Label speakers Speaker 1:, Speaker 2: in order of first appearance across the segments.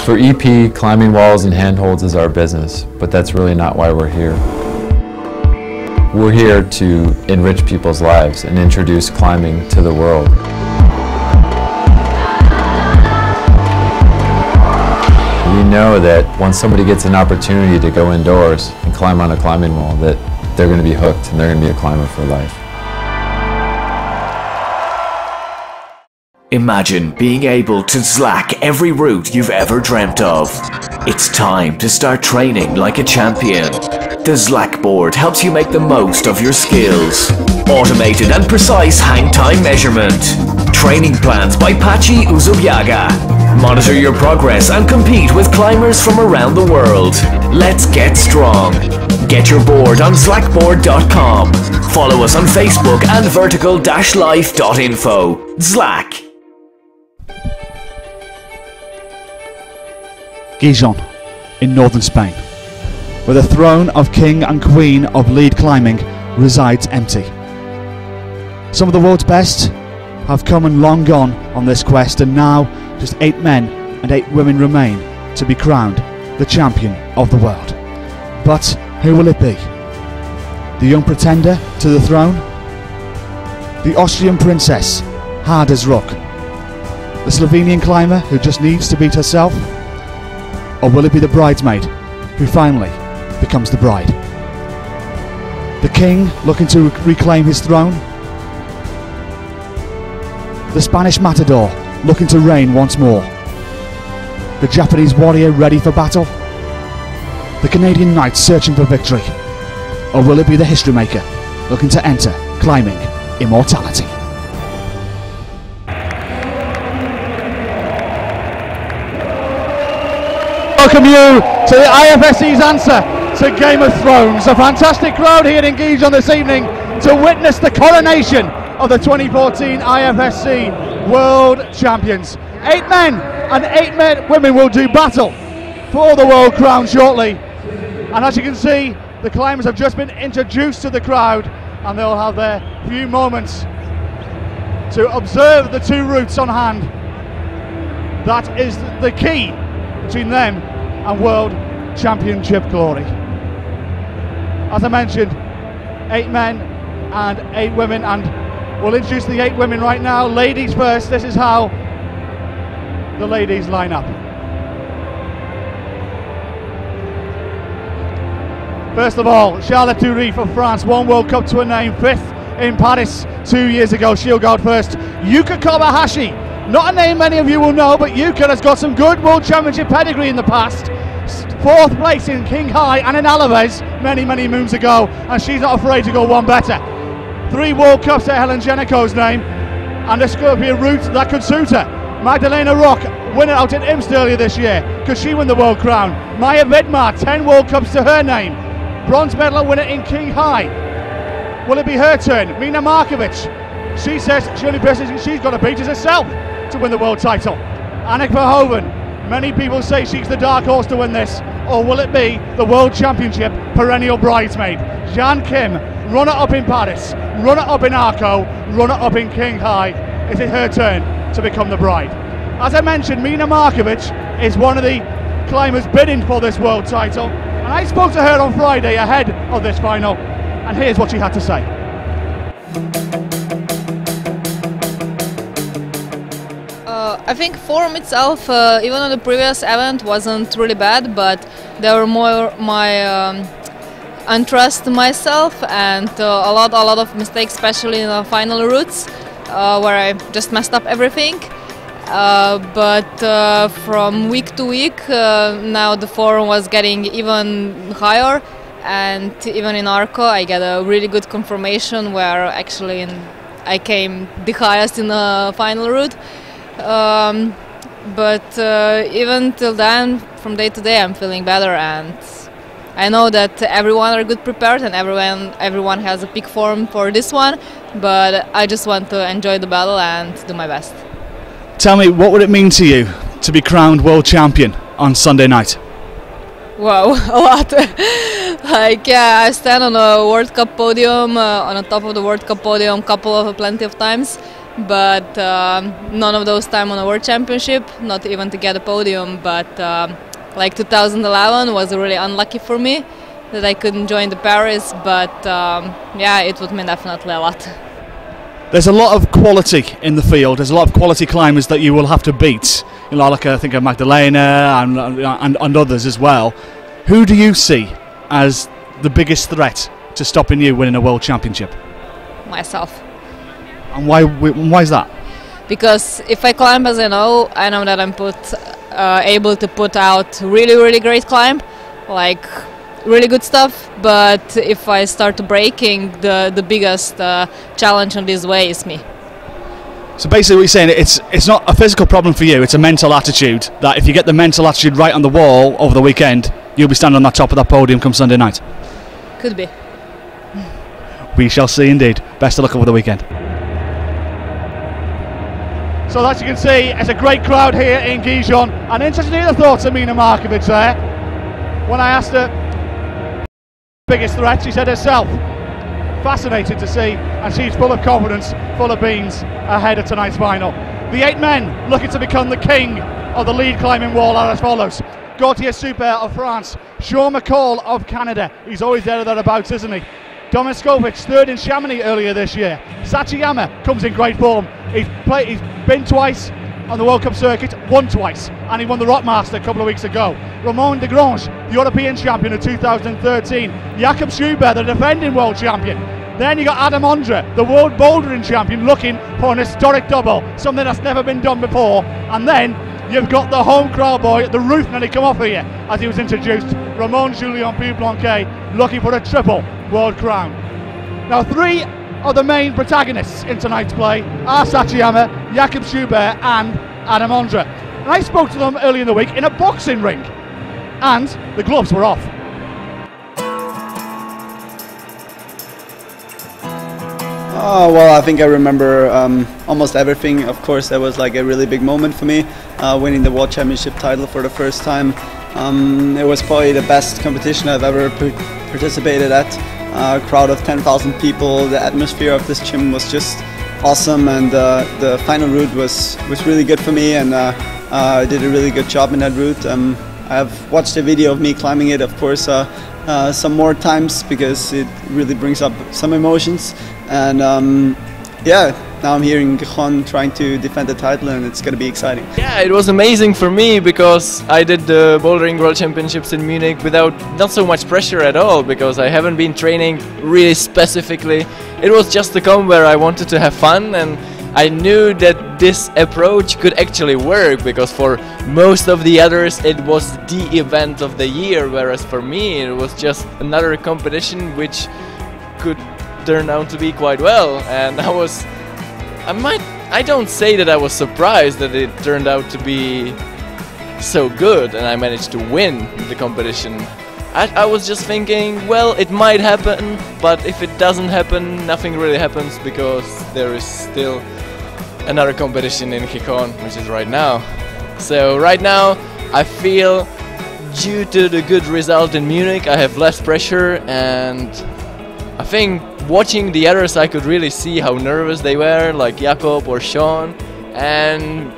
Speaker 1: For EP, climbing walls and handholds is our business, but that's really not why we're here. We're here to enrich people's lives and introduce climbing to the world. We know that once somebody gets an opportunity to go indoors and climb on a climbing wall, that they're going to be hooked and they're going to be a climber for life.
Speaker 2: Imagine being able to slack every route you've ever dreamt of. It's time to start training like a champion. The Slack board helps you make the most of your skills. Automated and precise hang time measurement. Training plans by Pachi Uzubiaga. Monitor your progress and compete with climbers from around the world. Let's get strong. Get your board on slackboard.com. Follow us on Facebook and vertical-life.info. Slack.
Speaker 3: Gijón, in northern Spain, where the throne of King and Queen of lead climbing resides empty. Some of the world's best have come and long gone on this quest, and now just 8 men and 8 women remain to be crowned the champion of the world. But who will it be? The young pretender to the throne? The Austrian princess, hard as rock? The Slovenian climber who just needs to beat herself? Or will it be the bridesmaid who finally becomes the bride? The king looking to reclaim his throne? The Spanish matador looking to reign once more? The Japanese warrior ready for battle? The Canadian knight searching for victory? Or will it be the history maker looking to enter climbing immortality? Welcome you to the IFSC's answer to Game of Thrones. A fantastic crowd here in Gijón this evening to witness the coronation of the 2014 IFSC World Champions. 8 men and 8 women will do battle for the world crown shortly. And as you can see, the climbers have just been introduced to the crowd, and they'll have their few moments to observe the 2 routes on hand. That is the key between them and World Championship glory. As I mentioned, 8 men and 8 women, and we'll introduce the 8 women right now. Ladies first. This is how the ladies line up. First of all, Charlotte Dury for France, 1 World Cup to her name, 5th in Paris 2 years ago. She'll go first. Yuka Kobayashi, not a name many of you will know, but Yuka has got some good World Championship pedigree in the past. 4th place in King High and in Alaves many moons ago, and she's not afraid to go one better. 3 World Cups to Helen Jenico's name, and this could be a route that could suit her. Magdalena Rock, winner out at IMST earlier this year. Could she win the world crown? Maya Vidmar, 10 World Cups to her name. Bronze medal winner in King High. Will it be her turn? Mina Markovic. She says the only person she's got to beat is herself to win the world title. Annick Verhoeven. Many people say she's the dark horse to win this. Or will it be the World Championship perennial bridesmaid? Jeanne Kim, runner-up in Paris, runner-up in Arco, runner-up in King High. Is it her turn to become the bride? As I mentioned, Mina Markovic is one of the climbers bidding for this world title. And I spoke to her on Friday ahead of this final, and here's what she had to say.
Speaker 4: I think form itself, even on the previous event, wasn't really bad, but there were more my untrust in myself and a lot of mistakes, especially in the final routes, where I just messed up everything. But from week to week, now the form was getting even higher, and even in Arco I get a really good confirmation where actually I came the highest in the final route. But even till then, from day to day, I'm feeling better, and I know that everyone are good prepared and everyone has a peak form for this one, but I just want to enjoy the battle and do my best.
Speaker 3: Tell me, what would it mean to you to be crowned world champion on Sunday night?
Speaker 4: Wow, a lot. Like, yeah, I stand on a World Cup podium, on the top of the World Cup podium plenty of times, but none of those time on a World Championship, not even to get a podium. But like 2011 was really unlucky for me that I couldn't join the Paris, but yeah, it would mean definitely a lot.
Speaker 3: There's a lot of quality in the field. There's a lot of quality climbers that you will have to beat. You know, like I think of Magdalena and others as well. Who do you see as the biggest threat to stopping you winning a World Championship?
Speaker 4: Myself.
Speaker 3: And why is that?
Speaker 4: Because if I climb as I know that I'm able to put out really great climb, like really good stuff. But if I start breaking, the biggest challenge on this way is me.
Speaker 3: So basically what you're saying, it's not a physical problem for you, it's a mental attitude, that if you get the mental attitude right on the wall over the weekend, you'll be standing on the top of that podium come Sunday night.
Speaker 4: Could be.
Speaker 3: We shall see indeed. Best of luck over the weekend. So as you can see, it's a great crowd here in Gijón, and interesting to hear the thoughts of Mina Markovic there. When I asked her biggest threat, she said herself. Fascinating to see, and she's full of confidence, full of beans ahead of tonight's final. The 8 men looking to become the king of the lead climbing wall are as follows. Gautier Super of France, Sean McCall of Canada, he's always there or thereabouts, isn't he? Domin Skovic, third in Chamonix earlier this year. Sachiyama comes in great form. He's been twice on the World Cup circuit, won twice, and he won the Rockmaster a couple of weeks ago. Ramon de Grange, the European champion of 2013. Jakob Schubert, the defending world champion. Then you got Adam Ondra, the world bouldering champion, looking for an historic double, something that's never been done before. And then you've got the home crowd boy, the roof nearly come off here as he was introduced, Ramon Julien Publanquet, looking for a triple world crown. Now 3 of the main protagonists in tonight's play are Sachiyama, Jakob Schubert and Adam Ondra. And I spoke to them earlier in the week in a boxing ring, and the gloves were off.
Speaker 5: Oh, well, I think I remember almost everything. Of course, that was like a really big moment for me, winning the World Championship title for the first time. It was probably the best competition I've ever participated at. A crowd of 10,000 people. The atmosphere of this gym was just awesome, and the final route was really good for me, and I did a really good job in that route. I've watched a video of me climbing it, of course, some more times, because it really brings up some emotions. And yeah, now I'm here in Gijón trying to defend the title, and it's going to be exciting.
Speaker 6: Yeah, it was amazing for me because I did the Bouldering World Championships in Munich without not so much pressure at all, because I haven't been training really specifically. It was just a come where I wanted to have fun, and I knew that this approach could actually work, because for most of the others it was the event of the year, whereas for me it was just another competition which could turn out to be quite well. And I don't say that I was surprised that it turned out to be so good and I managed to win the competition. I was just thinking, well, it might happen, but if it doesn't happen, nothing really happens, because there is still another competition in Gijón, which is right now. So right now I feel, due to the good result in Munich, I have less pressure, and I think watching the others I could really see how nervous they were, like Jakob or Sean, and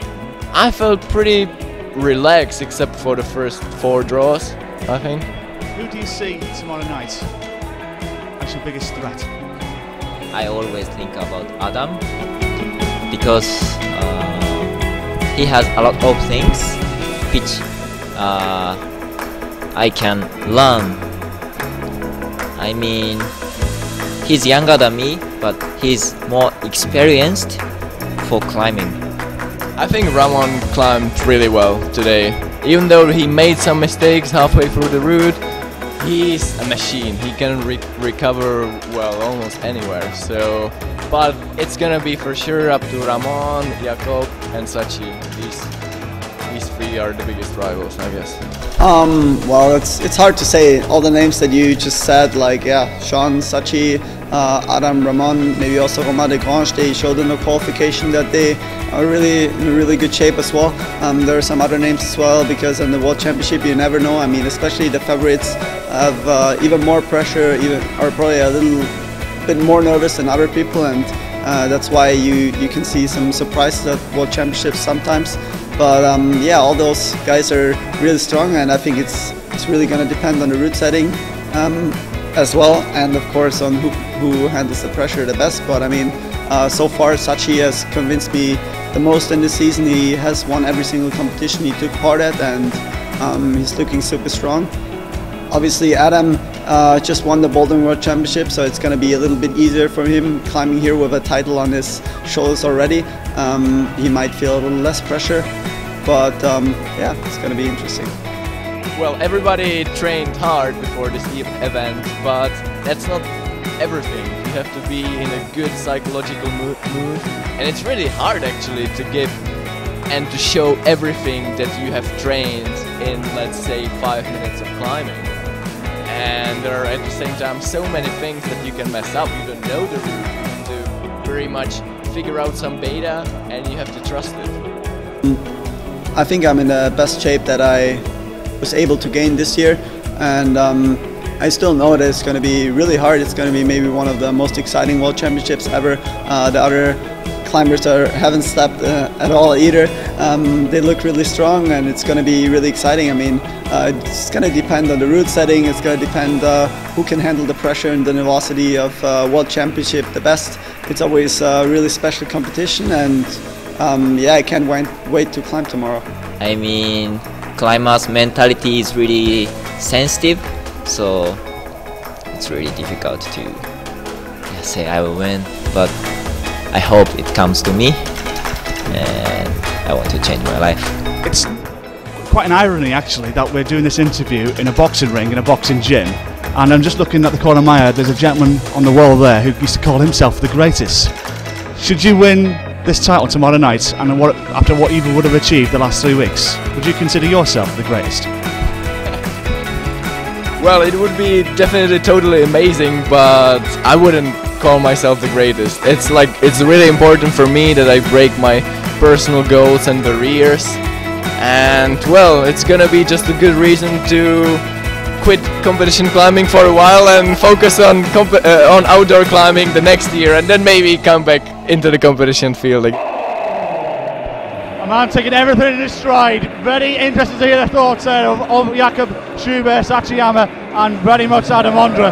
Speaker 6: I felt pretty relaxed except for the first 4 draws, I think.
Speaker 3: Who do you see tomorrow night as your biggest threat?
Speaker 7: I always think about Adam, because he has a lot of things which I can learn. I mean, he's younger than me, but he's more experienced for climbing.
Speaker 6: I think Ramon climbed really well today. Even though he made some mistakes halfway through the route, he's a machine. He can recover well almost anywhere. So, but it's gonna be for sure up to Ramon, Jakob and Sachi. These 3 are the biggest rivals, I guess.
Speaker 5: Well, it's hard to say. All the names that you just said, like, yeah, Sean, Sachi, Adam, Ramon, maybe also Romain de Grange, they showed in the qualification that they are really in really good shape as well. There are some other names as well, because in the World Championship you never know. I mean, especially the favorites have even more pressure, are probably a little bit more nervous than other people, and That's why you can see some surprises at World Championships sometimes. But yeah, all those guys are really strong, and I think it's really going to depend on the route setting as well, and of course on who handles the pressure the best. But I mean, so far Sachi has convinced me the most in this season. He has won every single competition he took part at, and he's looking super strong. Obviously Adam just won the Bouldering World Championship, so it's going to be a little bit easier for him climbing here with a title on his shoulders already. He might feel a little less pressure, but yeah, it's going to be interesting.
Speaker 6: Well, everybody trained hard before this event, but that's not everything. You have to be in a good psychological mood, and it's really hard actually to give and to show everything that you have trained in, let's say, 5 minutes of climbing. And there are at the same time so many things that you can mess up. You don't know the route, you have to very much figure out some beta, and you have to trust it.
Speaker 5: I think I'm in the best shape that I was able to gain this year, and I still know that it's going to be really hard. It's going to be maybe one of the most exciting World Championships ever. The other climbers haven't slept at all either. They look really strong, and it's going to be really exciting. I mean, it's going to depend on the route setting. It's going to depend who can handle the pressure and the nervosity of World Championship the best. It's always a really special competition, and yeah, I can't wait to climb tomorrow.
Speaker 7: I mean, climbers' mentality is really sensitive, so it's really difficult to say I will win, but I hope it comes to me, and I want to change my life.
Speaker 3: It's quite an irony actually that we're doing this interview in a boxing ring, in a boxing gym, and I'm just looking at the corner of my eye. There's a gentleman on the wall there who used to call himself the greatest. Should you win this title tomorrow night, and after what you would have achieved the last 3 weeks, would you consider yourself the greatest?
Speaker 6: Well, it would be definitely totally amazing, but I wouldn't call myself the greatest. It's really important for me that I break my personal goals and barriers, and well, it's gonna be just a good reason to quit competition climbing for a while and focus on outdoor climbing the next year, and then maybe come back into the competition field again.
Speaker 3: A man taking everything in his stride. Very interested to hear the thoughts there of Jakob Schubert, Sachiyama, and very much Adam Ondra.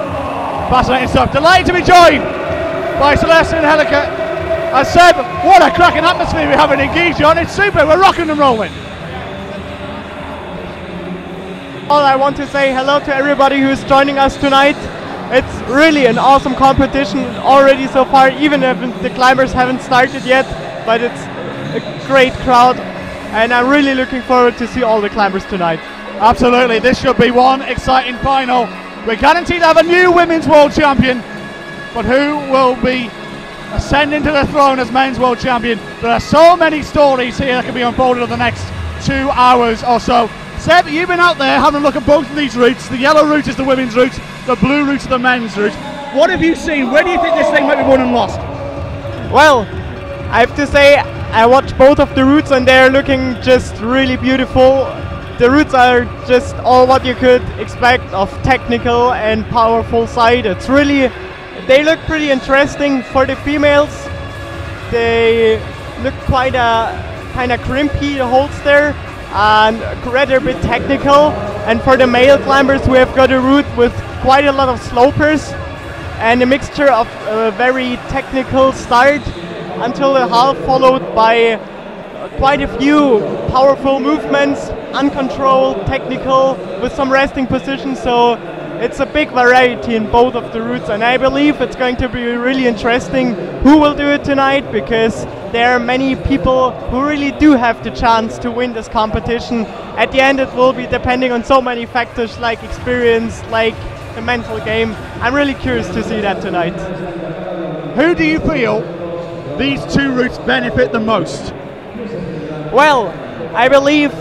Speaker 3: Fascinating stuff. Delighted to be joined by Celeste and Helika. And Seb, what a cracking atmosphere we're having in Gijón. It's super, we're rocking and rolling.
Speaker 8: Well, I want to say hello to everybody who's joining us tonight. It's really an awesome competition already so far, even if the climbers haven't started yet, but it's a great crowd, and I'm really looking forward to see all the climbers tonight.
Speaker 3: Absolutely, this should be one exciting final. We're guaranteed to have a new women's world champion, but who will be ascending to the throne as men's world champion? There are so many stories here that can be unfolded over the next 2 hours or so. Seb, you've been out there having a look at both of these routes. The yellow route is the women's route, the blue route is the men's route. What have you seen? Where do you think this thing might be won and lost?
Speaker 8: Well, I have to say, I watched both of the routes and they're looking just really beautiful. The routes are just all what you could expect of technical and powerful side. It's really, they look pretty interesting for the females. They look quite kind of crimpy, the holds there, and rather a bit technical. And for the male climbers, we have got a route with quite a lot of slopers and a mixture of a very technical start until the half, followed by quite a few powerful movements, uncontrolled, technical, with some resting positions. So it's a big variety in both of the routes, and I believe it's going to be really interesting who will do it tonight, because there are many people who really do have the chance to win this competition. At the end it will be depending on so many factors like experience, like the mental game. I'm really curious to see that tonight.
Speaker 3: Who do you feel these two routes benefit the most?
Speaker 8: Well, I believe,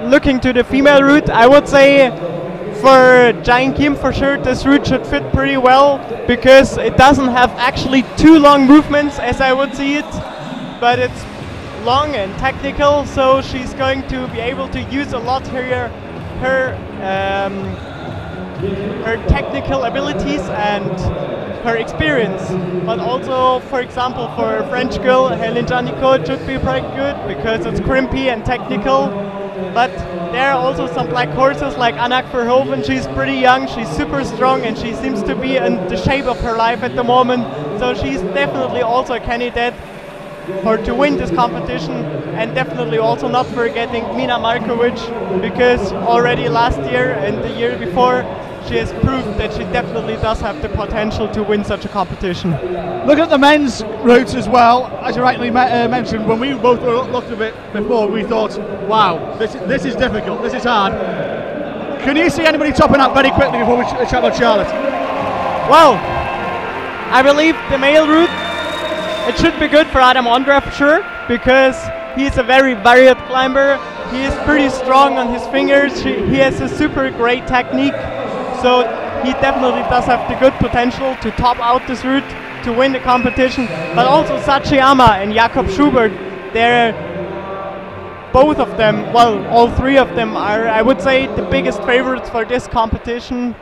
Speaker 8: looking to the female route, I would say for Jane Kim for sure this route should fit pretty well, because it doesn't have actually too long movements as I would see it, but it's long and technical, so she's going to be able to use a lot her her technical abilities and her experience. But also, for example, for a French girl, Hélène Janico, it should be pretty good because it's crimpy and technical. But there are also some black horses like Anak Verhoeven. She's pretty young, she's super strong, and she seems to be in the shape of her life at the moment. So she's definitely also a candidate to win this competition, and definitely also not forgetting Mina Markovic, because already last year and the year before she has proved that she definitely does have the potential to win such a competition.
Speaker 3: Looking at the men's routes as well, as you rightly mentioned, when we both looked at it before, we thought, wow, this is difficult, this is hard. Can you see anybody topping up very quickly before we chat about Charlotte?
Speaker 8: Well, I believe the male route, it should be good for Adam Ondra for sure, because he's a very varied climber. He is pretty strong on his fingers. He has a super great technique, so he definitely does have the good potential to top out this route to win the competition. But also Sachiyama and Jakob Schubert, they're both of them, well, all three of them are, I would say, the biggest favorites for this competition.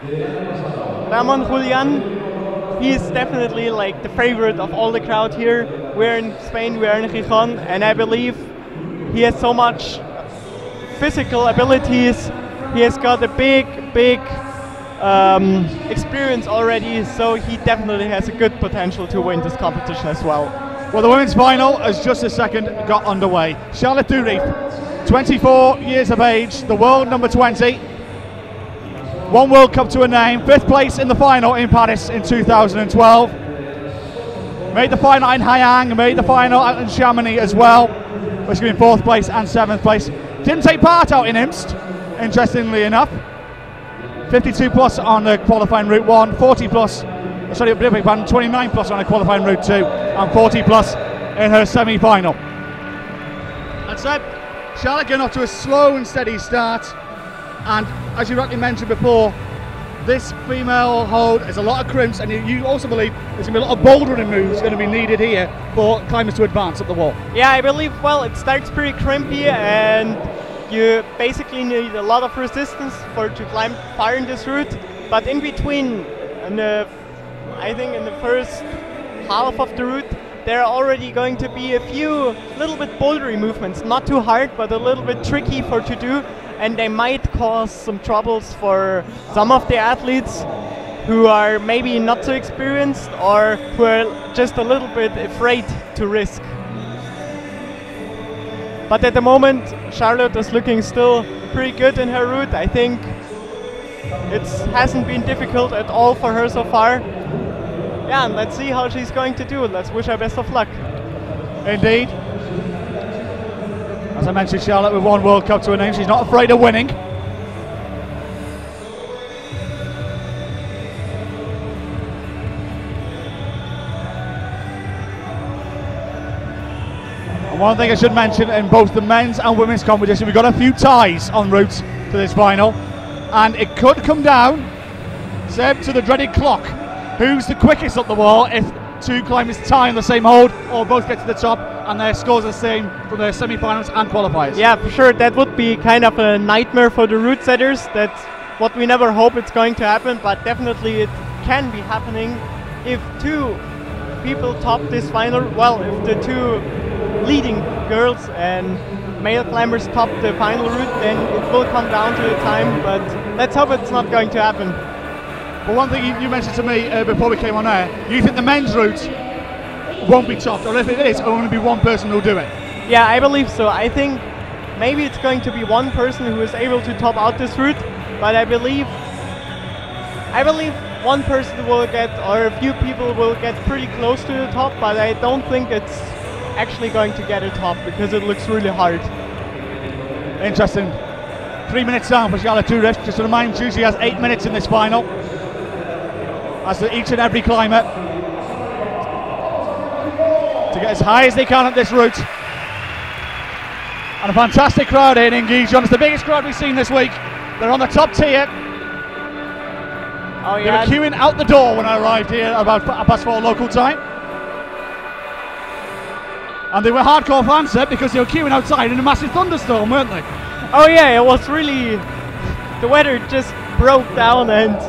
Speaker 8: Ramon Julian, he's definitely like the favorite of all the crowd here. We're in Spain, we're in Gijón, and I believe he has so much physical abilities. He has got a big experience already, so he definitely has a good potential to win this competition as well.
Speaker 3: Well, the women's final has just a second got underway. Charlotte Durif, 24 years of age, the world number 20. One World Cup to her name, 5th place in the final in Paris in 2012. Made the final in Hayang, made the final out in Chamonix as well, which came in 4th place and 7th place. Didn't take part out in Imst, interestingly enough. 52 plus on the qualifying route 1, 40 plus, 29 plus on the qualifying route 2, and 40 plus in her semi-final. And so, Charlotte getting off to a slow and steady start. And as you rightly mentioned before, this female hold has a lot of crimps, and you also believe there's going to be a lot of bouldering moves going to be needed here for climbers to advance up the wall.
Speaker 8: Yeah, I believe, well, it starts pretty crimpy, and you basically need a lot of resistance to climb far in this route. But in between, I think in the first half of the route, there are already going to be a few little bit bouldery movements, not too hard, but a little bit tricky to do. And they might cause some troubles for some of the athletes who are maybe not so experienced or who are just a little bit afraid to risk. But at the moment, Charlotte is looking still pretty good in her route. I think it hasn't been difficult at all for her so far. Yeah, and let's see how she's going to do. Let's wish her best of luck.
Speaker 3: Indeed. As I mentioned, Charlotte with 1 World Cup to her name. She's not afraid of winning. And one thing I should mention, in both the men's and women's competition, we've got a few ties en route to this final. And it could come down, Seb, to the dreaded clock. Who's the quickest up the wall if 2 climbers tie on the same hold, or both get to the top and their scores are the same from their semi-finals and qualifiers?
Speaker 8: Yeah, for sure. That would be kind of a nightmare for the route setters. That's what we never hope it's going to happen, but definitely it can be happening if 2 people top this final. Well, if the 2 leading girls and male climbers top the final route, then it will come down to the time, but let's hope it's not going to happen.
Speaker 3: Well, one thing you mentioned to me before we came on air, you think the men's route won't be topped, or if it is, it'll only be one person who'll do it?
Speaker 8: Yeah, I believe so. I think maybe it's going to be one person who is able to top out this route, but I believe one person will get, or a few people will get pretty close to the top, but I don't think it's actually going to get a top because it looks really hard.
Speaker 3: Interesting. 3 minutes down for Charlotte Durif. Just to remind you, she has 8 minutes in this final. As to each and every climber to get as high as they can at this route. And a fantastic crowd here in Gijón. It's the biggest crowd we've seen this week. They're on the top tier.
Speaker 8: Oh yeah.
Speaker 3: They were queuing out the door when I arrived here about 4:30 local time. And they were hardcore fans, because they were queuing outside in a massive thunderstorm, weren't they?
Speaker 8: Oh yeah, it was really, the weather just broke down, and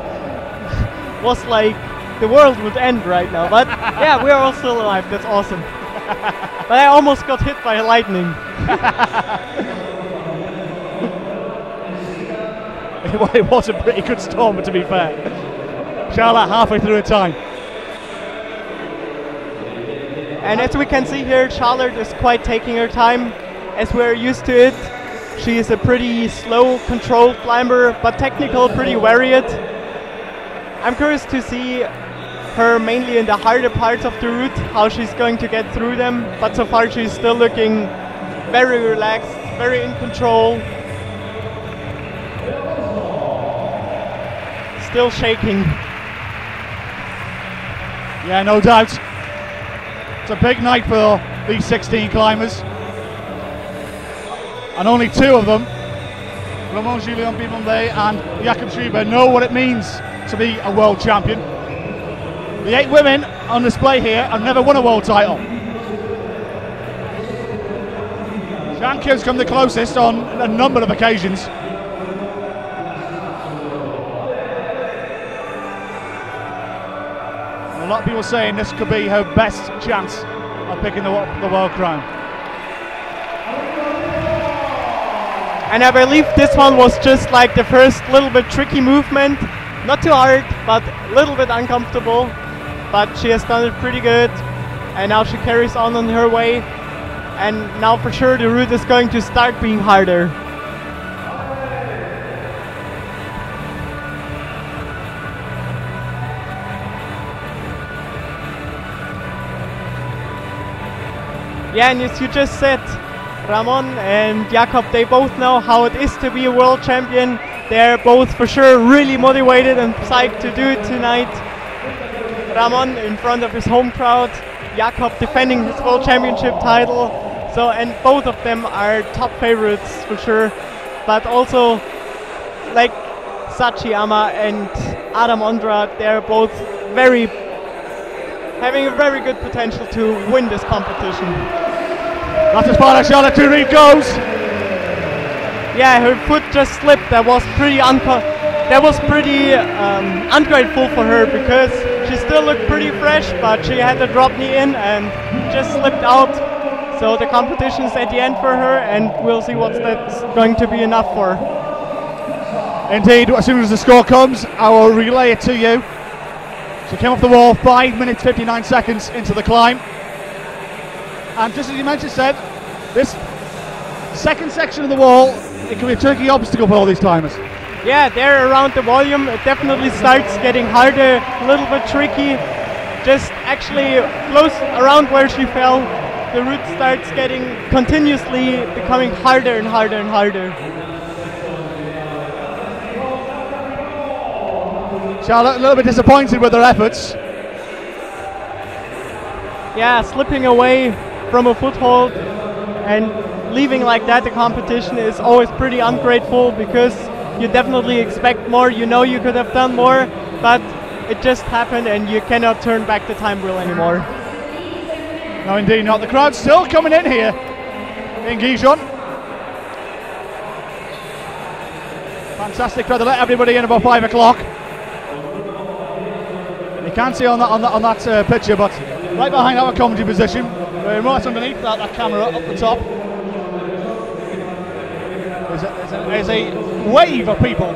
Speaker 8: was like the world would end right now. But yeah, we are all still alive. That's awesome. But I almost got hit by lightning.
Speaker 3: It was a pretty good storm, to be fair. Charlotte halfway through her time.
Speaker 8: And as we can see here, Charlotte is quite taking her time, as we're used to it. She is a pretty slow, controlled climber, but technical, pretty varied. I'm curious to see her mainly in the harder parts of the route, how she's going to get through them. But so far she's still looking very relaxed, very in control. Still shaking.
Speaker 3: Yeah, no doubt. It's a big night for these 16 climbers. And only two of them, Julien Pibondet and Jakob Schreiber, know what it means to be a world champion. The 8 women on display here have never won a world title. Shankia's come the closest on a number of occasions. And a lot of people saying this could be her best chance of picking the world crown.
Speaker 8: And I believe this one was just like the first little bit tricky movement. Not too hard, but a little bit uncomfortable. But she has done it pretty good. And now she carries on her way. And now for sure the route is going to start being harder. Yeah, and as you just said, Ramon and Jakob, they both know how it is to be a world champion. They're both for sure really motivated and psyched to do it tonight. Ramon in front of his home crowd, Jakob defending his world championship title. So, and both of them are top favorites for sure. But also, like Sachi Ama and Adam Ondra, they're both having a very good potential to win this competition.
Speaker 3: That's as far as Charlotte Toury goes.
Speaker 8: Yeah, her foot just slipped. That was pretty ungrateful for her, because she still looked pretty fresh, but she had a drop knee in and just slipped out. So the competition is at the end for her, and we'll see what that's going to be enough for.
Speaker 3: Indeed, as soon as the score comes, I will relay it to you. She came off the wall 5 minutes 59 seconds into the climb. And just as you mentioned, Seb, this second section of the wall, it can be a tricky obstacle for all these climbers.
Speaker 8: Yeah, there around the volume, it definitely starts getting harder, a little bit tricky. Just actually close around where she fell, the route starts getting continuously becoming harder and harder and harder.
Speaker 3: Charlotte a little bit disappointed with her efforts.
Speaker 8: Yeah, slipping away from a foothold and leaving like that the competition is always pretty ungrateful, because you definitely expect more, you know you could have done more, but it just happened and you cannot turn back the time wheel anymore.
Speaker 3: No, indeed not. The crowd's still coming in here in Gijón. Fantastic crowd. They let everybody in about 5 o'clock. You can't see on that picture, but right behind our commentary position, right underneath that camera up the top, there's a wave of people,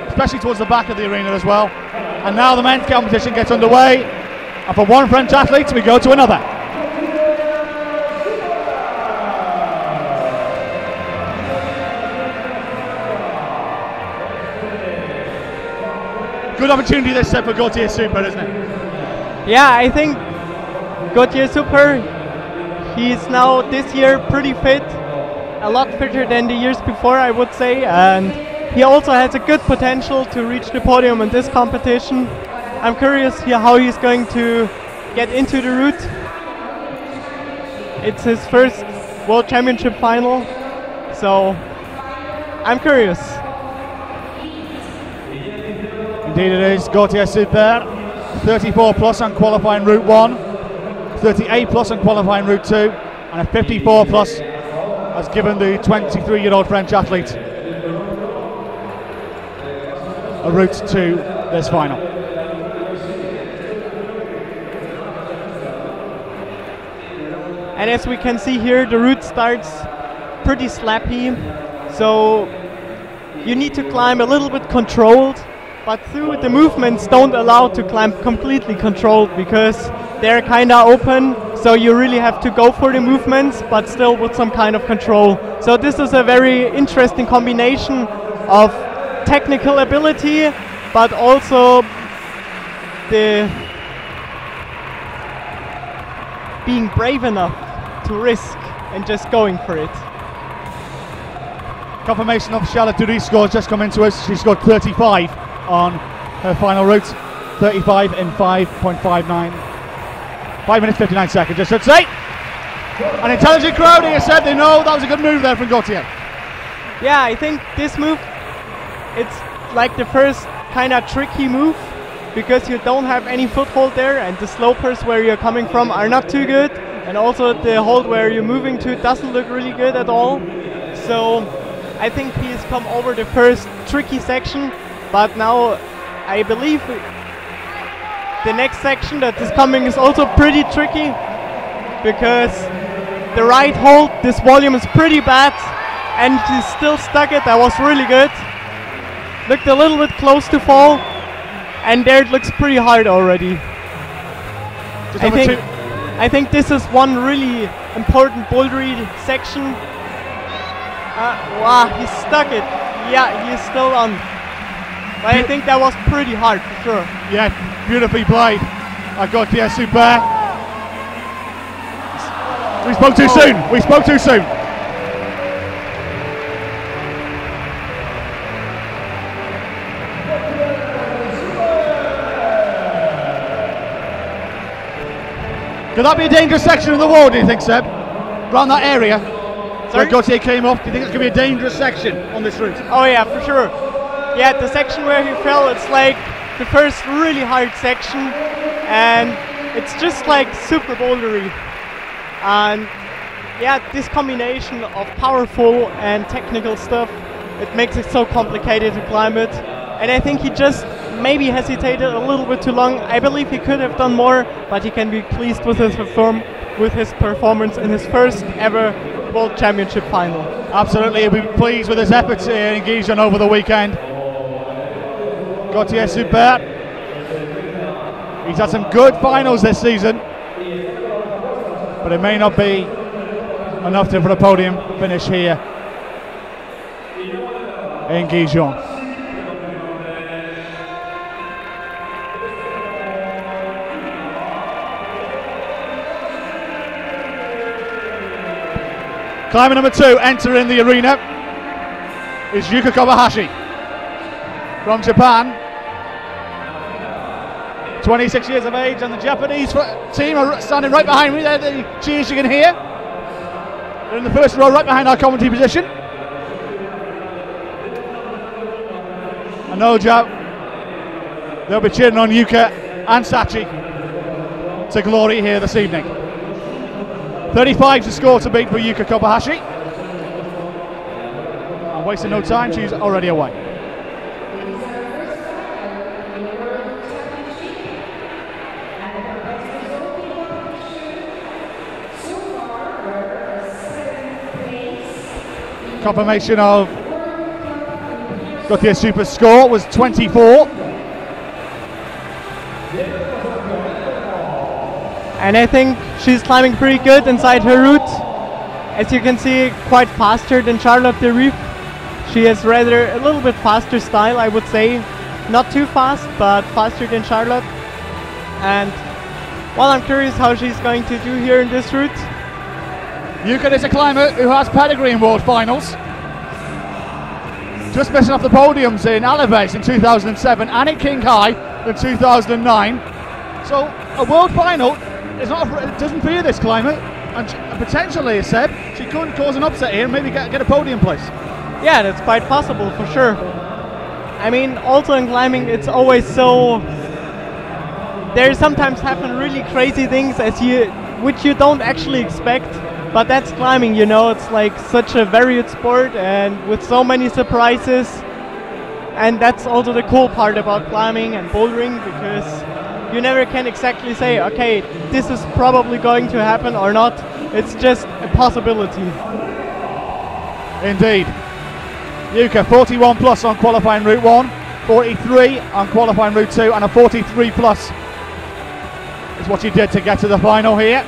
Speaker 3: especially towards the back of the arena as well. And now the men's competition gets underway, and from one French athlete we go to another. Good opportunity this set for Gauthier Super, isn't it?
Speaker 8: Yeah, I think Gauthier Super, he's now this year pretty fit, a lot fitter than the years before, I would say, and he also has a good potential to reach the podium in this competition. I'm curious here how he's going to get into the route. It's his first World Championship final, so I'm curious.
Speaker 3: Indeed it is. Gauthier Super, 34 plus on qualifying route 1, 38 plus on qualifying route 2, and a 54 plus has given the 23-year-old French athlete a route to this final.
Speaker 8: And as we can see here, the route starts pretty slappy, so you need to climb a little bit controlled, but through the movements don't allow to climb completely controlled because they're kind of open, so you really have to go for the movements, but still with some kind of control. So this is a very interesting combination of technical ability, but also the being brave enough to risk and just going for it.
Speaker 3: Confirmation of Charlotte Dury's scores just come into us. She scored 35 on her final route, 35 in 5.59. 5 minutes 59 seconds, I should say. An intelligent crowd here said they know that was a good move there from Gauthier.
Speaker 8: Yeah, I think this move, it's like the first kind of tricky move because you don't have any foothold there, and the slopers where you're coming from are not too good, and also the hold where you're moving to doesn't look really good at all. So I think he's come over the first tricky section, but now I believe the next section that is coming is also pretty tricky because the right hold, this volume is pretty bad, and he's still stuck it. That was really good. Looked a little bit close to fall, and there it looks pretty hard already. I think this is one really important bouldery section. Wow, he stuck it. Yeah, he's still on. But I think that was pretty hard for sure.
Speaker 3: Yeah, beautifully played. I got the super. We spoke too soon. We spoke too soon. Could that be a dangerous section of the wall, do you think, Seb? Around that area? Where Gauthier came off, do you think it could be a dangerous section on this route?
Speaker 8: Oh yeah, for sure. Yeah, the section where he fell, it's like the first really hard section, and it's just like super bouldery. And yeah, this combination of powerful and technical stuff, it makes it so complicated to climb it. And I think he just maybe hesitated a little bit too long. I believe he could have done more, but he can be pleased with his performance in his first ever World Championship final.
Speaker 3: Absolutely, he'll be pleased with his efforts in Gijón over the weekend. Gauthier Super. He's had some good finals this season, but it may not be enough for a podium finish here in Gijón. Climber number 2 entering the arena is Yuka Kobayashi from Japan. 26 years of age, and the Japanese team are standing right behind me. They're the cheers you can hear. They're in the first row right behind our commentary position. And no doubt they'll be cheering on Yuka and Sachi to glory here this evening. 35 to score to beat for Yuka Kobayashi. And wasting no time, she's already away. Confirmation of Gauthier Super's score was 24.
Speaker 8: And I think she's climbing pretty good inside her route. As you can see, quite faster than Charlotte Dury. She has rather a little bit faster style, I would say. Not too fast, but faster than Charlotte. And well, I'm curious how she's going to do here in this route.
Speaker 3: Yuka is a climber who has pedigree in World Finals. Just missing off the podiums in Alaves in 2007 and in King High in 2009. So a World Final is not it doesn't fear this climber, and potentially, as said, she could cause an upset here and maybe get a podium place.
Speaker 8: Yeah, that's quite possible for sure. I mean, also in climbing, it's always so. There sometimes happen really crazy things which you don't actually expect. But that's climbing, you know. It's like such a varied sport and with so many surprises. And that's also the cool part about climbing and bouldering, because you never can exactly say, okay, this is probably going to happen or not. It's just a possibility.
Speaker 3: Indeed. Yuka, 41 plus on qualifying route 1, 43 on qualifying route 2, and a 43 plus is what she did to get to the final here.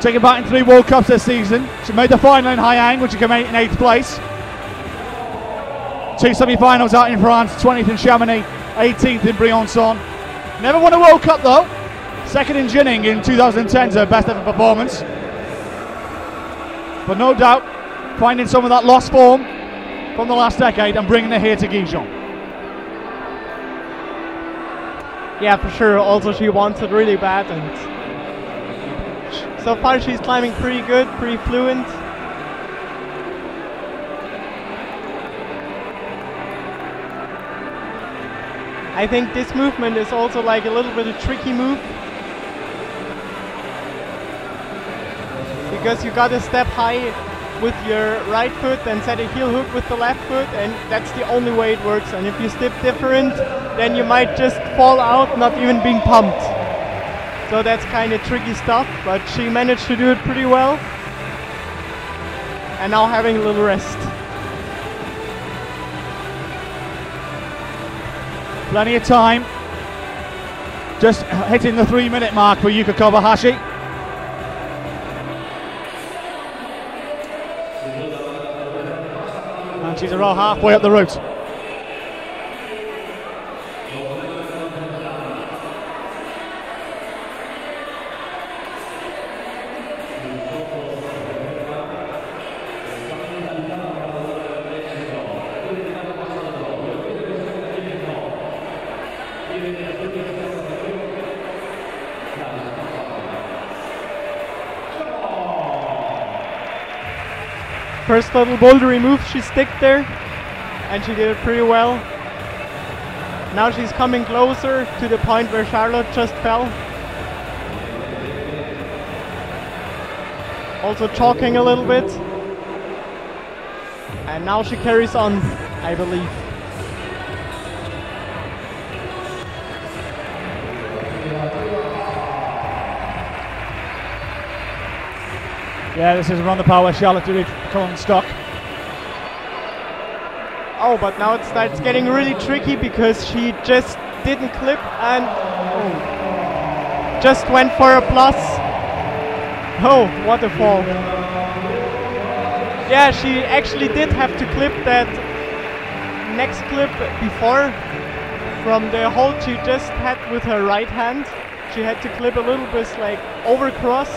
Speaker 3: Taking part in 3 World Cups this season. She made the final in Haiang, which she came in 8th place. 2 semi-finals out in France, 20th in Chamonix, 18th in Briançon. Never won a World Cup though. 2nd in Jining in 2010 is her best ever performance. But no doubt, finding some of that lost form from the last decade and bringing it here to Gijón.
Speaker 8: Yeah, for sure. Also, she wants it really bad, and so far she's climbing pretty good, pretty fluent. I think this movement is also like a little bit a tricky move, because you gotta step high with your right foot and set a heel hook with the left foot, and that's the only way it works. And if you step different, then you might just fall out, not even being pumped. So that's kind of tricky stuff, but she managed to do it pretty well. And now having a little rest.
Speaker 3: Plenty of time. Just hitting the 3-minute mark for Yuka Kobayashi. And she's around halfway up the route.
Speaker 8: First little bouldery move, she stick there, and she did it pretty well. Now she's coming closer to the point where Charlotte just fell. Also chalking a little bit. And now she carries on, I believe.
Speaker 3: Yeah, this is around the power. Charlotte did it come stock.
Speaker 8: Oh, but now it starts getting really tricky because she just didn't clip and just went for a plus. Oh, what a fall. Yeah, she actually did have to clip that next clip before. From the hold she just had with her right hand, she had to clip a little bit like over cross.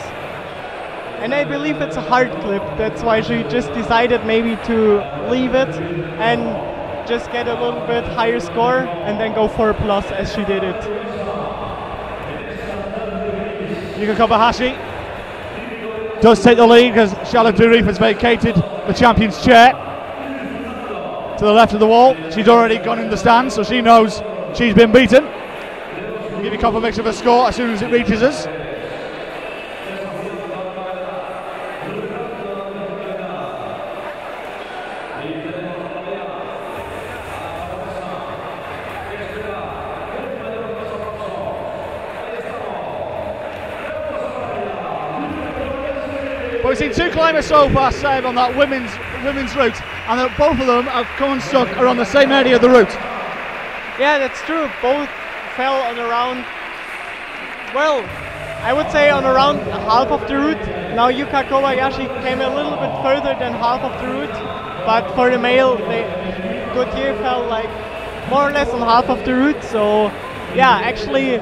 Speaker 8: And I believe it's a hard clip, that's why she just decided maybe to leave it and just get a little bit higher score and then go for a plus as she did it.
Speaker 3: Yuka Kobayashi does take the lead because Charlotte Durif has vacated the champion's chair to the left of the wall. She's already gone in the stand, so she knows she's been beaten. We'll give you confirmation of her score as soon as it reaches us. We've seen 2 climbers so far, Seb, on that women's route, and both of them have come unstuck around the same area of the route.
Speaker 8: Yeah, that's true. Both fell on around, well, I would say on around half of the route. Now Yuka Kobayashi came a little bit further than half of the route, but for the male, Gauthier fell like more or less on half of the route. So yeah, actually,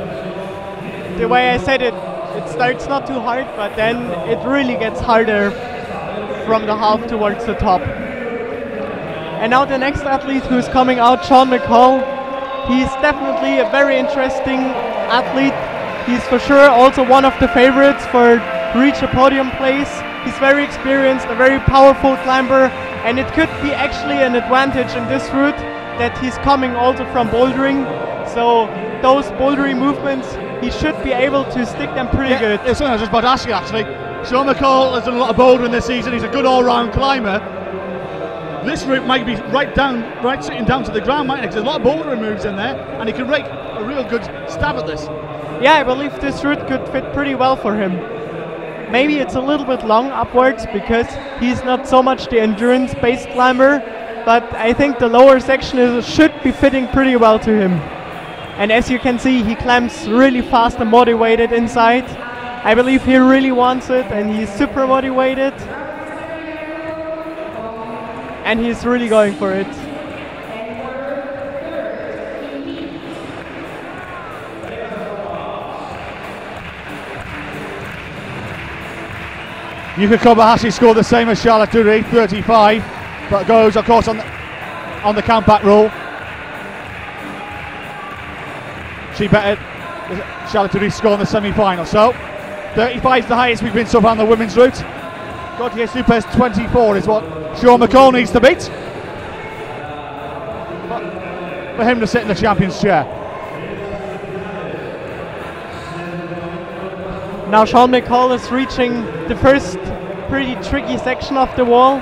Speaker 8: the way I said it, it starts not too hard, but then it really gets harder from the half towards the top. And now the next athlete who's coming out, Sean McCall. He's definitely a very interesting athlete. He's for sure also one of the favorites for reach a podium place. He's very experienced, a very powerful climber, and it could be actually an advantage in this route that he's coming also from bouldering. So those bouldery movements, he should be able to stick them pretty good.
Speaker 3: It's something I was just about to ask you actually. Sean McCall has done a lot of bouldering this season. He's a good all-round climber. this route might be right sitting down to the ground, mightn't it? 'Cause there's a lot of bouldering moves in there, and he can make a real good stab at this.
Speaker 8: Yeah, I believe this route could fit pretty well for him. Maybe it's a little bit long upwards because he's not so much the endurance-based climber, but I think the lower section should be fitting pretty well to him. And as you can see, he climbs really fast and motivated inside. I believe he really wants it, and he's super motivated. And he's really going for it.
Speaker 3: Yuka Kobayashi scored the same as Charlotte Dury, 35, but goes, of course, on the count-back rule. She bettered Charlotte Dury score in the semi-final. So, 35 is the highest we've been so far on the women's route. Gautier Super's 24 is what Sean McCall needs to beat for him to sit in the champion's chair.
Speaker 8: Now Sean McCall is reaching the first pretty tricky section of the wall,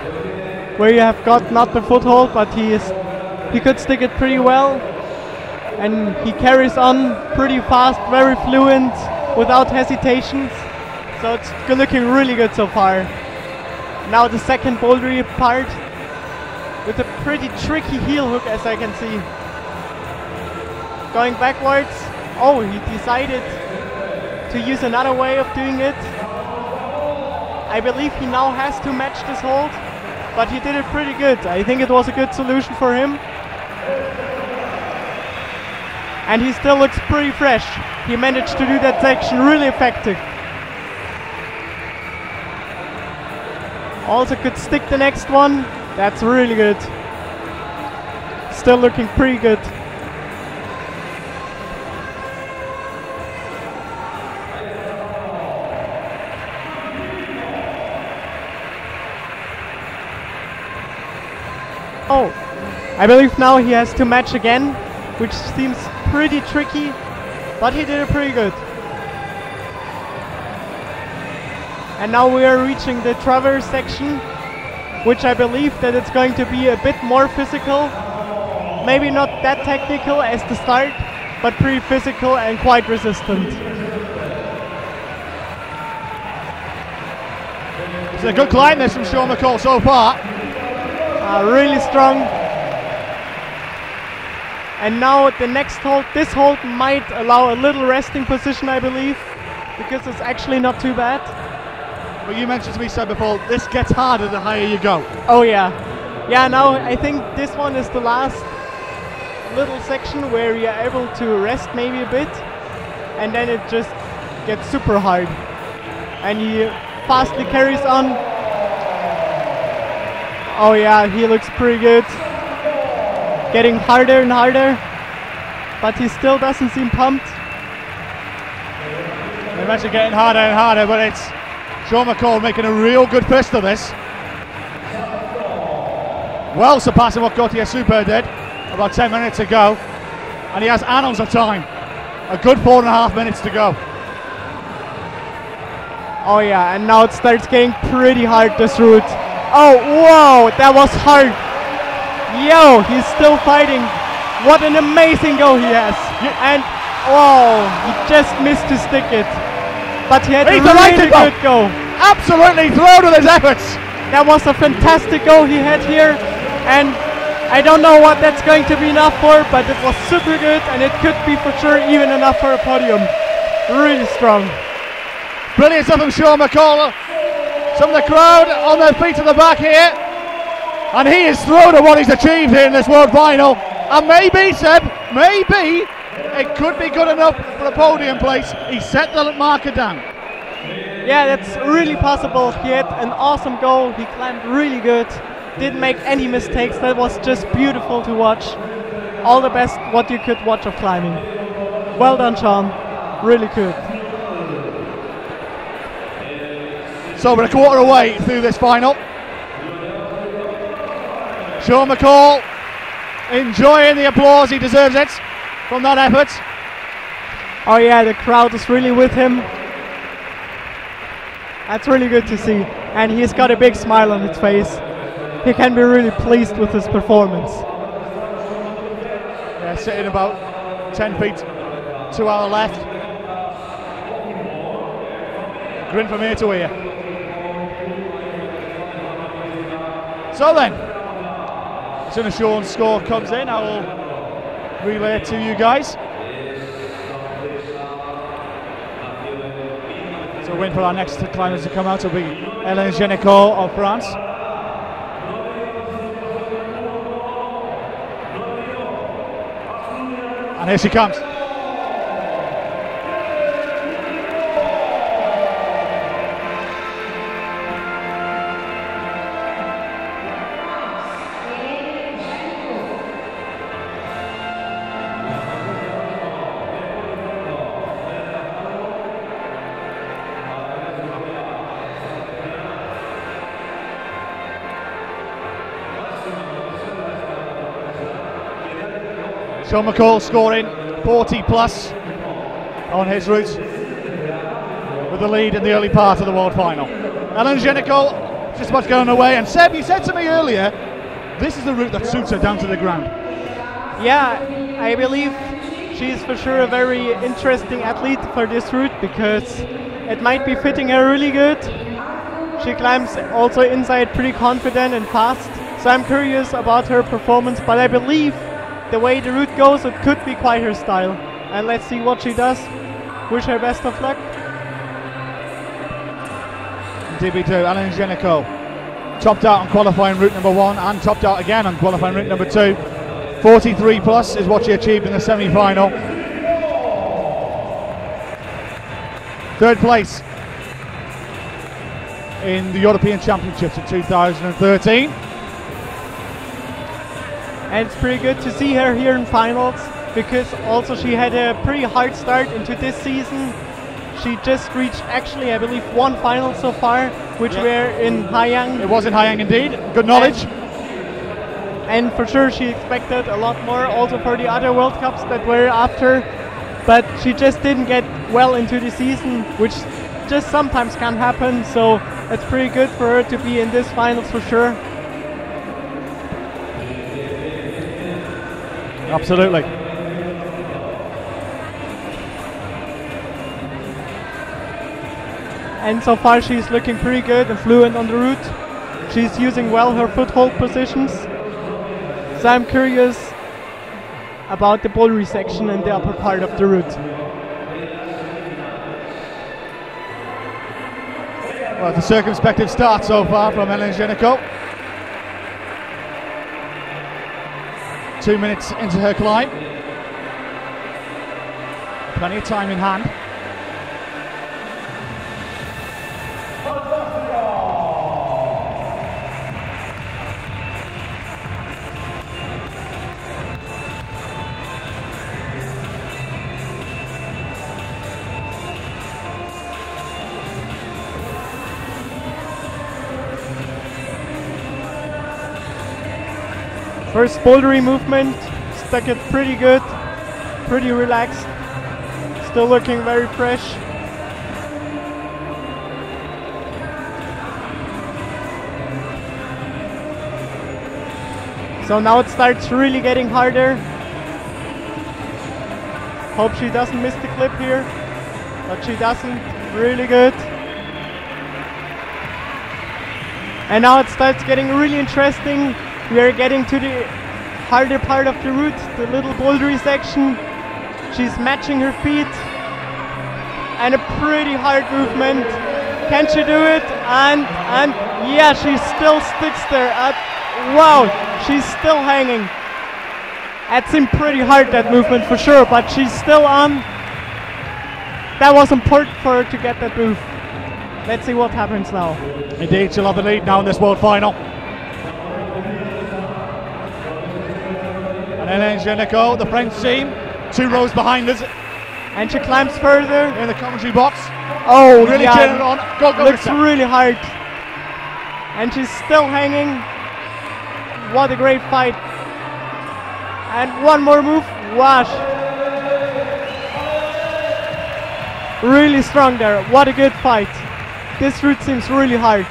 Speaker 8: where you have got not the foothold, but he could stick it pretty well, and he carries on pretty fast, very fluent, without hesitations. So it's looking really good so far. Now the second bouldery part with a pretty tricky heel hook, as I can see. Going backwards. Oh, he decided to use another way of doing it. I believe he now has to match this hold, but he did it pretty good. I think it was a good solution for him. And he still looks pretty fresh. He managed to do that section really effective. Also could stick the next one. That's really good. Still looking pretty good. Oh, I believe now he has to match again, which seems pretty tricky, but he did it pretty good. And now we are reaching the traverse section, which I believe that it's going to be a bit more physical. Maybe not that technical as the start, but pretty physical and quite resistant.
Speaker 3: It's a good climb this from Sean McCall so far.
Speaker 8: Really strong. And now the next hold, this hold might allow a little resting position, I believe, because it's actually not too bad.
Speaker 3: But you mentioned to me, said before, this gets harder the higher you go.
Speaker 8: Oh yeah. Yeah, now I think this one is the last little section where you're able to rest maybe a bit, and then it just gets super hard. And he fastly carries on. Oh yeah, he looks pretty good. Getting harder and harder, but he still doesn't seem pumped.
Speaker 3: They're actually getting harder and harder, but it's Sean McCall making a real good fist of this. Well surpassing what Gautier Super did about 10 minutes ago, and he has annals of time. A good 4.5 minutes to go.
Speaker 8: Oh yeah, and now it starts getting pretty hard, this route. Oh, whoa, that was hard. Yo, he's still fighting. What an amazing go he has. And, whoa, he just missed to stick it. But he had a really good go.
Speaker 3: Absolutely thrilled with his efforts.
Speaker 8: That was a fantastic go he had here. And I don't know what that's going to be enough for, but it was super good, and it could be for sure even enough for a podium. Really strong.
Speaker 3: Brilliant stuff from Sean McCall. Some of the crowd on their feet to the back here. And he is thrilled at what he's achieved here in this World Final. And maybe, Seb, maybe it could be good enough for a podium place. He set the marker down.
Speaker 8: Yeah, that's really possible. He had an awesome goal. He climbed really good. Didn't make any mistakes. That was just beautiful to watch. All the best what you could watch of climbing. Well done, Sean. Really good.
Speaker 3: So we're a quarter away through this final. Sean McCall enjoying the applause. He deserves it from that effort.
Speaker 8: Oh yeah, the crowd is really with him. That's really good to see. And he's got a big smile on his face. he can be really pleased with his performance.
Speaker 3: Yeah, sitting about 10 feet to our left. Grin from ear to ear. So then, as soon as Sean's score comes in, I will relay it to you guys. So win for our next climbers to come out will be Hélène Génicot of France. And here she comes. Sean McCall scoring 40 plus on his route with the lead in the early part of the world final. Hélène Génicot just about to get on her way, and Seb, you said to me earlier, this is the route that suits her down to the ground.
Speaker 8: Yeah, I believe she's for sure a very interesting athlete for this route because it might be fitting her really good. She climbs also inside pretty confident and fast, so I'm curious about her performance, but I believe the way the route goes, it could be quite her style. And let's see what she does. Wish her best of luck.
Speaker 3: DB2, Hélène Génicot topped out on qualifying route number 1 and topped out again on qualifying route number 2. 43 plus is what she achieved in the semi-final. Third place in the European Championships in 2013.
Speaker 8: And it's pretty good to see her here in finals because also she had a pretty hard start into this season. She just reached actually I believe one final so far, which were in Haiyang.
Speaker 3: It was in Haiyang indeed, good knowledge.
Speaker 8: And for sure she expected a lot more also for the other World Cups that were after, but she just didn't get well into the season, which just sometimes can happen, so it's pretty good for her to be in this finals for sure.
Speaker 3: Absolutely.
Speaker 8: And so far she's looking pretty good and fluent on the route. She's using well her foothold positions. So I'm curious about the bouldery section and the upper part of the route.
Speaker 3: Well, the circumspective start so far from Hélène Génicot. 2 minutes into her climb. Plenty of time in hand.
Speaker 8: First bouldery movement, stuck it pretty good, pretty relaxed, still looking very fresh. So now it starts really getting harder. Hope she doesn't miss the clip here, but she doesn't, really good. And now it starts getting really interesting. We are getting to the harder part of the route, the little bouldery section. She's matching her feet. And a pretty hard movement. Can she do it? And yeah, she still sticks there. Wow, she's still hanging. It seemed pretty hard, that movement for sure, but she's still on. That was important for her to get that move. Let's see what happens now.
Speaker 3: Indeed, she'll have the lead now in this world final. And Hélène Génicot, the French team, 2 rows behind us.
Speaker 8: And she climbs further.
Speaker 3: In the commentary box.
Speaker 8: Oh,
Speaker 3: really
Speaker 8: yeah.
Speaker 3: turning it on. Go,
Speaker 8: looks really hard. And she's still hanging. What a great fight. And one more move. Wash. Really strong there. What a good fight. This route seems really hard.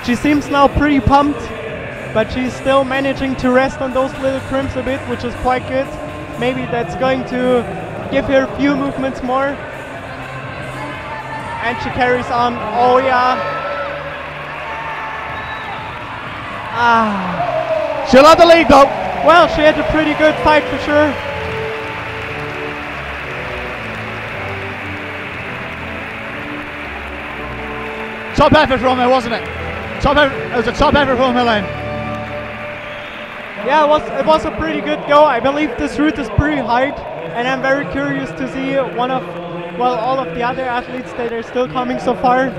Speaker 8: She seems now pretty pumped, but she's still managing to rest on those little crimps a bit, which is quite good. Maybe that's going to give her a few movements more. And she carries on. Oh yeah.
Speaker 3: She'll have the lead though.
Speaker 8: Well, she had a pretty good fight for sure.
Speaker 3: Top effort from her, wasn't it? It was a top effort from Elaine.
Speaker 8: Yeah, it was a pretty good go. I believe this route is pretty hard, and I'm very curious to see all of the other athletes that are still coming so far.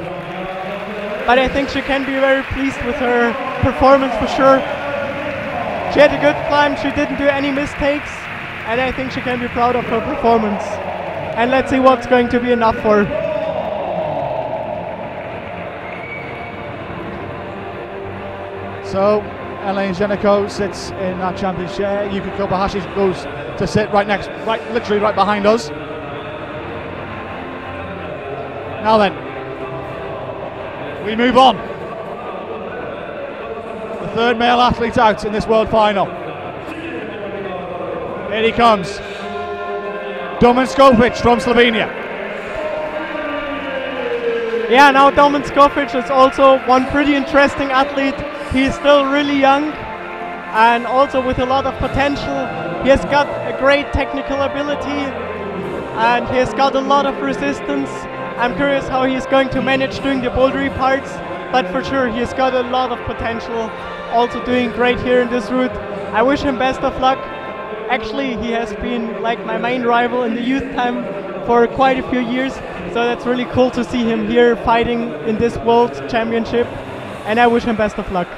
Speaker 8: But I think she can be very pleased with her performance for sure. She had a good climb, she didn't do any mistakes, and I think she can be proud of her performance. And let's see what's going to be enough for her.
Speaker 3: So, Elaine Zheniko sits in that champion's chair. Yuka Kobayashi goes to sit literally right behind us. Now then, we move on. The third male athlete out in this world final. Here he comes. Domen Skofic from Slovenia.
Speaker 8: Yeah, now Domen Skofic is also one pretty interesting athlete. He's still really young and also with a lot of potential. He has got a great technical ability and he has got a lot of resistance. I'm curious how he's going to manage doing the bouldery parts, but for sure he has got a lot of potential. Also doing great here in this route. I wish him best of luck. Actually, he has been like my main rival in the youth time for quite a few years, so that's really cool to see him here fighting in this World Championship, and I wish him best of luck.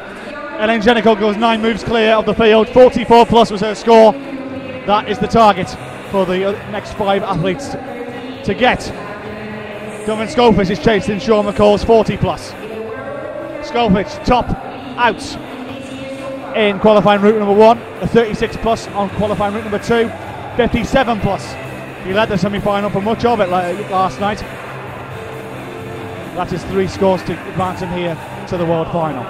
Speaker 3: Elaine Zheniko goes 9 moves clear of the field. 44 plus was her score. That is the target for the next 5 athletes to get. Domen Skofic is chasing Sean McCall's 40 plus. Skofic top out in qualifying route number 1, a 36 plus on qualifying route number 2, 57 plus. He led the semi-final for much of it last night. That is 3 scores to advance him here to the world final.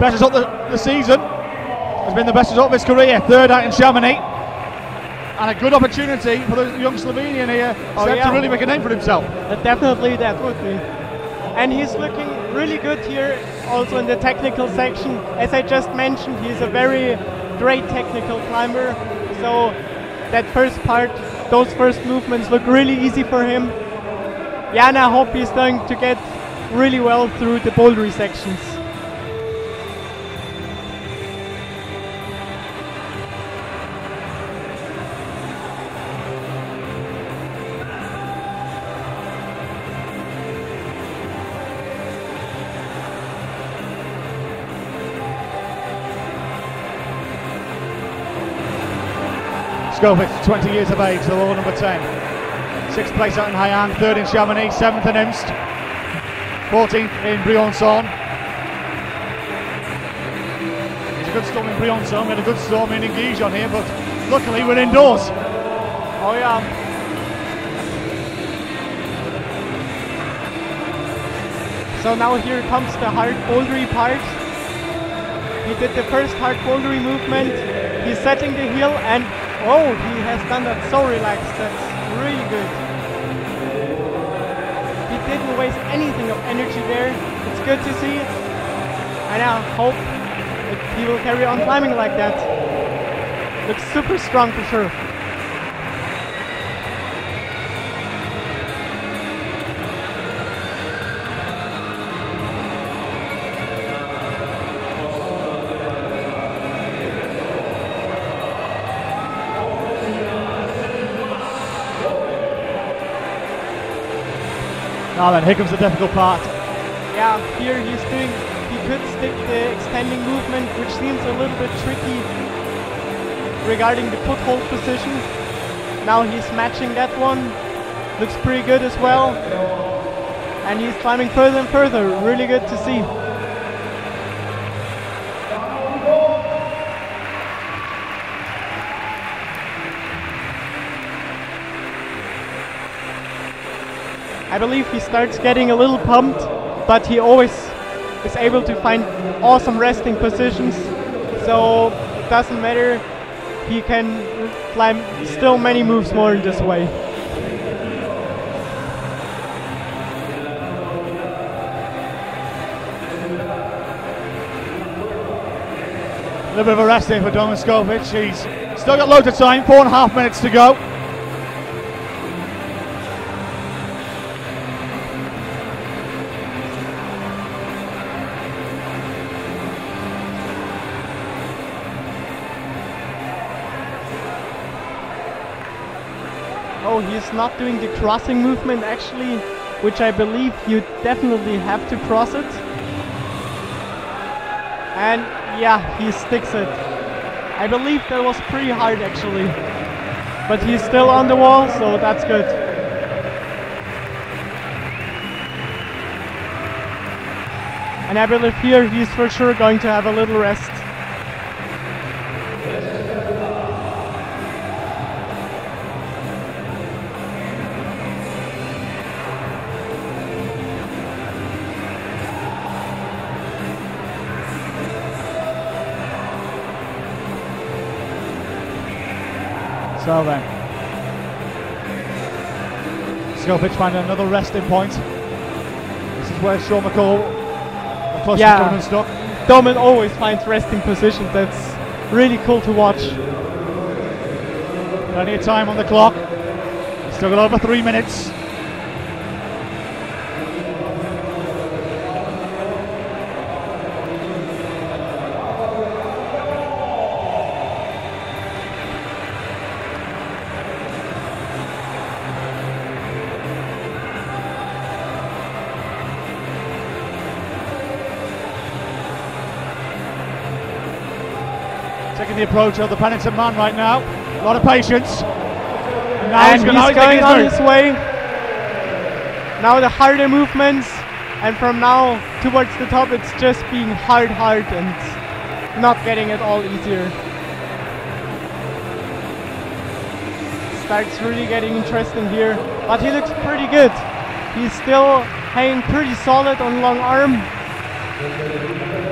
Speaker 3: Best result of the season has been the best result of his career, 3rd out in Chamonix, and a good opportunity for the young Slovenian here to really make a name for himself.
Speaker 8: Definitely that would be. And he's looking really good here also in the technical section. As I just mentioned, he's a very great technical climber, so that first part, those first movements look really easy for him. Yeah, and I hope he's going to get really well through the bouldery sections.
Speaker 3: Skofic, 20 years of age, the world number 10. 6th place out in Hainan, 3rd in Chamonix, 7th in Imst, 14th in Briançon. It's a good storm in Briançon, we had a good storm in Gijón here, but luckily we're indoors.
Speaker 8: Oh yeah. So now here comes the hard bouldery part. He did the first hard bouldery movement, he's setting the heel and oh, he has done that so relaxed, that's really good. He didn't waste anything of energy there, it's good to see. And I hope that he will carry on climbing like that. Looks super strong for sure.
Speaker 3: Now then, here comes the difficult part.
Speaker 8: Yeah, here he could stick the extending movement, which seems a little bit tricky regarding the foothold position. Now he's matching that one, looks pretty good as well. And he's climbing further and further, really good to see. I believe he starts getting a little pumped, but he always is able to find awesome resting positions, so it doesn't matter, he can climb still many moves more in this way.
Speaker 3: A little bit of a rest here for Domin Skovic. He's still got loads of time, 4.5 minutes to go.
Speaker 8: Oh, he's not doing the crossing movement actually, which I believe you definitely have to cross it. And yeah, he sticks it. I believe that was pretty hard actually. But he's still on the wall, so that's good. And I believe here he's for sure going to have a little rest.
Speaker 3: So then, Skovic finding another resting point. This is where Sean McCall, of course, Domin stuck.
Speaker 8: Domin always finds resting positions. That's really cool to watch.
Speaker 3: Plenty of time on the clock. Still got over 3 minutes. Taking the approach of the penitent man right now. A lot of patience.
Speaker 8: And he's going on his way. Now the harder movements, and from now towards the top it's just being hard and not getting it all easier. Starts really getting interesting here, but he looks pretty good. He's still hanging pretty solid on long arm.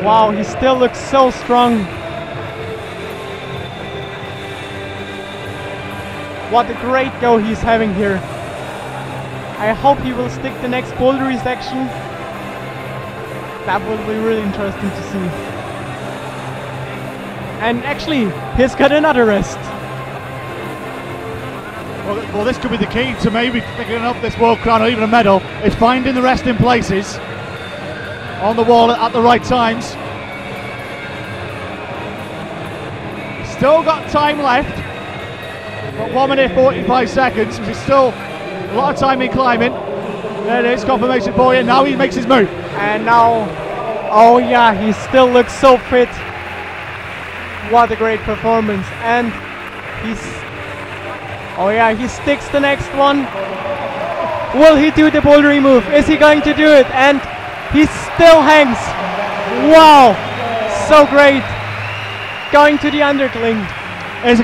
Speaker 8: Wow, he still looks so strong. What a great go he's having here. I hope he will stick the next bouldery section. That will be really interesting to see. And actually, he's got another rest.
Speaker 3: Well, this could be the key to maybe picking up this world crown or even a medal. Is finding the resting places on the wall at the right times. Still got time left. Got 1 minute 45 seconds, which is still a lot of time in climbing. There it is, confirmation for you. Now he makes his move.
Speaker 8: And now, oh yeah, he still looks so fit. What a great performance. And oh yeah, he sticks the next one. Will he do the bouldering move? Is he going to do it? And he still hangs. Wow, so great. Going to the undercling.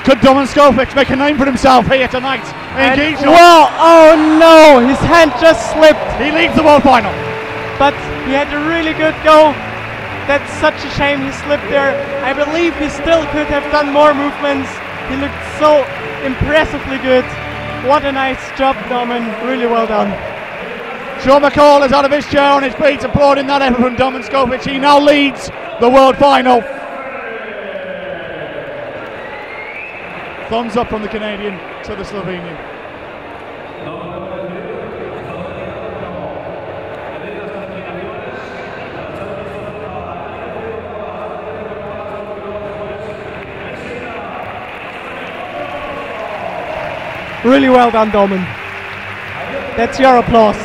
Speaker 3: Could Domin Skovic make a name for himself here tonight in Gijón?
Speaker 8: Wow, oh no, his hand just slipped.
Speaker 3: He leaves the world final.
Speaker 8: But he had a really good go. That's such a shame he slipped there. I believe he still could have done more movements. He looked so impressively good. What a nice job, Domin. Really well done.
Speaker 3: Sean McCall is out of his chair on his feet, applauding that effort from Domin Skovic. He now leads the world final. Thumbs up from the Canadian to the Slovenian.
Speaker 8: Really well done, Domin. That's your applause.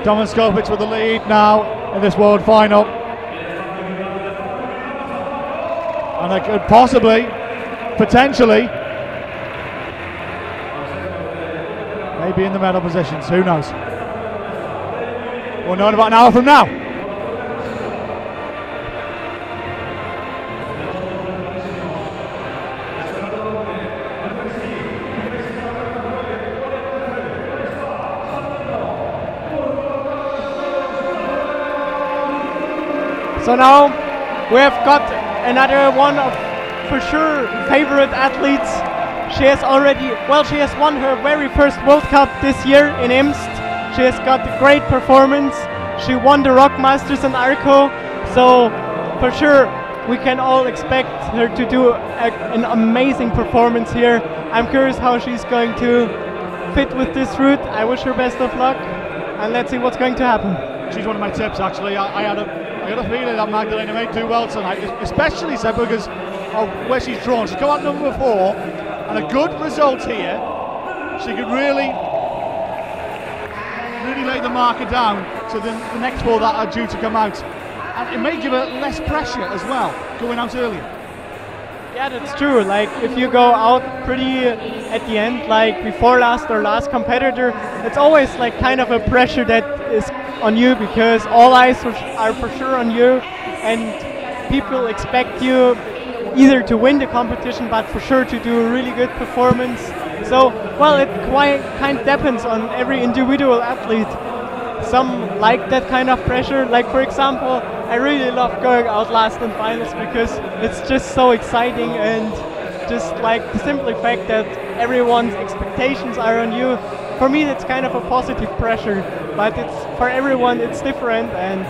Speaker 3: Domin Skovic with the lead now in this world final. And they could possibly, potentially, maybe in the medal positions. Who knows? We'll know in about an hour from now.
Speaker 8: So now we have got another one of, for sure, favorite athletes. She has already, well, she has won her very first World Cup this year in Imst. She has got a great performance. She won the Rock Masters in Arco. So for sure, we can all expect her to do an amazing performance here. I'm curious how she's going to fit with this route. I wish her best of luck, and let's see what's going to happen.
Speaker 3: She's one of my tips, actually. I had a feeling that Magdalena may do well tonight, especially so because of where she's drawn. She's come out number 4, and a good result here. She could really lay the marker down to the next 4 that are due to come out. And it may give her less pressure as well, going out earlier.
Speaker 8: Yeah, that's true. Like, if you go out pretty at the end, like before last or last competitor, it's always like kind of a pressure that is on you, because all eyes are for sure on you, and people expect you either to win the competition, but for sure to do a really good performance. So, well, it kind of depends on every individual athlete. Some like that kind of pressure. Like, for example, I really love going out last in finals because it's just so exciting, and just like the simple fact that everyone's expectations are on you. For me, that's kind of a positive pressure, but it's for everyone it's different. And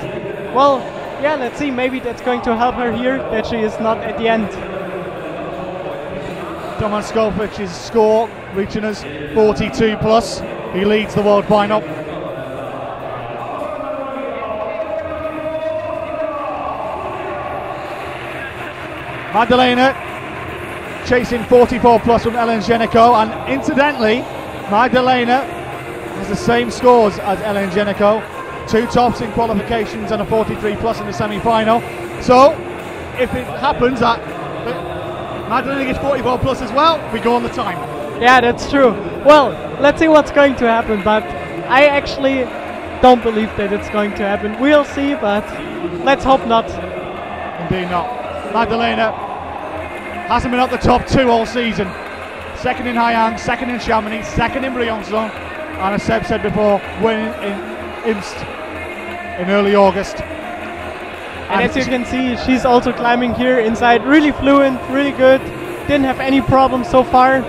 Speaker 8: well, yeah, let's see. Maybe that's going to help her here, that she is not at the end.
Speaker 3: Doman Skovic's score reaching us 42 plus. He leads the world final. Magdalena chasing 44 plus from Ellen Zheniko, and incidentally, Magdalena has the same scores as Ellen Zheniko, 2 tops in qualifications and a 43 plus in the semi-final. So, if it happens that Magdalena gets 44 plus as well, we go on the time.
Speaker 8: Yeah, that's true. Well, let's see what's going to happen, but I actually don't believe that it's going to happen. We'll see, but let's hope not.
Speaker 3: Indeed not. Magdalena hasn't been up the top 2 all season. Second in Hayang, 2nd in Chamonix, 2nd in Briançon, and as Seb said before, winning in Imst in early August.
Speaker 8: And as you can see, she's also climbing here inside, really fluent, really good, didn't have any problems so far.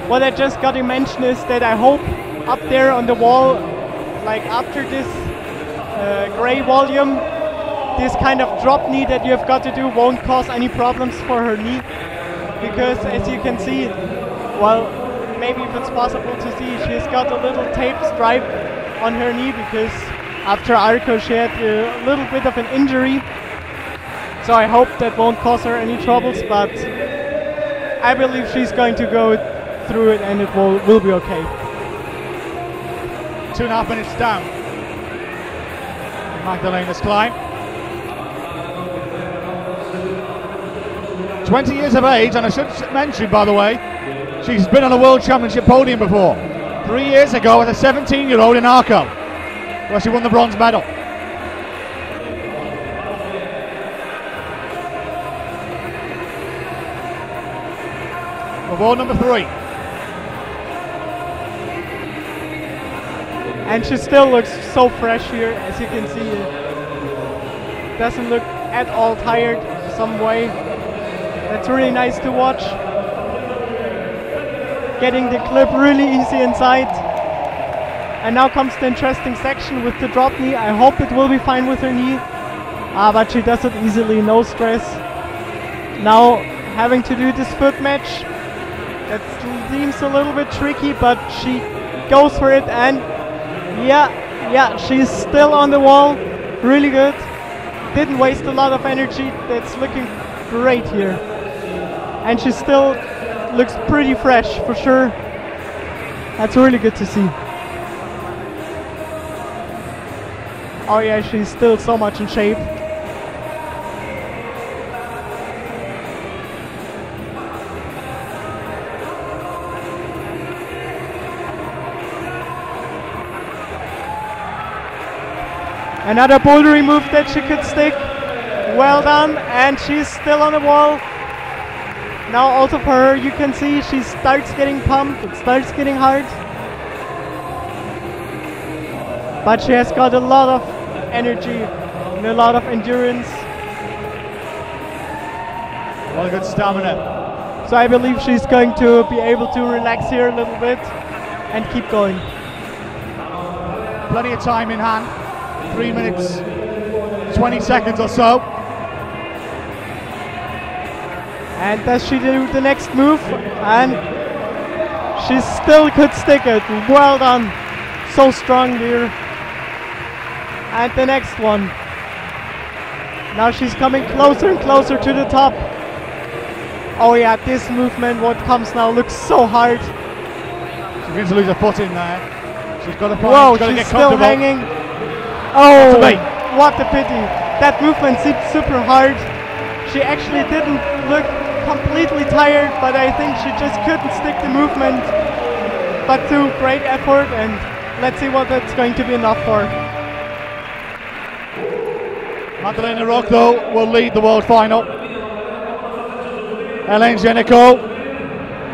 Speaker 8: What I just got to mention is that I hope up there on the wall, like after this grey volume, this kind of drop knee that you have got to do won't cause any problems for her knee, because as you can see, well, maybe if it's possible to see, she's got a little tape stripe on her knee because after Arco she had a little bit of an injury. So I hope that won't cause her any troubles, but I believe she's going to go through it and it will be okay.
Speaker 3: 2.5 minutes down. Magdalena's climb. 20 years of age, and I should mention, by the way, she's been on a World Championship podium before. 3 years ago as a 17-year-old in Arco, where she won the bronze medal. Award number 3.
Speaker 8: And she still looks so fresh here, as you can see. Doesn't look at all tired some way. That's really nice to watch. Getting the clip really easy inside. And now comes the interesting section with the drop knee. I hope it will be fine with her knee. But she does it easily, no stress. Now having to do this foot match. That seems a little bit tricky, but she goes for it, and yeah, she's still on the wall. Really good. Didn't waste a lot of energy. That's looking great here. And she still looks pretty fresh for sure. That's really good to see. Oh yeah, she's still so much in shape. Another bouldering move that she could stick. Well done, and she's still on the wall. Now also for her, you can see she starts getting pumped, it starts getting hard. But she has got a lot of energy and a lot of endurance.
Speaker 3: A lot of good stamina.
Speaker 8: So I believe she's going to be able to relax here a little bit and keep going.
Speaker 3: Plenty of time in hand, 3 minutes, 20 seconds or so.
Speaker 8: And does she do the next move? And she still could stick it. Well done. So strong, dear. And the next one. Now she's coming closer and closer to the top. Oh yeah, this movement, what comes now, looks so hard.
Speaker 3: She's going to lose her foot in there. She's got to find,
Speaker 8: whoa,
Speaker 3: she's
Speaker 8: she's still hanging. Oh, what a pity. That movement seemed super hard. She actually didn't look completely tired, but I think she just couldn't stick the movement. But through great effort, and let's see what that's going to be enough for.
Speaker 3: Magdalena Rook, though, will lead the world final. Hélène Génicot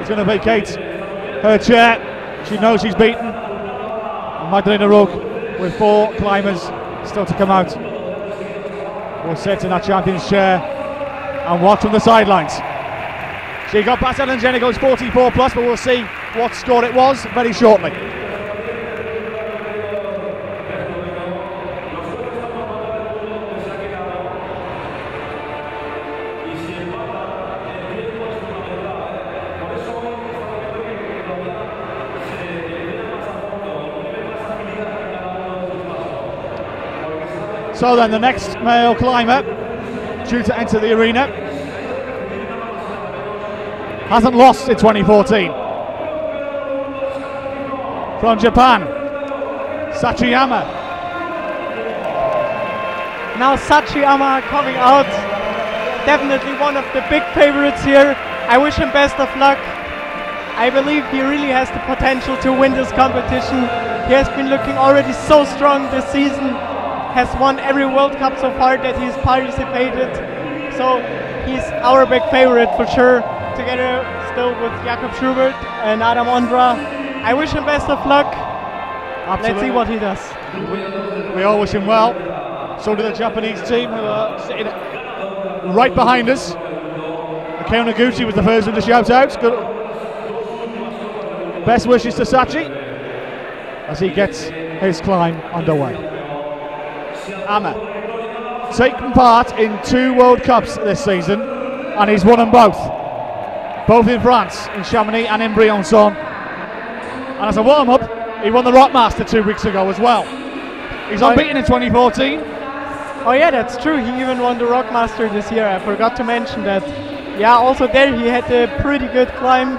Speaker 3: is going to vacate her chair. She knows she's beaten. And Magdalena Rook, with 4 climbers still to come out, will sit in that champion's chair and watch from the sidelines. She got past Hélène Génicot's 44 plus, but we'll see what score it was very shortly. So then the next male climber due to enter the arena hasn't lost in 2014. From Japan, Sachiyama.
Speaker 8: Now Sachiyama coming out, definitely one of the big favorites here. I wish him best of luck. I believe he really has the potential to win this competition. He has been looking already so strong this season, has won every World Cup so far that he's participated. So he's our big favorite for sure, together still with Jakob Schubert and Adam Ondra. I wish him best of luck. Absolutely. Let's see what he does.
Speaker 3: We all wish him well. So do the Japanese team, who are sitting right behind us. Akio Noguchi was the first one to shout out. Good. Best wishes to Sachi as he gets his climb underway. Amma, taken part in 2 World Cups this season, and he's won them both in France, in Chamonix and in Briançon. And as a warm-up, he won the Rockmaster 2 weeks ago as well. He's unbeaten in 2014.
Speaker 8: Oh yeah, that's true. He even won the Rockmaster this year. I forgot to mention that. Yeah, also there he had a pretty good climb.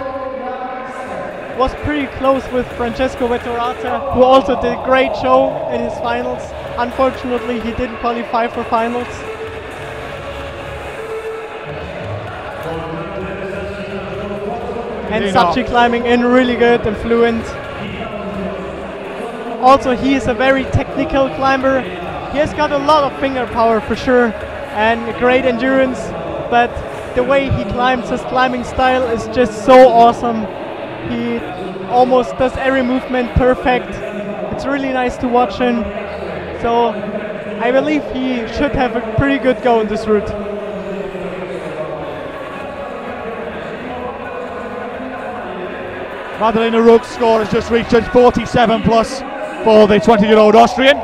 Speaker 8: Was pretty close with Francesco Vettorata, who also did a great show in his finals. Unfortunately, he didn't qualify for finals. And Sachi climbing in really good and fluent. Also, he is a very technical climber. He has got a lot of finger power for sure and great endurance, but the way he climbs, his climbing style is just so awesome. He almost does every movement perfect. It's really nice to watch him. So I believe he should have a pretty good go in this route.
Speaker 3: Magdalena Rook's score has just reached 47 plus for the 20-year-old Austrian,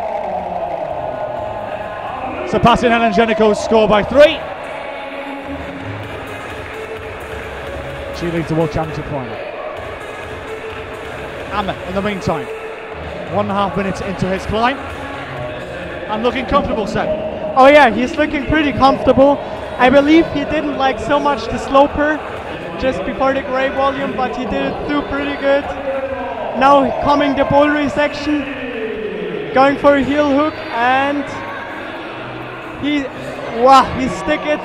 Speaker 3: surpassing Hélène Génicot's score by 3. She leads the World Championship final. Amma, in the meantime, 1.5 minutes into his climb, and looking comfortable, Seb.
Speaker 8: Oh yeah, he's looking pretty comfortable. I believe he didn't like so much the sloper just before the grey volume, but he did it through pretty good. Now coming the bouldery section, going for a heel hook, and he stick it.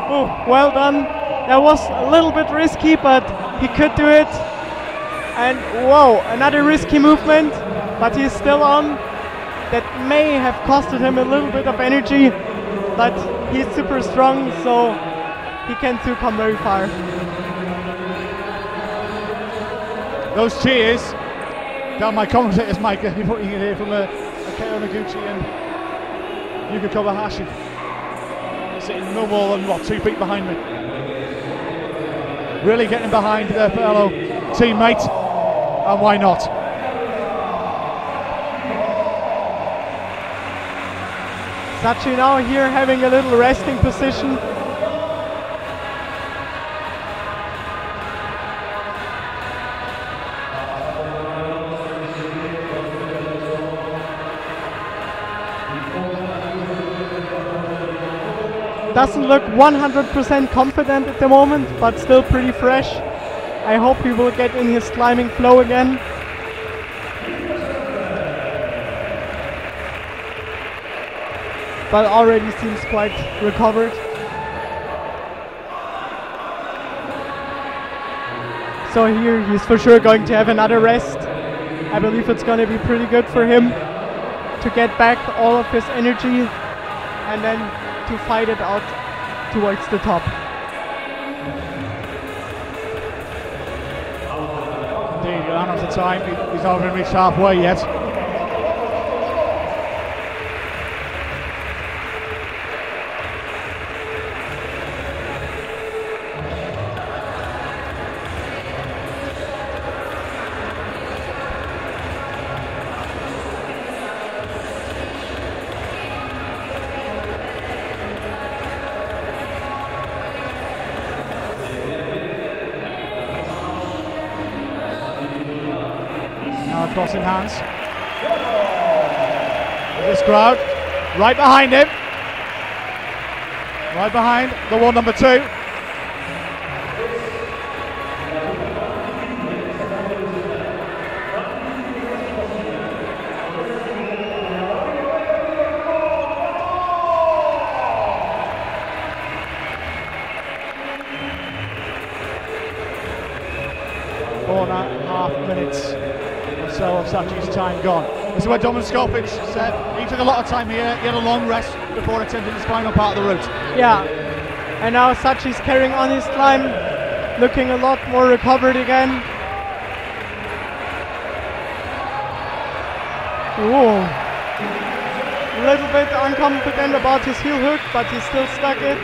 Speaker 8: Oh, well done. That was a little bit risky, but he could do it. And whoa, another risky movement, but he's still on. That may have costed him a little bit of energy, but he's super strong, so he can still come very far.
Speaker 3: Those cheers down my commentator's mic, you can hear from Akio Noguchi and Yuka Kobayashi sitting no more than, what, 2 feet behind me. Really getting behind their fellow teammate, and why not?
Speaker 8: Sachi now here having a little resting position. Doesn't look 100% confident at the moment, but still pretty fresh. I hope he will get in his climbing flow again. But already seems quite recovered. So here he's for sure going to have another rest. I believe it's going to be pretty good for him to get back all of his energy and then to fight it out towards the top.
Speaker 3: Indeed, you're on at the time. He's not even reached halfway yet. Crossing hands. This crowd right behind him. Right behind the one number 2. So of Sachi's time gone. This is where Domin Skopic said he took a lot of time here. He had a long rest before attempting his final part of the route.
Speaker 8: Yeah, and now Sachi's carrying on his climb, looking a lot more recovered again. Ooh. A little bit unconfident about his heel hook, but he still stuck it.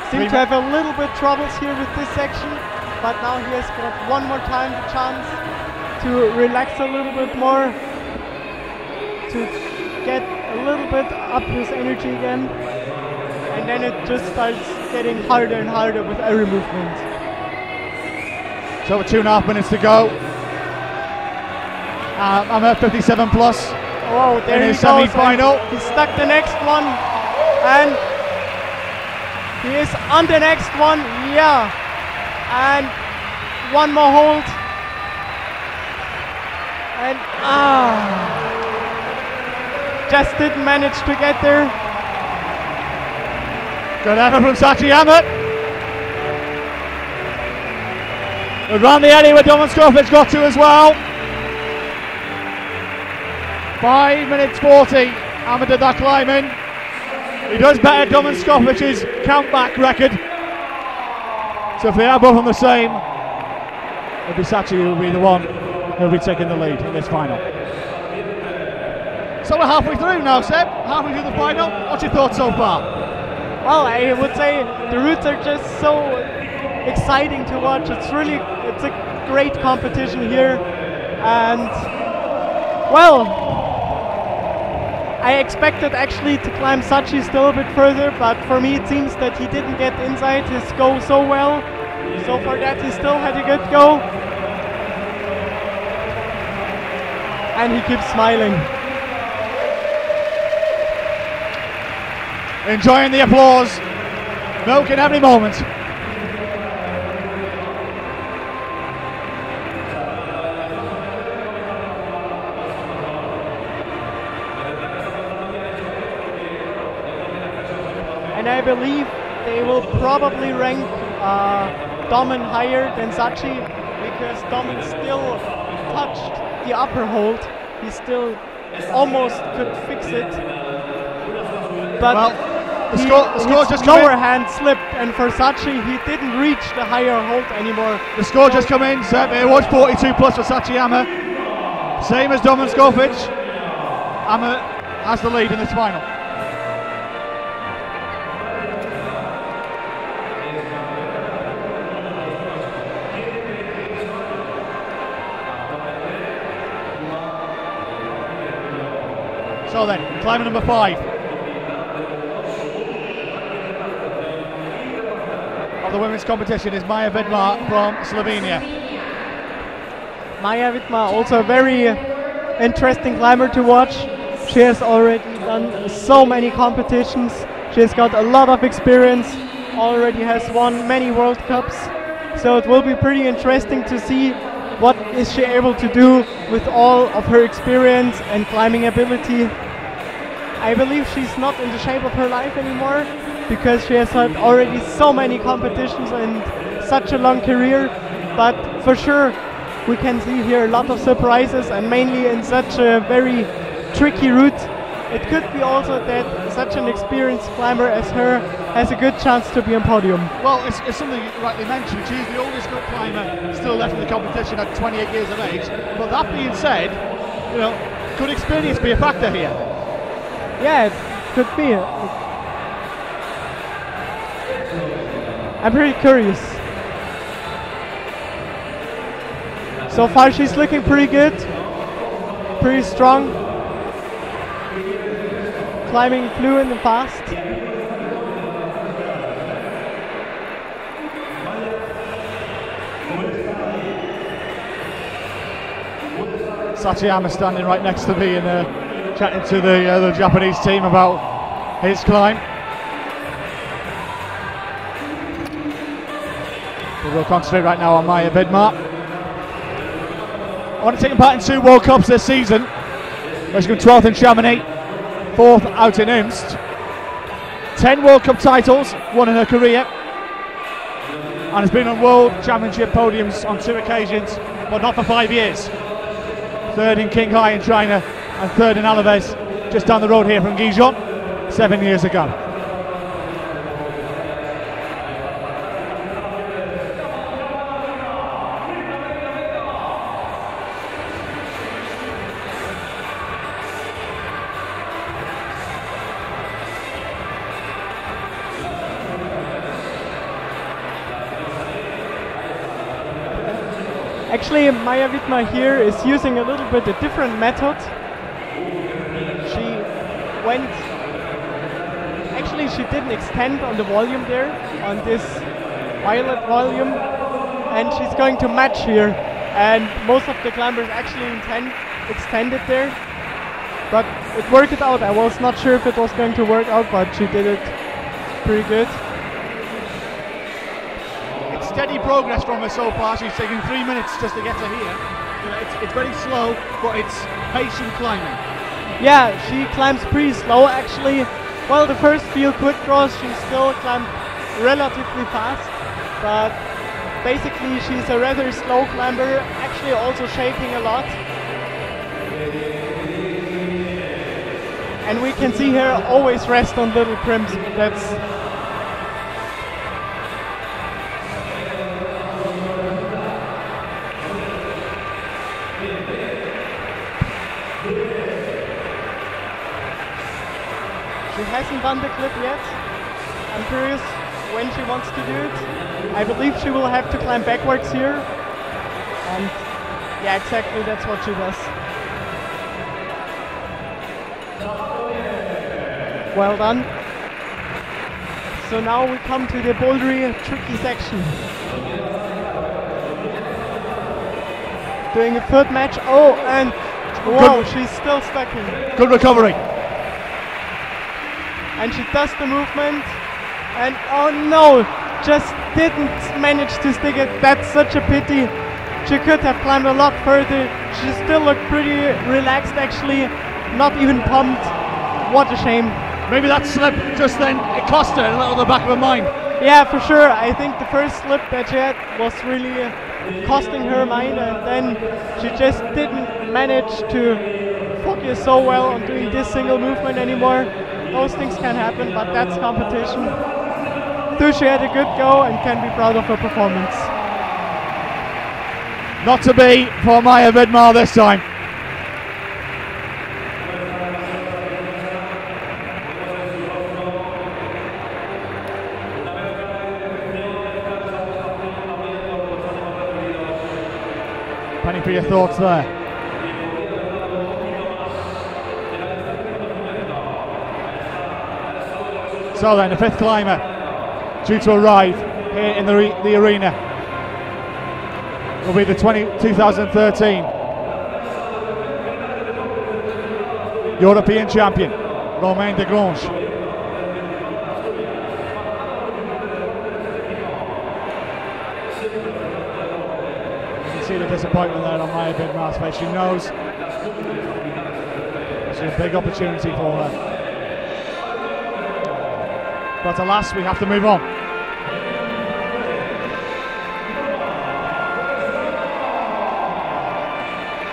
Speaker 8: Seems to have a little bit troubles here with this section, but now he has got one more time the chance to relax a little bit more, to get a little bit up his energy again, and then it just starts getting harder and harder with every movement.
Speaker 3: So 2.5 minutes to go. I'm at 57 plus.
Speaker 8: Oh, there
Speaker 3: in
Speaker 8: he
Speaker 3: his
Speaker 8: goes.
Speaker 3: semi-final.
Speaker 8: He stuck the next one, and he is on the next one, yeah. And one more hold. And just didn't manage to get there.
Speaker 3: Good effort from Sachi Ahmet. Around the alley where Domin Skopic got to as well. 5 minutes 40. Ahmet did that climbing. He does better Domin Skopic's countback record. So if they are both on the same, it'll be Sachi who will be the one who'll be taking the lead in this final. So we're halfway through now, Seb. Halfway through the final. What's your thoughts so far?
Speaker 8: Well, I would say the routes are just so exciting to watch. It's a great competition here, and well, I expected actually to climb Sachi still a bit further, but for me it seems that he didn't get inside his go so well. So for that he still had a good go. And he keeps smiling.
Speaker 3: Enjoying the applause, milking every moment.
Speaker 8: And I believe they will probably rank Domin higher than Sachi, because Domin still touched the upper hold. He still almost could fix it. But
Speaker 3: well, the score just
Speaker 8: lower hand slipped, and for Sachi, he didn't reach the higher hold anymore.
Speaker 3: The score just come in, so it was 42 plus for Sachiyama. Same as Domen Skofic. Amma has the lead in this final. So then, climber number 5 of the women's competition is Maja Vidmar from Slovenia.
Speaker 8: Maja Vidmar, also a very interesting climber to watch. She has already done so many competitions. She has got a lot of experience, already has won many World Cups. So it will be pretty interesting to see what is she able to do with all of her experience and climbing ability. I believe she's not in the shape of her life anymore because she has had already so many competitions and such a long career, but for sure we can see here a lot of surprises, and mainly in such a very tricky route. It could be also that such an experienced climber as her has a good chance to be on podium.
Speaker 3: Well, it's something you rightly mentioned. She's the oldest good climber still left in the competition at 28 years of age. But that being said, you know, could experience be a factor here?
Speaker 8: Yeah, it could be. I'm pretty curious. So far she's looking pretty good, pretty strong, climbing fluent and fast.
Speaker 3: Sachiyama standing right next to me and chatting to the Japanese team about his climb. We'll concentrate right now on Maja Vidmar. I want to take part in 2 World Cups this season. She's got 12th in Chamonix, 4th out in Imst. 10 World Cup titles, won in her career, and has been on World Championship podiums on 2 occasions, but not for 5 years. 3rd in Qinghai in China, and 3rd in Alaves, just down the road here from Gijón, 7 years ago.
Speaker 8: Actually, Maja Vidmar here is using a little bit a different method. She didn't extend on the volume there, on this violet volume, and she's going to match here. And most of the climbers actually extended there, but it worked out. I was not sure if it was going to work out, but she did it pretty good.
Speaker 3: Steady progress from her so far. She's taken 3 minutes just to get to here. You know, it's very slow, but it's patient climbing.
Speaker 8: Yeah, she climbs pretty slow actually. Well, the first few quick draws she still climbed relatively fast, but basically she's a rather slow climber, actually also shaking a lot. And we can see her always rest on little crimps. She hasn't done the clip yet. I'm curious when she wants to do it. I believe she will have to climb backwards here. And yeah, exactly, that's what she does. Well done. So now we come to the bouldery, tricky section. Doing a 3rd match. Oh, and wow, she's still stuck in.
Speaker 3: Good recovery.
Speaker 8: And she does the movement, and oh no, just didn't manage to stick it. That's such a pity. She could have climbed a lot further. She still looked pretty relaxed actually, not even pumped. What a shame.
Speaker 3: Maybe that slip just then, it cost her a little in the back of her mind.
Speaker 8: Yeah, for sure. I think the first slip that she had was really costing her mind, and then she just didn't manage to focus focus so well on doing this single movement anymore. Those things can happen, but that's competition. Tushy had a good go and can be proud of her performance.
Speaker 3: Not to be for Maya Vidmar this time. Penny, for your thoughts there. So then, the fifth climber due to arrive here in the arena will be the 2013 European champion, Romain de Grange. You can see the disappointment there on Maya Vidmar's face. She knows it's a big opportunity for her. But alas, we have to move on.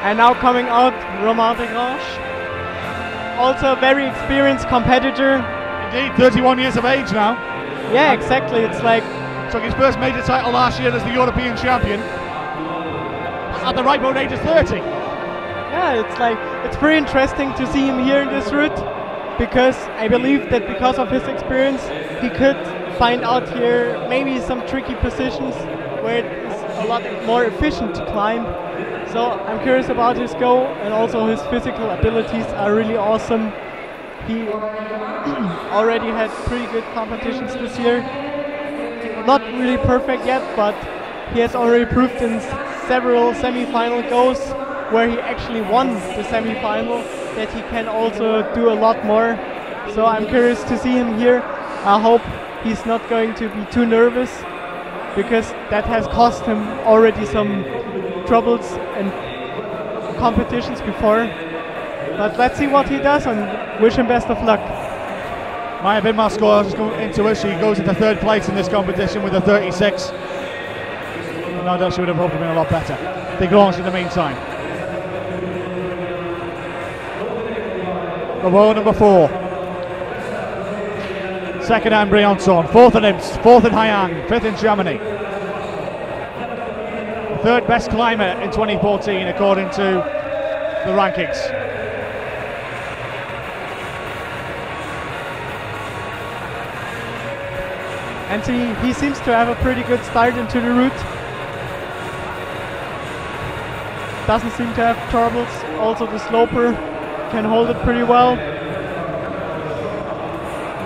Speaker 8: And now coming out, Romain de Grange. Also a very experienced competitor.
Speaker 3: Indeed, 31 years of age now.
Speaker 8: Yeah, exactly. It's like
Speaker 3: took his first major title last year as the European champion at the ripe old age of 30.
Speaker 8: Yeah, it's pretty interesting to see him here in this route, because I believe that because of his experience he could find out here maybe some tricky positions where it is a lot more efficient to climb. So I'm curious about his go, and also his physical abilities are really awesome. He already had pretty good competitions this year. Not really perfect yet, but he has already proved in several semi-final goes where he actually won the semi-final that he can also do a lot more. So I'm curious to see him here. I hope he's not going to be too nervous, because that has cost him already some troubles and competitions before. But let's see what he does, and wish him best of luck.
Speaker 3: Maya Vidmar scores into it. She goes into third place in this competition with a 36. No doubt she would have probably been a lot better. De Grange in the meantime. The world number 4. Second in Briançon, fourth in Imst, fourth in Hayang, fifth in Chamonix. Third best climber in 2014 according to the rankings.
Speaker 8: And he seems to have a pretty good start into the route. Doesn't seem to have troubles. Also the sloper can hold it pretty well.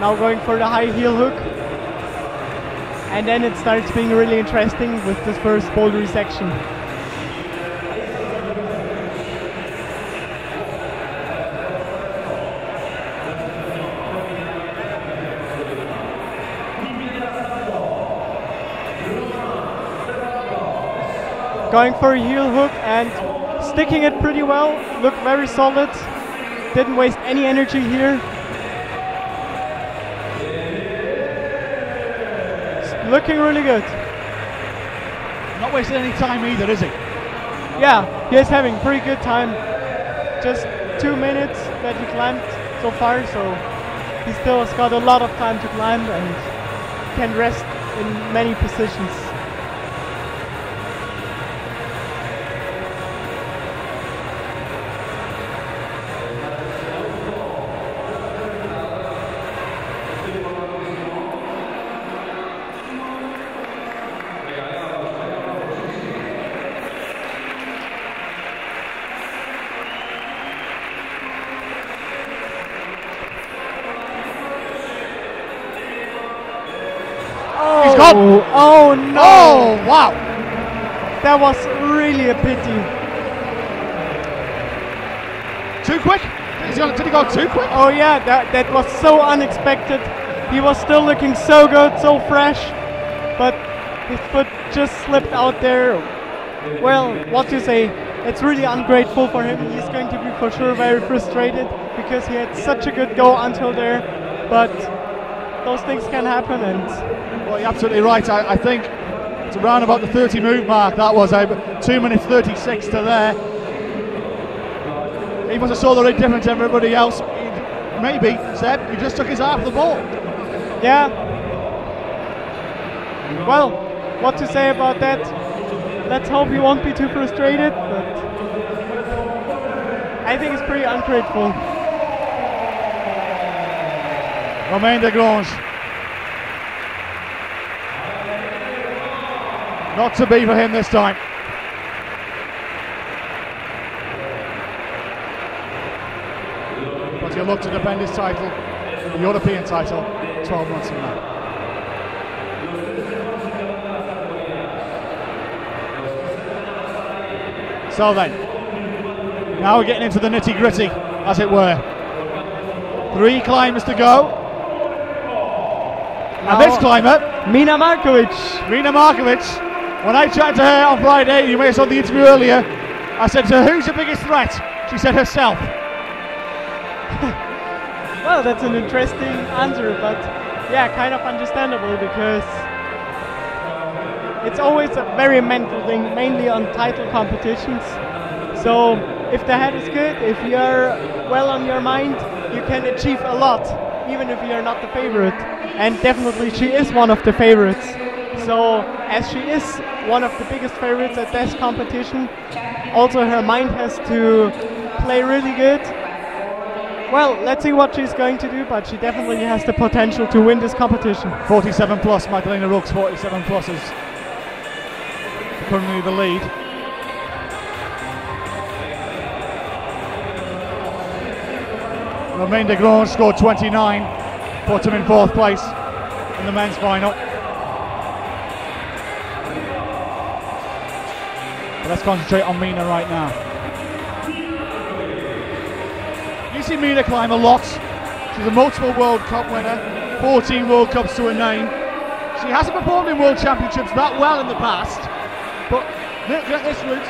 Speaker 8: Now going for the high heel hook. And then it starts being really interesting with this first bouldery section. Going for a heel hook and sticking it pretty well. Looked very solid. Didn't waste any energy here. Looking really good.
Speaker 3: Not wasting any time either, is he?
Speaker 8: Yeah, he is having pretty good time. Just 2 minutes that he climbed so far, so he still has got a lot of time to climb and can rest in many positions. Oh no!
Speaker 3: Oh wow!
Speaker 8: That was really a pity.
Speaker 3: Too quick? Did he go too quick?
Speaker 8: Oh yeah, that was so unexpected. He was still looking so good, so fresh, but his foot just slipped out there. Well, what to say? It's really ungrateful for him. He's going to be for sure very frustrated because he had such a good go until there, but those things can happen. And
Speaker 3: well, you're absolutely right. I think it's around about the 30 move mark. That was 2 minutes 36 to there. He must have saw the rig different to everybody else. Maybe, Seb, he just took his eye off the ball.
Speaker 8: Yeah. Well, what to say about that? Let's hope he won't be too frustrated, but I think it's pretty ungrateful.
Speaker 3: Romain de Grange. Not to be for him this time. But he'll look to defend his title, the European title, 12 months from now. So then, now we're getting into the nitty gritty, as it were. 3 climbers to go. And this climber,
Speaker 8: Mina Markovic.
Speaker 3: Mina Markovic. When I chatted to her on Friday, you may have saw the interview earlier, I said to her, who's the biggest threat? She said herself.
Speaker 8: Well, that's an interesting answer, but yeah, kind of understandable, because it's always a very mental thing, mainly on title competitions. So if the head is good, if you're well on your mind, you can achieve a lot, even if you're not the favorite. And definitely she is one of the favorites. So as she is one of the biggest favorites at this competition, also her mind has to play really good. Well, let's see what she's going to do, but she definitely has the potential to win this competition.
Speaker 3: 47 plus, Magdalena Rooks, 47 plus is currently the lead. Romain de Grange scored 29, put him in 4th place in the men's final. But let's concentrate on Mina right now. You see Mina climb a lot. She's a multiple World Cup winner, 14 World Cups to her name. She hasn't performed in World Championships that well in the past, but look at this route.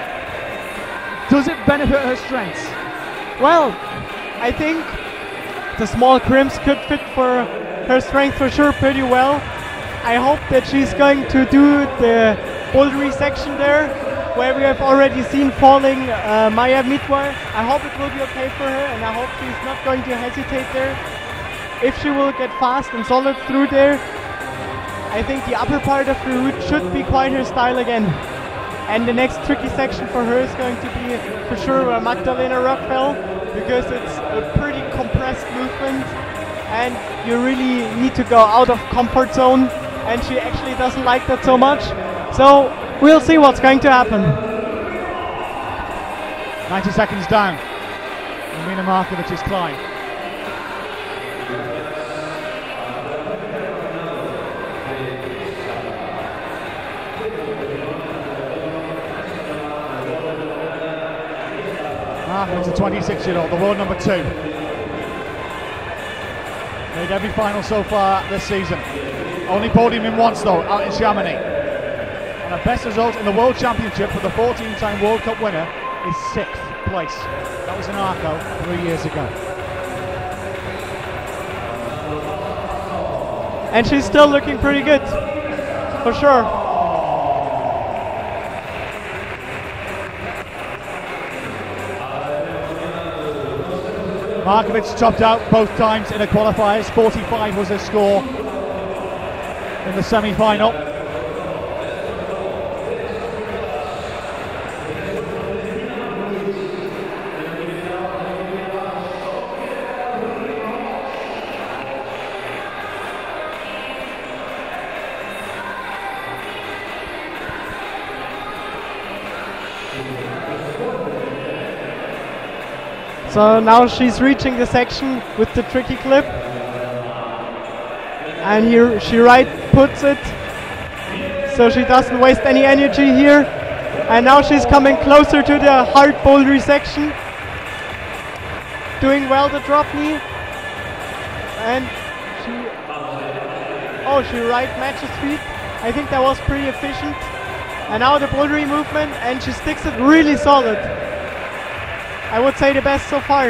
Speaker 3: Does it benefit her strengths?
Speaker 8: Well, I think the small crimps could fit for her strength for sure pretty well. I hope that she's going to do the bouldery section there, where we have already seen falling Maya Mitwar. I hope it will be okay for her, and I hope she's not going to hesitate there. If she will get fast and solid through there, I think the upper part of the route should be quite her style again. And the next tricky section for her is going to be for sure Magdalena Rock fell, because it's a pretty compressed movement and you really need to go out of comfort zone, and she actually doesn't like that so much. So we'll see what's going to happen.
Speaker 3: 90 seconds down. Mina Markovic's climb. Markovic, a 26-year-old, the world number 2. Made every final so far this season. Only podium in once though, out in Chamonix. And her best result in the World Championship for the 14-time World Cup winner is 6th place. That was in Arco 3 years ago.
Speaker 8: And she's still looking pretty good, for sure.
Speaker 3: Markovic topped out both times in the qualifiers. 45 was her score in the semi-final.
Speaker 8: So now she's reaching the section with the tricky clip, and here she right puts it, so she doesn't waste any energy here. And now she's coming closer to the hard bouldery section, doing well the drop knee, and she right matches feet. I think that was pretty efficient. And now the bouldery movement, and she sticks it really solid. I would say the best so far,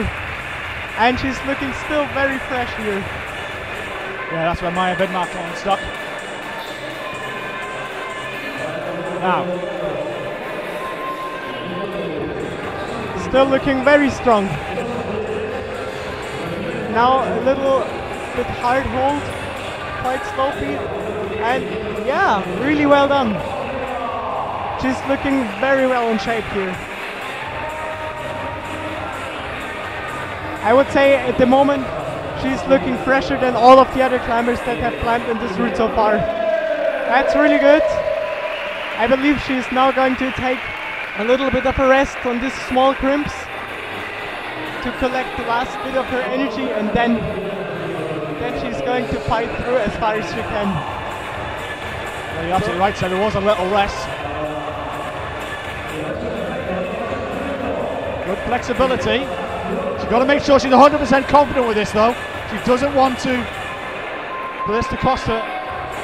Speaker 8: and she's looking still very fresh here.
Speaker 3: Yeah, that's where Maya Vidmark on stuck. Now,
Speaker 8: still looking very strong. Now a little bit hard hold, quite slopey, and yeah, really well done. She's looking very well in shape here. I would say at the moment she's looking fresher than all of the other climbers that have climbed in this route so far. That's really good. I believe she's now going to take a little bit of a rest on these small crimps to collect the last bit of her energy, and then she's going to fight through as far as she can.
Speaker 3: Yeah, you're absolutely right, so there was a little rest. Good flexibility. She's got to make sure she's 100% confident with this though. She doesn't want for this to cost her.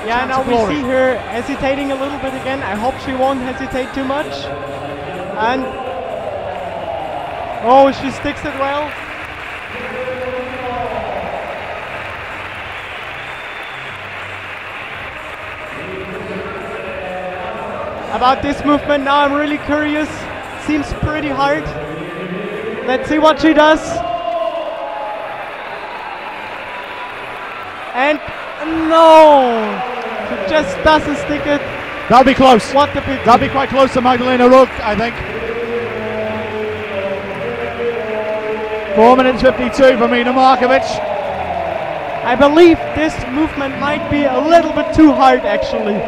Speaker 8: Yeah, now we see her hesitating a little bit again. I hope she won't hesitate too much. And oh, she sticks it well. About this movement now I'm really curious. Seems pretty hard. Let's see what she does. And no! She just doesn't stick it.
Speaker 3: That'll be close.
Speaker 8: What the pity.
Speaker 3: That'll be quite close to Magdalena Rook, I think. 4 minutes 52 for Mina Markovic.
Speaker 8: I believe this movement might be a little bit too hard actually.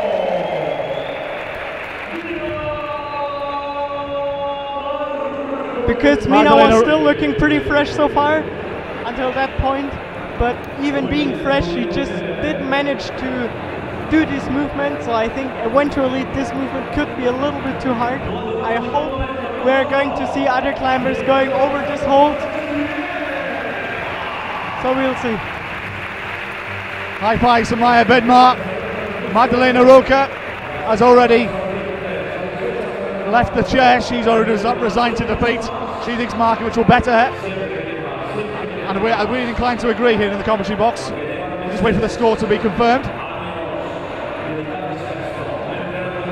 Speaker 8: Because Mina was still looking pretty fresh so far until that point, but even being fresh she just didn't manage to do this movement, so I think eventually this movement could be a little bit too hard. I hope we're going to see other climbers going over this hold, so we'll see.
Speaker 3: High fives to Maya Bedmar. Magdalena Roca has already left the chair. She's already resigned to defeat. She thinks Markovic will better her, and we're really inclined to agree here in the commentary box. We'll just wait for the score to be confirmed.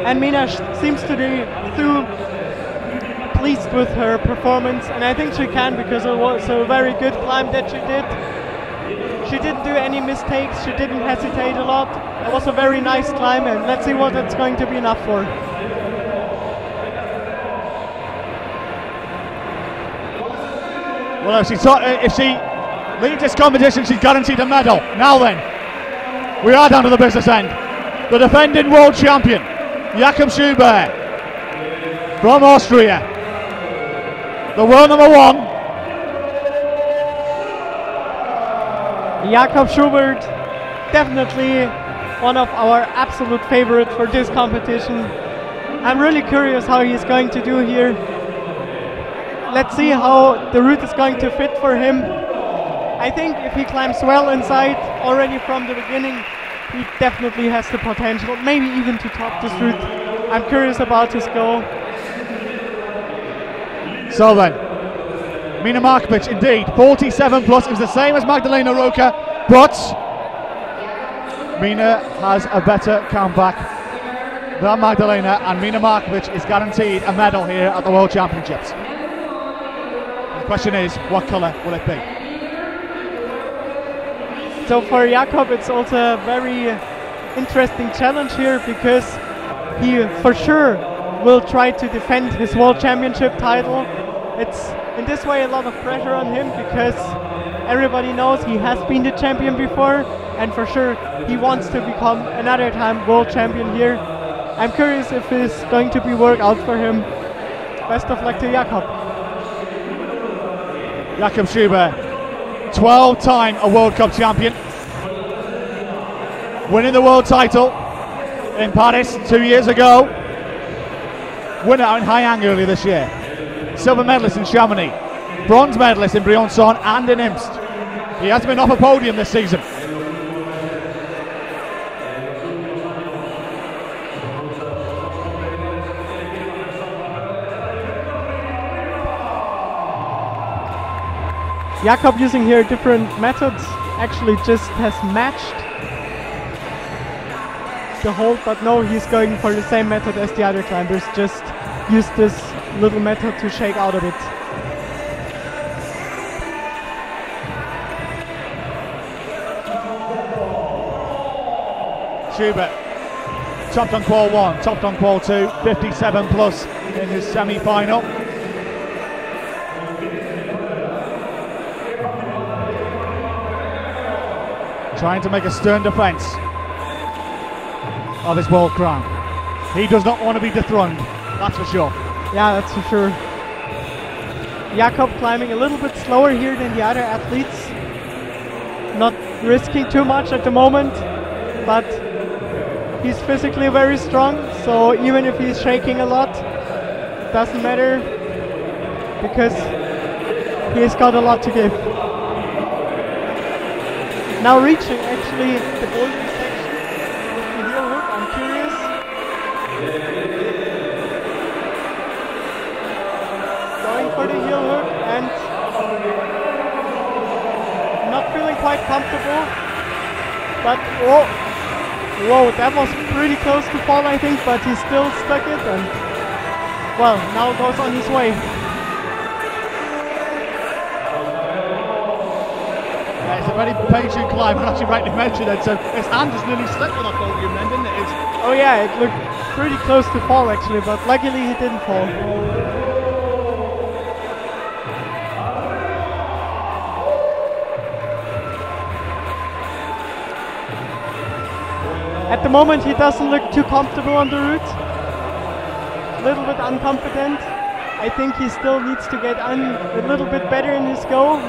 Speaker 8: And Mina seems to be too pleased with her performance, and I think she can, because it was a very good climb that she did. She didn't do any mistakes, she didn't hesitate a lot. It was a very nice climb, and let's see what it's going to be enough for.
Speaker 3: Well, if she leads this competition, she's guaranteed a medal. Now then, we are down to the business end. The defending world champion, Jakob Schubert from Austria. The world number one.
Speaker 8: Jakob Schubert, definitely one of our absolute favorites for this competition. I'm really curious how he's going to do here. Let's see how the route is going to fit for him. I think if he climbs well inside already from the beginning, he definitely has the potential, maybe even to top this route. I'm curious about his goal.
Speaker 3: So then, Mina Markovic, indeed, 47 plus. It was the same as Magdalena Roca, but Mina has a better comeback than Magdalena, and Mina Markovic is guaranteed a medal here at the World Championships. The question is, what colour will it be?
Speaker 8: So for Jakob, it's also a very interesting challenge here, because he for sure will try to defend his World Championship title. It's in this way a lot of pressure on him, because everybody knows he has been the champion before, and for sure he wants to become another time world champion here. I'm curious if it's going to be work out for him. Best of luck to Jakob.
Speaker 3: Jakob Schubert, 12-time a World Cup champion, winning the world title in Paris 2 years ago, winner out in Haiang earlier this year, silver medalist in Chamonix, bronze medalist in Briançon and in Imst. He has been off a podium this season.
Speaker 8: Jakob using here different methods, actually just has matched the hold, but no, he's going for the same method as the other climbers, just use this little method to shake out a bit.
Speaker 3: Schubert, topped on qual 1, topped on qual 2, 57 plus in his semi-final. Trying to make a stern defence of his world crown. He does not want to be dethroned, that's for sure.
Speaker 8: Yeah, that's for sure. Jakob climbing a little bit slower here than the other athletes. Not risking too much at the moment, but he's physically very strong, so even if he's shaking a lot, it doesn't matter, because he's got a lot to give. Now reaching actually the golden section with the heel hook, I'm curious. Going for the heel hook and not feeling quite comfortable, but whoa, that was pretty close to fall, I think, but he still stuck it, and well, now goes on his way.
Speaker 3: Yeah, it's a very patient climb, and as you rightly mentioned it, so his hand just nearly stuck on the podium then, didn't it?
Speaker 8: Oh yeah, it looked pretty close to fall actually, but luckily he didn't fall. At the moment he doesn't look too comfortable on the route. A little bit unconfident. I think he still needs to get a little bit better in his go.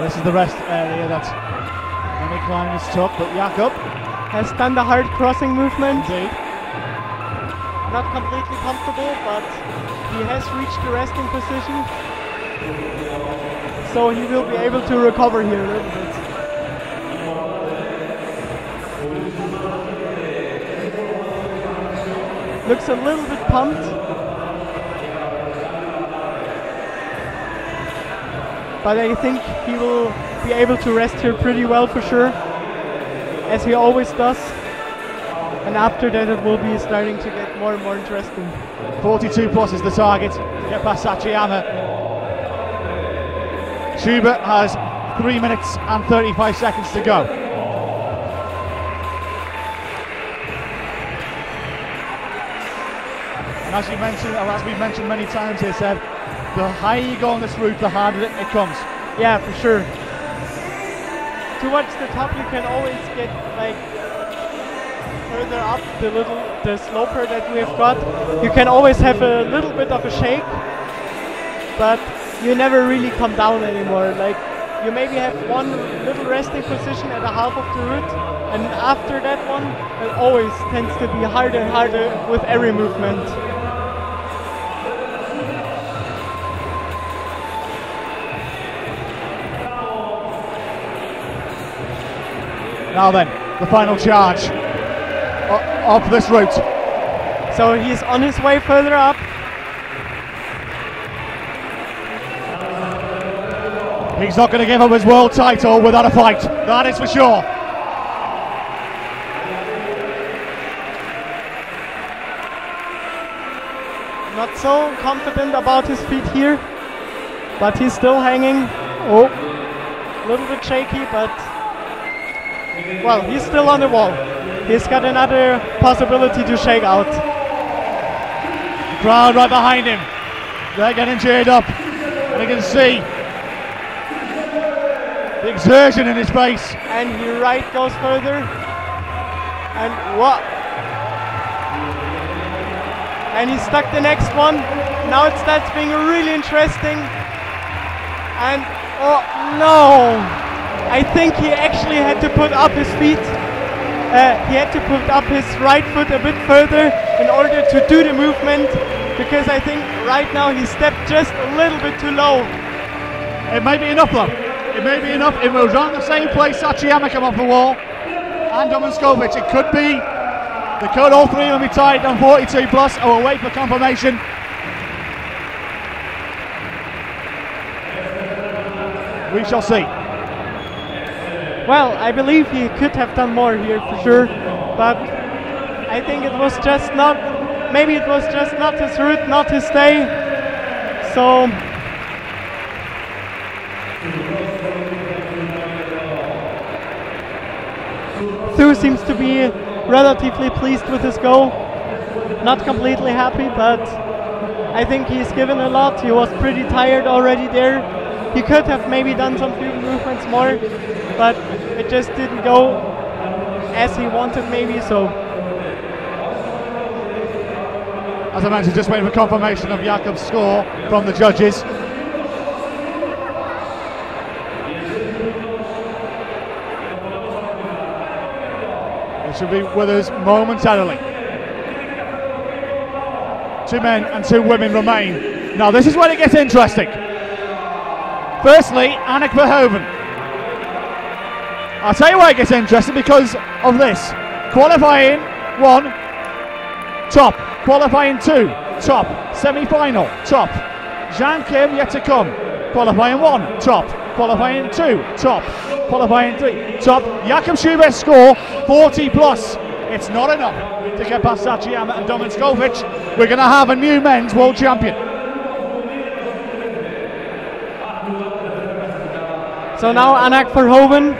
Speaker 3: This is the rest area that many climbers took, but Jakob
Speaker 8: has done the hard crossing movement.
Speaker 3: Indeed.
Speaker 8: Not completely comfortable, but he has reached the resting position, so he will be able to recover here a little bit. Looks a little bit pumped, but I think he will be able to rest here pretty well for sure, as he always does. And after that it will be starting to get more and more interesting.
Speaker 3: 42 plus is the target, get past Sachiyama. Schubert has 3 minutes and 35 seconds to go. And as you mentioned, or as we've mentioned many times here, Seb, the higher you go on this route, the harder it comes.
Speaker 8: Yeah, for sure. Towards the top you can always get like further up the sloper that we have got. You can always have a little bit of a shake, but you never really come down anymore. Like you maybe have one little resting position at a half of the route, and after that one it always tends to be harder and harder with every movement.
Speaker 3: Now then, the final charge of this route.
Speaker 8: So he's on his way further up.
Speaker 3: He's not going to give up his world title without a fight, that is for sure.
Speaker 8: Not so confident about his feet here, but he's still hanging. Oh, a little bit shaky, but well, he's still on the wall. He's got another possibility to shake out.
Speaker 3: The crowd right behind him, they're getting cheered up, and you can see the exertion in his face.
Speaker 8: And he right goes further, and what? And he stuck the next one. Now it starts being really interesting. And oh no! I think he actually had to put up his feet. He had to put up his right foot a bit further in order to do the movement, because I think right now he stepped just a little bit too low.
Speaker 3: It may be enough though. It may be enough. It was on the same place Sachiyama came off the wall and Dominskovic. It could be. They could all three of them be tied on 42 plus. I will wait for confirmation. We shall see.
Speaker 8: Well, I believe he could have done more here for sure, but I think it was just not, maybe it was just not his route, not his day. So Thu seems to be relatively pleased with his goal. Not completely happy, but I think he's given a lot. He was pretty tired already there. He could have maybe done some few movements more, but it just didn't go as he wanted maybe, so.
Speaker 3: As I mentioned, just waiting for confirmation of Jakob's score from the judges. It should be with us momentarily. 2 men and 2 women remain. Now this is when it gets interesting. Firstly, Annick Verhoeven. I'll tell you why it gets interesting, because of this. Qualifying 1, top. Qualifying 2, top. Semi-final, top. Jean Kim yet to come. Qualifying 1, top. Qualifying 2, top. Qualifying 3, top. Jakob Schubert's score, 40 plus. It's not enough to get past Sachiyama and Domin Skovic. We're going to have a new men's world champion.
Speaker 8: So now Annick Verhoeven.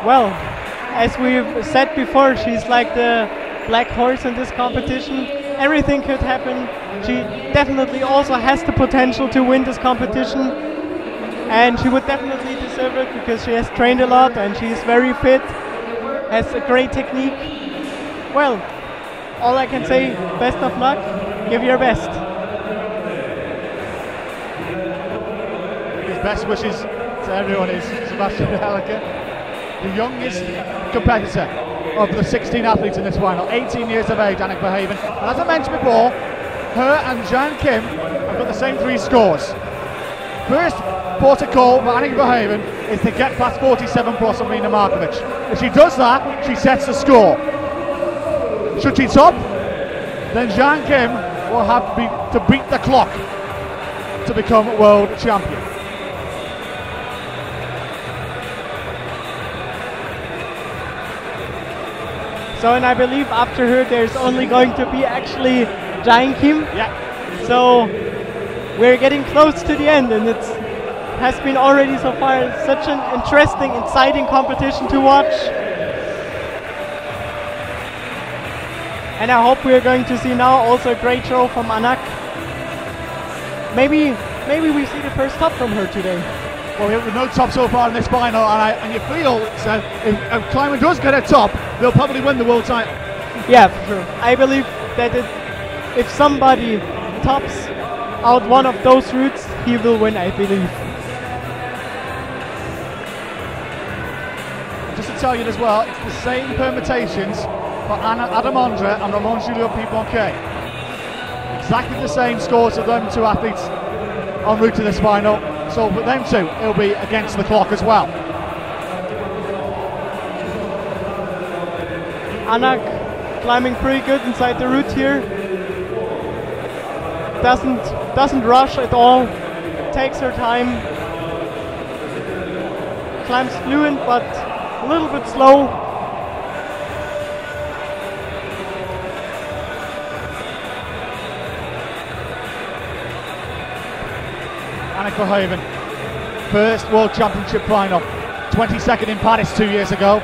Speaker 8: Well, as we've said before, she's like the black horse in this competition. Everything could happen. She definitely also has the potential to win this competition, and she would definitely deserve it because she has trained a lot and she's very fit, has a great technique. Well, all I can say, best of luck, give your best.
Speaker 3: His best wishes to everyone is Sebastian Helike, the youngest competitor of the 16 athletes in this final, 18 years of age, Annick Verhoeven. And as I mentioned before, her and Jean Kim have got the same 3 scores. First port of call for Annick Verhoeven is to get past 47 plus of Nina Markovic. If she does that, she sets the score. Should she top, then Jean Kim will have to beat the clock to become world champion.
Speaker 8: So, and I believe after her there's only going to be actually Jean Kim.
Speaker 3: Yeah.
Speaker 8: So we're getting close to the end, and it has been already so far such an interesting, exciting competition to watch. And I hope we are going to see now also a great show from Annick. Maybe we see the first top from her today.
Speaker 3: Well, we have no top so far in this final, and you feel if Kleiman does get a top, they'll probably win the world title.
Speaker 8: Yeah, for sure. I believe that if somebody tops out one of those routes, he will win, I believe.
Speaker 3: Just to tell you as well, it's the same permutations for Adam Andre and Ramon Julio Piponquet. Exactly the same scores of them 2 athletes en route to this final. So for them 2, it'll be against the clock as well.
Speaker 8: Annick climbing pretty good inside the route here. Doesn't rush at all. Takes her time. Climbs fluent but a little bit slow.
Speaker 3: Annick Verhoeven, first World Championship final, 22nd in Paris 2 years ago,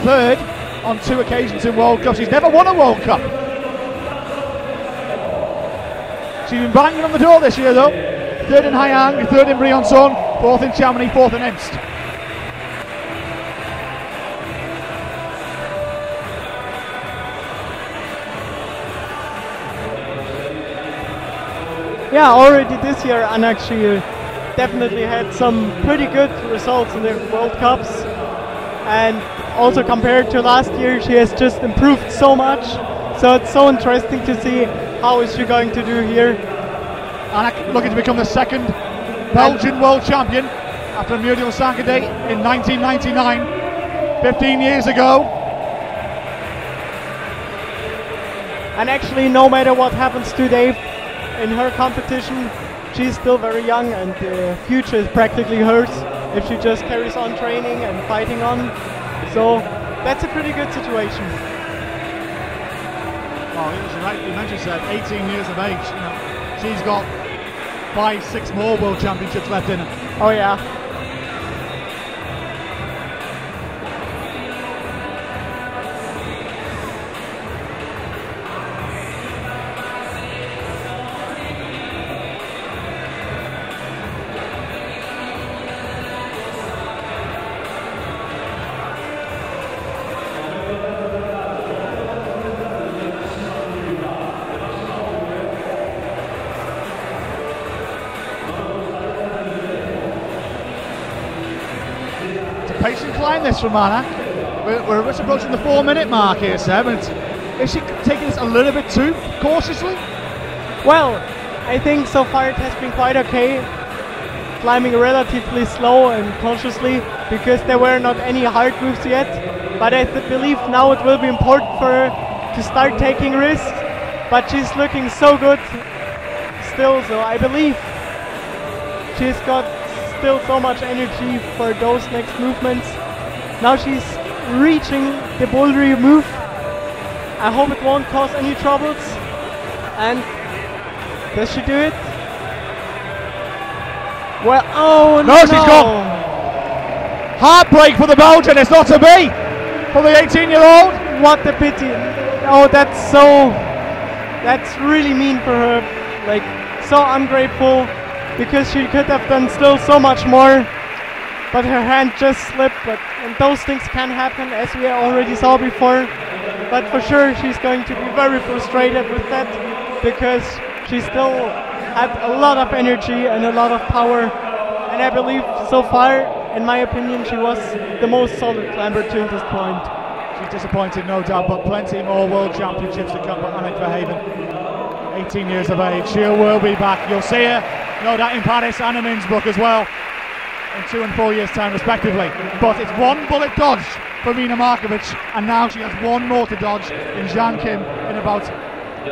Speaker 3: 3rd on 2 occasions in World Cups. She's never won a World Cup. She's been banging on the door this year though. 3rd in Hayang, 3rd in Briançon, 4th in Chamonix, 4th in Imst.
Speaker 8: Yeah, already this year Annick, she definitely had some pretty good results in the World Cups, and also compared to last year she has just improved so much, so it's so interesting to see how is she going to do here.
Speaker 3: Annick looking to become the 2nd Belgian world champion after Muriel Sangadé in 1999, 15 years ago.
Speaker 8: And actually, no matter what happens today in her competition, she's still very young and the future is practically hers if she just carries on training and fighting on. So that's a pretty good situation.
Speaker 3: Oh, like you mentioned, said 18 years of age. You know, she's got 5-6 more World Championships left in her.
Speaker 8: Oh yeah.
Speaker 3: Patient climb this from Anna. We're just approaching the 4-minute mark here, Seb. And is she taking this a little bit too cautiously?
Speaker 8: Well, I think so far it has been quite okay. Climbing relatively slow and cautiously because there were not any hard moves yet. But I believe now it will be important for her to start taking risks. But she's looking so good still, so I believe she's got still so much energy for those next movements. Now she's reaching the bouldery move. I hope it won't cause any troubles. And does she do it? Well, oh no!
Speaker 3: No, she's gone! Heartbreak for the Belgian, it's not to be! For the 18-year-old!
Speaker 8: What a pity. Oh, that's really mean for her. Like, so ungrateful. Because she could have done still so much more, but her hand just slipped. And those things can happen, as we already saw before. But for sure, she's going to be very frustrated with that, because she still had a lot of energy and a lot of power. And I believe so far, in my opinion, she was the most solid climber to this point.
Speaker 3: She's disappointed, no doubt, but plenty more World Championships to come for Annemiek Verheven. 18 years of age, she will be back. You'll see her. No doubt in Paris and in Innsbruck as well, in 2 and 4 years' time respectively. But it's one bullet dodge for Mina Markovic, and now she has one more to dodge in Jean Kim in about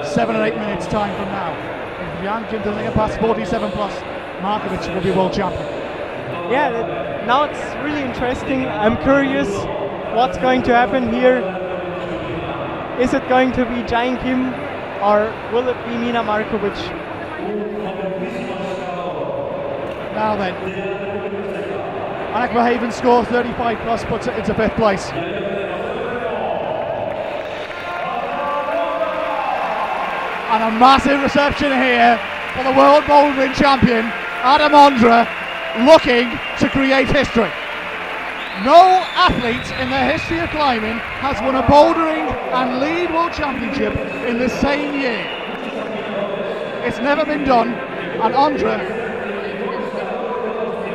Speaker 3: 7 or 8 minutes' time from now. If Jean Kim doesn't get past 47 plus, Markovic will be world champion.
Speaker 8: Yeah, now it's really interesting. I'm curious what's going to happen here. Is it going to be Jean Kim or will it be Mina Markovic?
Speaker 3: Now then, Annemiek Verheven scores 35 plus, puts it into 5th place. And a massive reception here for the world bouldering champion, Adam Ondra, looking to create history. No athlete in the history of climbing has won a bouldering and lead world championship in the same year. It's never been done, and Ondra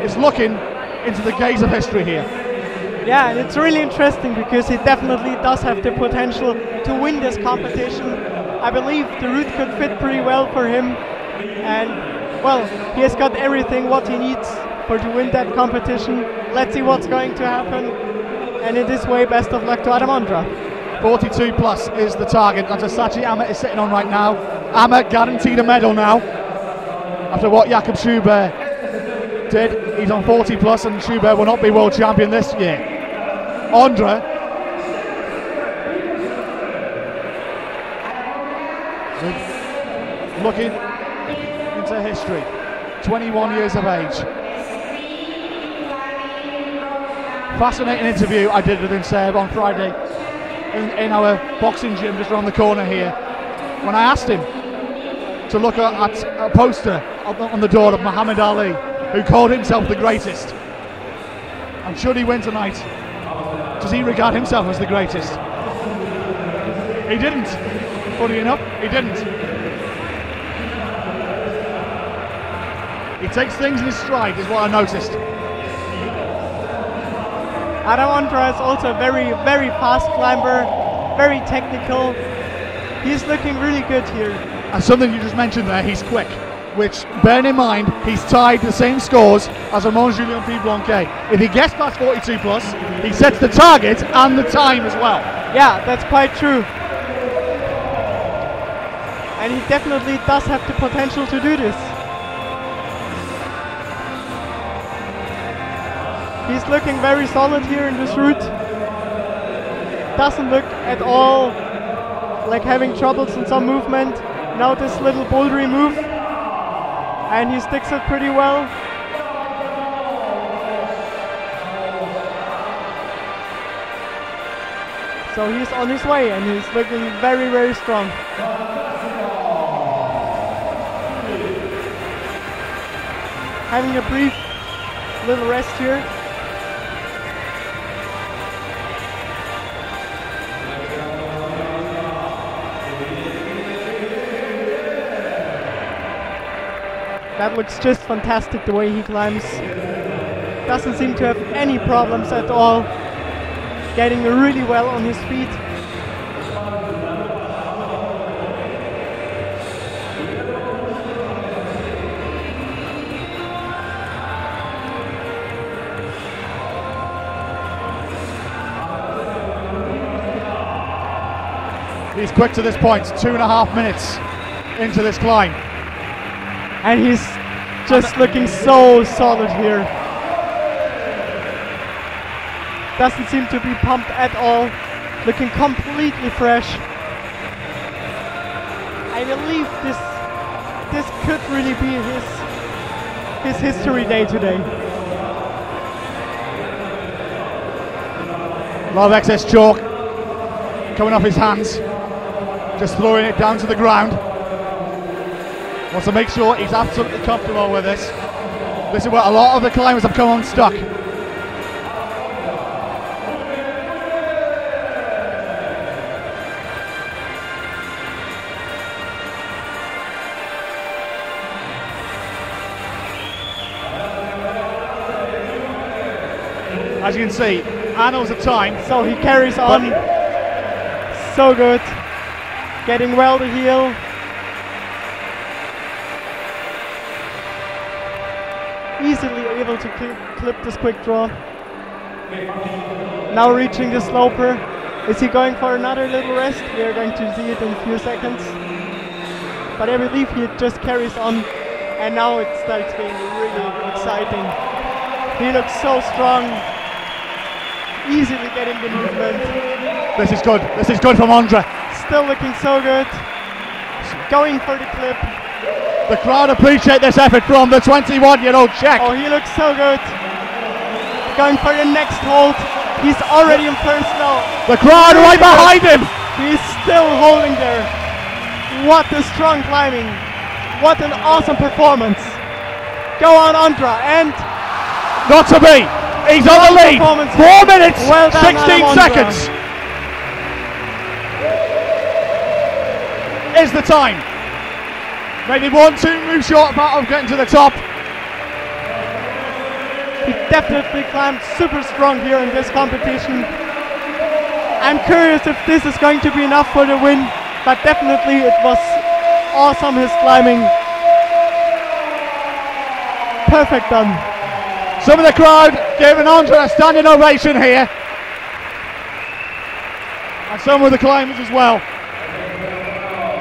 Speaker 3: is looking into the gaze of history here.
Speaker 8: Yeah, and it's really interesting because he definitely does have the potential to win this competition. I believe the route could fit pretty well for him, and well, he has got everything what he needs to win that competition. Let's see what's going to happen, and in this way, best of luck to Adam Ondra.
Speaker 3: 42 plus is the target that Sachi Amet is sitting on right now. Amet guaranteed a medal now after what Jakob Schubert did. He's on 40 plus, and Schubert will not be world champion this year. Ondra looking into history. 21 years of age. Fascinating interview I did with him, Seb, on Friday in our boxing gym just around the corner here, when I asked him to look at a poster on the door of Muhammad Ali, who called himself the greatest. And should he win tonight, does he regard himself as the greatest? He didn't. Funny enough, he didn't. He takes things in his stride, is what I noticed.
Speaker 8: Adam Ondra is also a very, very fast climber, very technical. He's looking really good here.
Speaker 3: And something you just mentioned there, he's quick, which, bearing in mind, he's tied the same scores as Armand Julien Piblanquet. If he gets past 42 plus, he sets the target and the time as well.
Speaker 8: Yeah, that's quite true. And he definitely does have the potential to do this. He's looking very solid here in this route. Doesn't look at all like having troubles in some movement. Now this little bouldery move, and he sticks it pretty well. So he's on his way and he's looking very, very strong. Having a brief little rest here. That looks just fantastic the way he climbs. Doesn't seem to have any problems at all. Getting really well on his feet.
Speaker 3: He's quick to this point, 2.5 minutes into this climb.
Speaker 8: And he's just looking so solid here. Doesn't seem to be pumped at all. Looking completely fresh. I believe this could really be his history day today.
Speaker 3: A lot of excess chalk coming off his hands. Just throwing it down to the ground. Wants to make sure he's absolutely comfortable with this. This is where a lot of the climbers have come unstuck. As you can see, Arnold's the time.
Speaker 8: So he carries on. So good. Getting well to heel. Easily able to clip this quick draw. Now reaching the sloper. Is he going for another little rest? We are going to see it in a few seconds. But I believe he just carries on. And now it starts being really exciting. He looks so strong. Easily getting the movement.
Speaker 3: This is good. This is good from Andre.
Speaker 8: Still looking so good. Going for the clip.
Speaker 3: The crowd appreciate this effort from the 21-year-old Czech.
Speaker 8: Oh, he looks so good. Going for the next hold. He's already in first now.
Speaker 3: The crowd right behind him.
Speaker 8: He's still holding there. What a strong climbing. What an awesome performance. Go on, Andra. And
Speaker 3: not to be. He's on the lead. 4 minutes,
Speaker 8: well done,
Speaker 3: 16 seconds. Is the time. Maybe 1-2 moves short of getting to the top.
Speaker 8: He definitely climbed super strong here in this competition. I'm curious if this is going to be enough for the win, but definitely it was awesome, his climbing. Perfect done.
Speaker 3: Some of the crowd giving Andre a standing ovation here. And some of the climbers as well.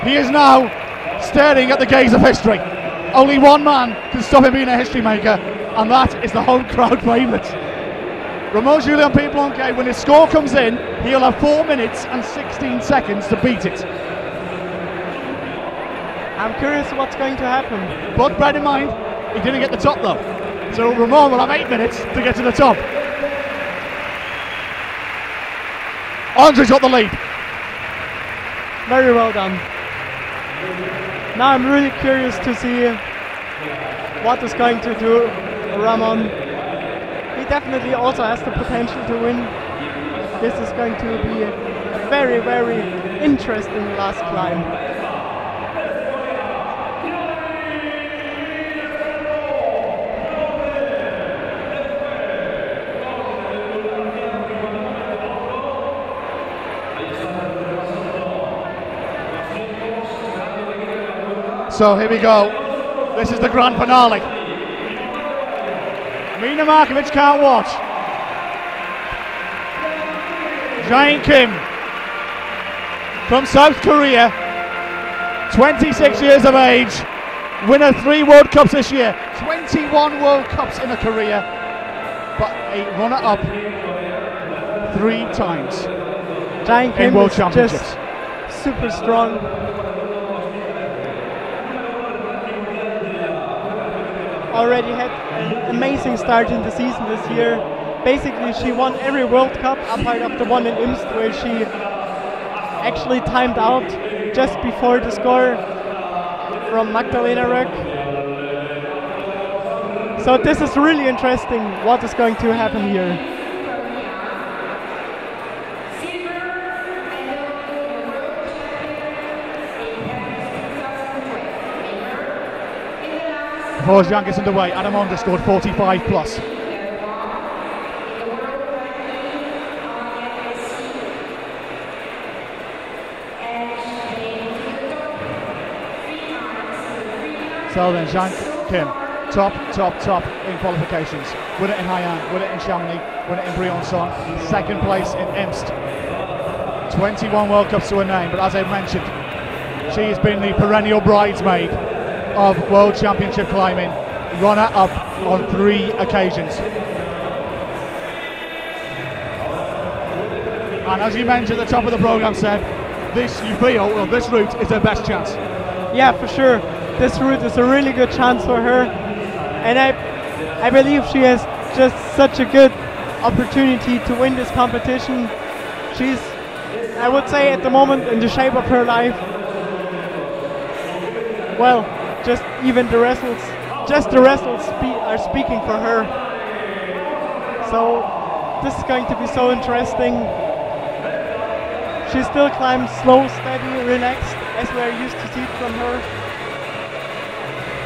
Speaker 3: He is now staring at the gaze of history. Only one man can stop him being a history maker, and that is the home crowd favourite. Ramon Julian Piblanquet, when his score comes in, he'll have 4 minutes and 16 seconds to beat it.
Speaker 8: I'm curious what's going to happen.
Speaker 3: But bear in mind, he didn't get the top though. So Ramon will have 8 minutes to get to the top. Andre's got the lead.
Speaker 8: Very well done. Now I'm really curious to see what is going to do Ramon. He definitely also has the potential to win. This is going to be a very, very interesting last climb.
Speaker 3: So here we go. This is the grand finale. Mina Markovic can't watch. Jae Kim from South Korea, 26 years of age, winner 3 World Cups this year, 21 World Cups in her career, but a runner-up 3 times
Speaker 8: Giant
Speaker 3: in
Speaker 8: Kim
Speaker 3: World
Speaker 8: is
Speaker 3: Championships.
Speaker 8: just super strong. Already had an amazing start in the season this year. Basically, she won every World Cup apart of the one in Imst, where she actually timed out just before the score from Magdalena Röck. So this is really interesting what is going to happen here.
Speaker 3: Before Zhang gets underway, Adam Onda scored 45 plus. So then Zhang Kim, top in qualifications. Win it in Hainan, win it in Chamonix, win it in Briançon. Second place in Imst. 21 World Cups to her name, but as I mentioned, she has been the perennial bridesmaid of World Championship climbing, runner-up on 3 occasions. And as you mentioned at the top of the programme, Seb, this you feel, well, this route is her best chance.
Speaker 8: Yeah, for sure. This route is a really good chance for her, and I believe she has just such a good opportunity to win this competition. She's, I would say, at the moment in the shape of her life. Well, just even the results, are speaking for her. So this is going to be so interesting. She still climbs slow, steady, relaxed, as we're used to see it from her.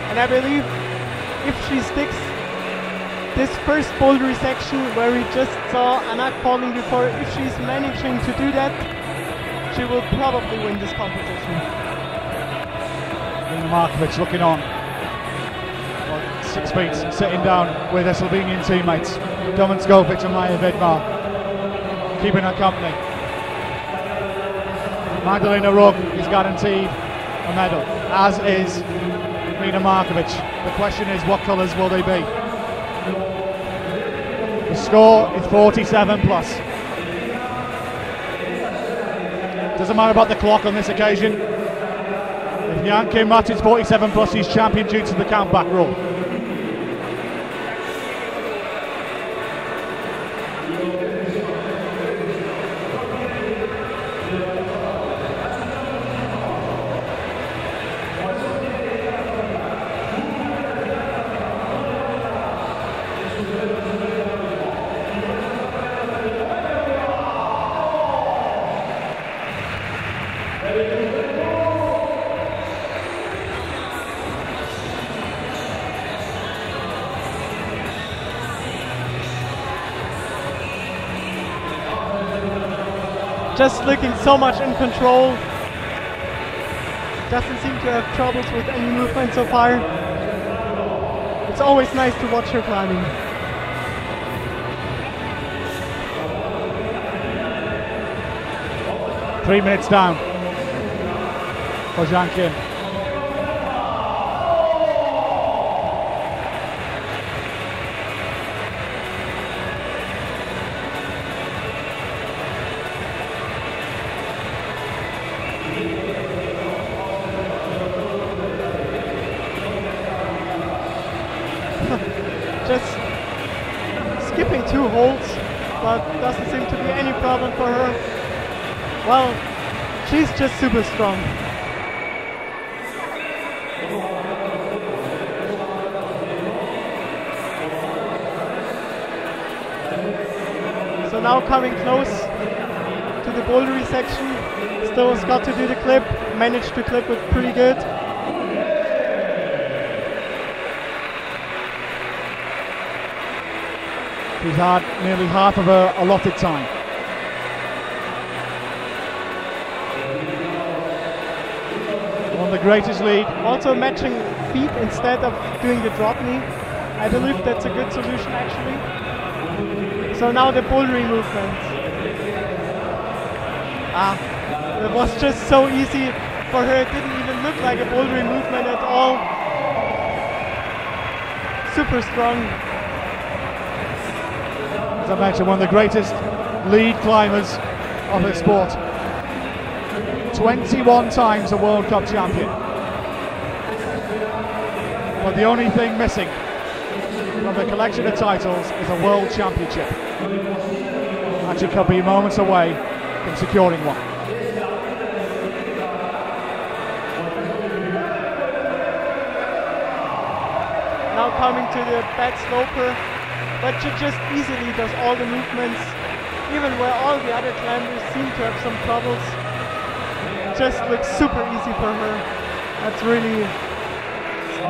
Speaker 8: And I believe if she sticks this first bouldery section where we just saw Anna falling before, if she's managing to do that, she will probably win this competition.
Speaker 3: Markovic looking on. 6 feet, sitting down with her Slovenian teammates, Domen Skovic and Maja Vidmar, keeping her company. Magdalena Röck is guaranteed a medal, as is Mina Markovic. The question is, what colours will they be? The score is 47 plus. Doesn't matter about the clock on this occasion. If Jan Kim Martin's 47 plus, he's champion due to the countback rule.
Speaker 8: Just looking so much in control. Doesn't seem to have troubles with any movement so far. It's always nice to watch her climbing.
Speaker 3: Three minutes down for Zhang Kim.
Speaker 8: Just skipping 2 holds, but doesn't seem to be any problem for her. Well, she's just super strong. So now coming close to the bouldery section. Still has got to do the clip, managed to clip it pretty good.
Speaker 3: She's had nearly half of her allotted time. On the greatest lead.
Speaker 8: Also matching feet instead of doing the drop knee. I believe that's a good solution actually. So now the bouldering movement. It was just so easy for her. It didn't even look like a bouldering movement at all. Super strong.
Speaker 3: As I mentioned, one of the greatest lead climbers of the sport. 21 times a World Cup champion. But the only thing missing from the collection of titles is a World Championship. And she could be moments away from securing one.
Speaker 8: Now coming to the back sloper, but she just easily does all the movements, even where all the other climbers seem to have some troubles. It just looks super easy for her. That's really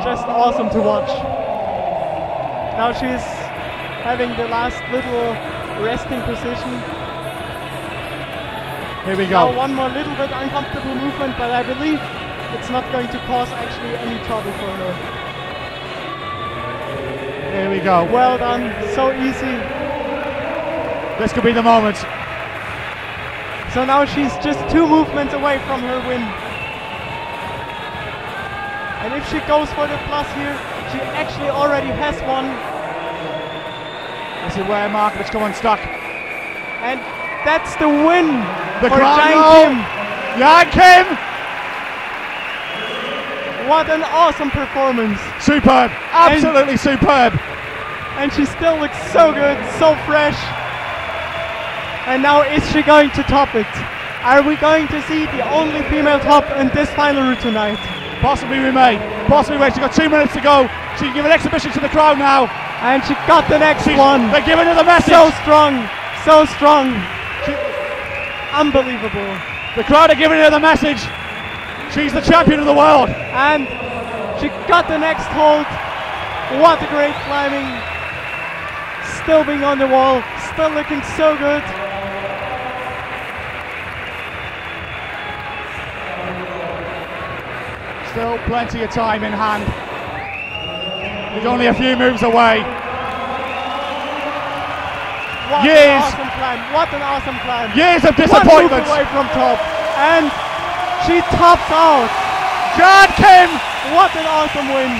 Speaker 8: just awesome to watch. Now she's having the last little resting position.
Speaker 3: Here we go.
Speaker 8: Now one more little bit uncomfortable movement, but I believe it's not going to cause actually any trouble for her.
Speaker 3: Here we go.
Speaker 8: Well done, so easy.
Speaker 3: This could be the moment.
Speaker 8: So now she's just 2 movements away from her win. And if she goes for the plus here, she actually already has one.
Speaker 3: This is where Markovic's come unstuck.
Speaker 8: And that's the win
Speaker 3: The
Speaker 8: for
Speaker 3: crowd
Speaker 8: Jang
Speaker 3: know.
Speaker 8: Kim.
Speaker 3: Jang Kim!
Speaker 8: What an awesome performance.
Speaker 3: Superb, absolutely superb.
Speaker 8: And she still looks so good, so fresh. And now is she going to top it? Are we going to see the only female top in this final route tonight?
Speaker 3: Possibly we may. Possibly we may. She's got 2 minutes to go. She can give an exhibition to the crowd now.
Speaker 8: And she got the next one.
Speaker 3: They're giving her the message.
Speaker 8: So strong, so strong. Unbelievable.
Speaker 3: The crowd are giving her the message. She's the champion of the world.
Speaker 8: And she got the next hold. What a great climbing. Still being on the wall, still looking so good.
Speaker 3: Still plenty of time in hand. He's only a few moves away.
Speaker 8: What an awesome climb, what an awesome climb.
Speaker 3: Years of
Speaker 8: 1
Speaker 3: disappointment.
Speaker 8: move away from top. And she tops out.
Speaker 3: Jang Kim!
Speaker 8: What an awesome win.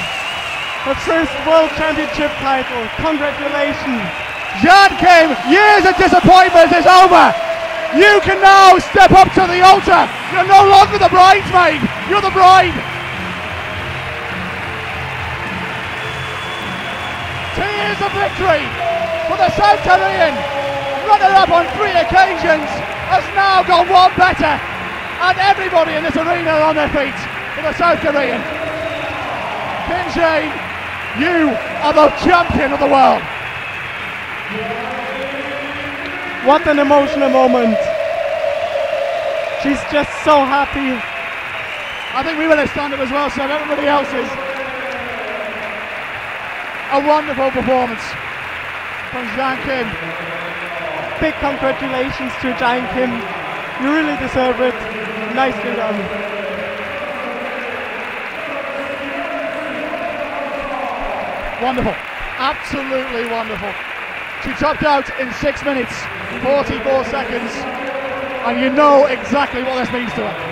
Speaker 8: Her first World Championship title. Congratulations.
Speaker 3: Jang Kim, years of disappointment is over. You can now step up to the altar. You're no longer the bridesmaid. You're the bride. Tears of victory for the South Korean. Runner-up on 3 occasions, has now gone one better. And everybody in this arena are on their feet for the South Korean. Kim Shane, you are the champion of the world.
Speaker 8: What an emotional moment. She's just so happy.
Speaker 3: I think we will stand up as well, so everybody else is. A wonderful performance from Jang Kim.
Speaker 8: Big congratulations to Jang Kim. You really deserve it. Nicely done.
Speaker 3: Wonderful. Absolutely wonderful. She topped out in 6 minutes, 44 seconds, and you know exactly what this means to her.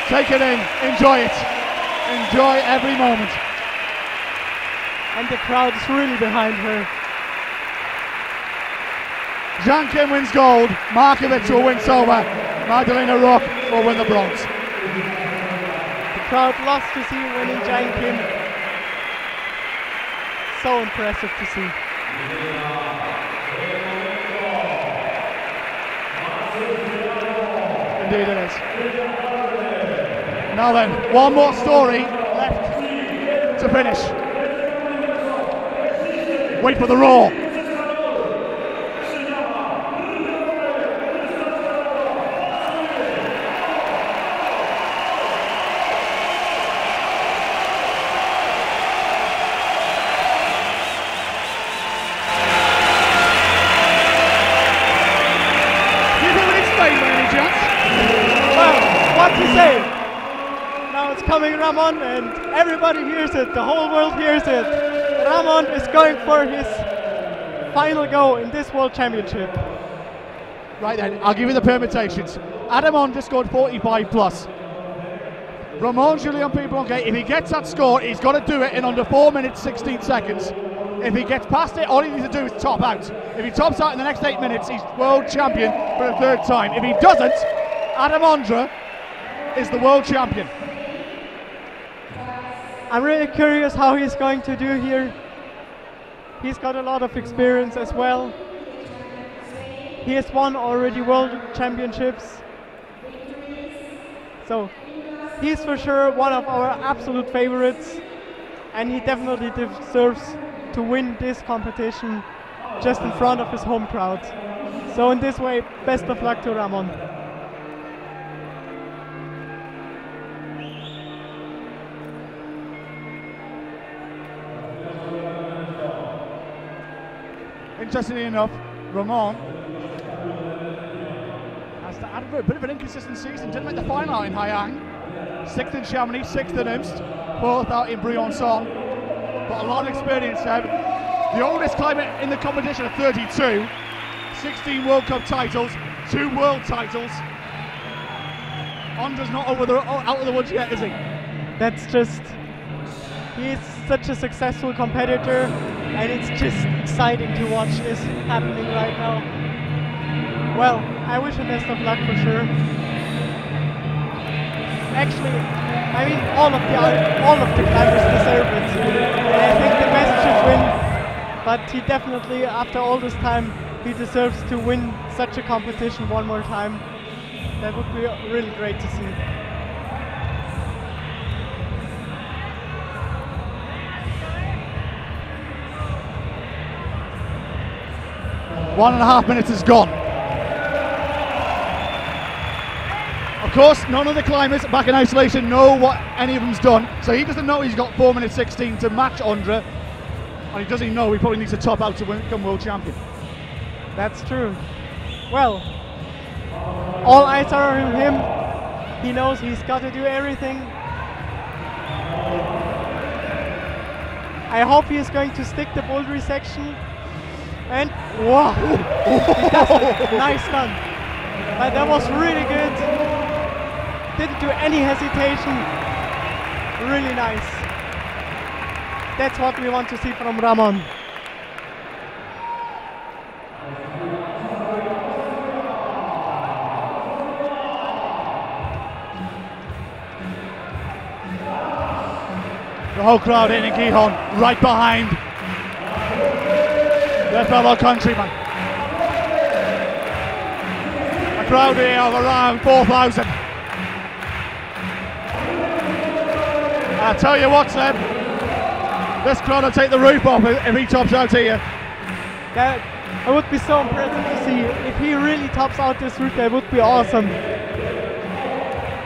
Speaker 3: Take it in, enjoy it. Enjoy every moment.
Speaker 8: And the crowd is really behind her.
Speaker 3: Jang Kim wins gold, Markovic will win silver, Magdalena Rock will win the bronze.
Speaker 8: The crowd loves to see winning Jang Kim. So impressive to see.
Speaker 3: Indeed it is. Now then, one more story left to finish. Wait for the roar.
Speaker 8: Coming Ramon, and everybody hears it, the whole world hears it. Ramon is going for his final go in this World Championship.
Speaker 3: Right then, I'll give you the permutations. Adamon just scored 45 plus. Ramon Julian Pibonke, if he gets that score, he's got to do it in under 4 minutes 16 seconds. If he gets past it, all he needs to do is top out. If he tops out in the next 8 minutes, he's world champion for a third time. If he doesn't, Adam Ondra is the world champion.
Speaker 8: I'm really curious how he's going to do here. He's got a lot of experience as well. He has won already world championships. So he's for sure one of our absolute favorites, and he definitely deserves to win this competition just in front of his home crowd. So in this way, best of luck to Ramon.
Speaker 3: Interestingly enough, Ramon has had a bit of an inconsistent season. Didn't make the final out in Hayang, 6th in Chamonix, 6th in Imst, 4th out in Briançon. But a lot of experience there. The oldest climber in the competition at 32, 16 World Cup titles, 2 world titles. Ondra's not out of the woods yet, is he?
Speaker 8: That's just, he's such a successful competitor, and it's just exciting to watch this happening right now. Well, I wish him best of luck for sure. Actually, I mean, all of the climbers deserve it. And I think the best should win, but he definitely, after all this time, he deserves to win such a competition one more time. That would be really great to see.
Speaker 3: One and a half minutes is gone. Of course, none of the climbers back in isolation know what any of them's done, so he doesn't know he's got 4 minutes 16 to match Ondra, and he doesn't know he probably needs to top out to become world champion.
Speaker 8: That's true. Well, all eyes are on him. He knows he's got to do everything. I hope he is going to stick the bouldery section. And wow, he does it. Nice done. But that was really good. Didn't do any hesitation. Really nice. That's what we want to see from Ramon.
Speaker 3: The whole crowd in Gijón, right behind their fellow countrymen. A crowd here of around 4,000. I tell you what, Seb, this crowd will take the roof off if he tops out here.
Speaker 8: That would be so impressive to see. If he really tops out this route, that would be awesome.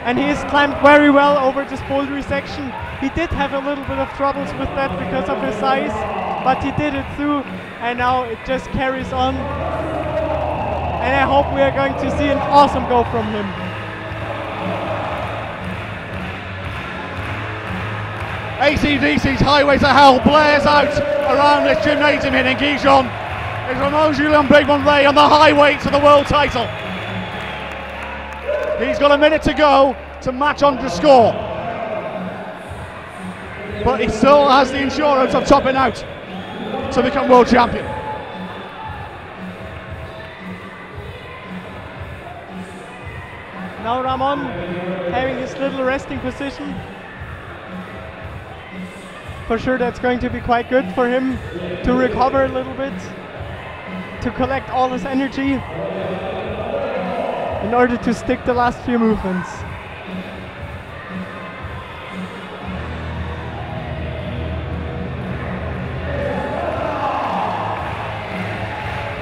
Speaker 8: And he's climbed very well over this bouldery section. He did have a little bit of troubles with that because of his size, but he did it through, and now it just carries on. And I hope we are going to see an awesome go from him.
Speaker 3: AC/DC's Highway to Hell blares out around this gymnasium here in Gijón. It's Ramon Julian Pibonke on the highway to the world title. He's got a minute to go to match Ondra's score, but he still has the insurance of topping out to become world champion.
Speaker 8: Now Ramon having his little resting position. For sure that's going to be quite good for him to recover a little bit, to collect all his energy in order to stick the last few movements.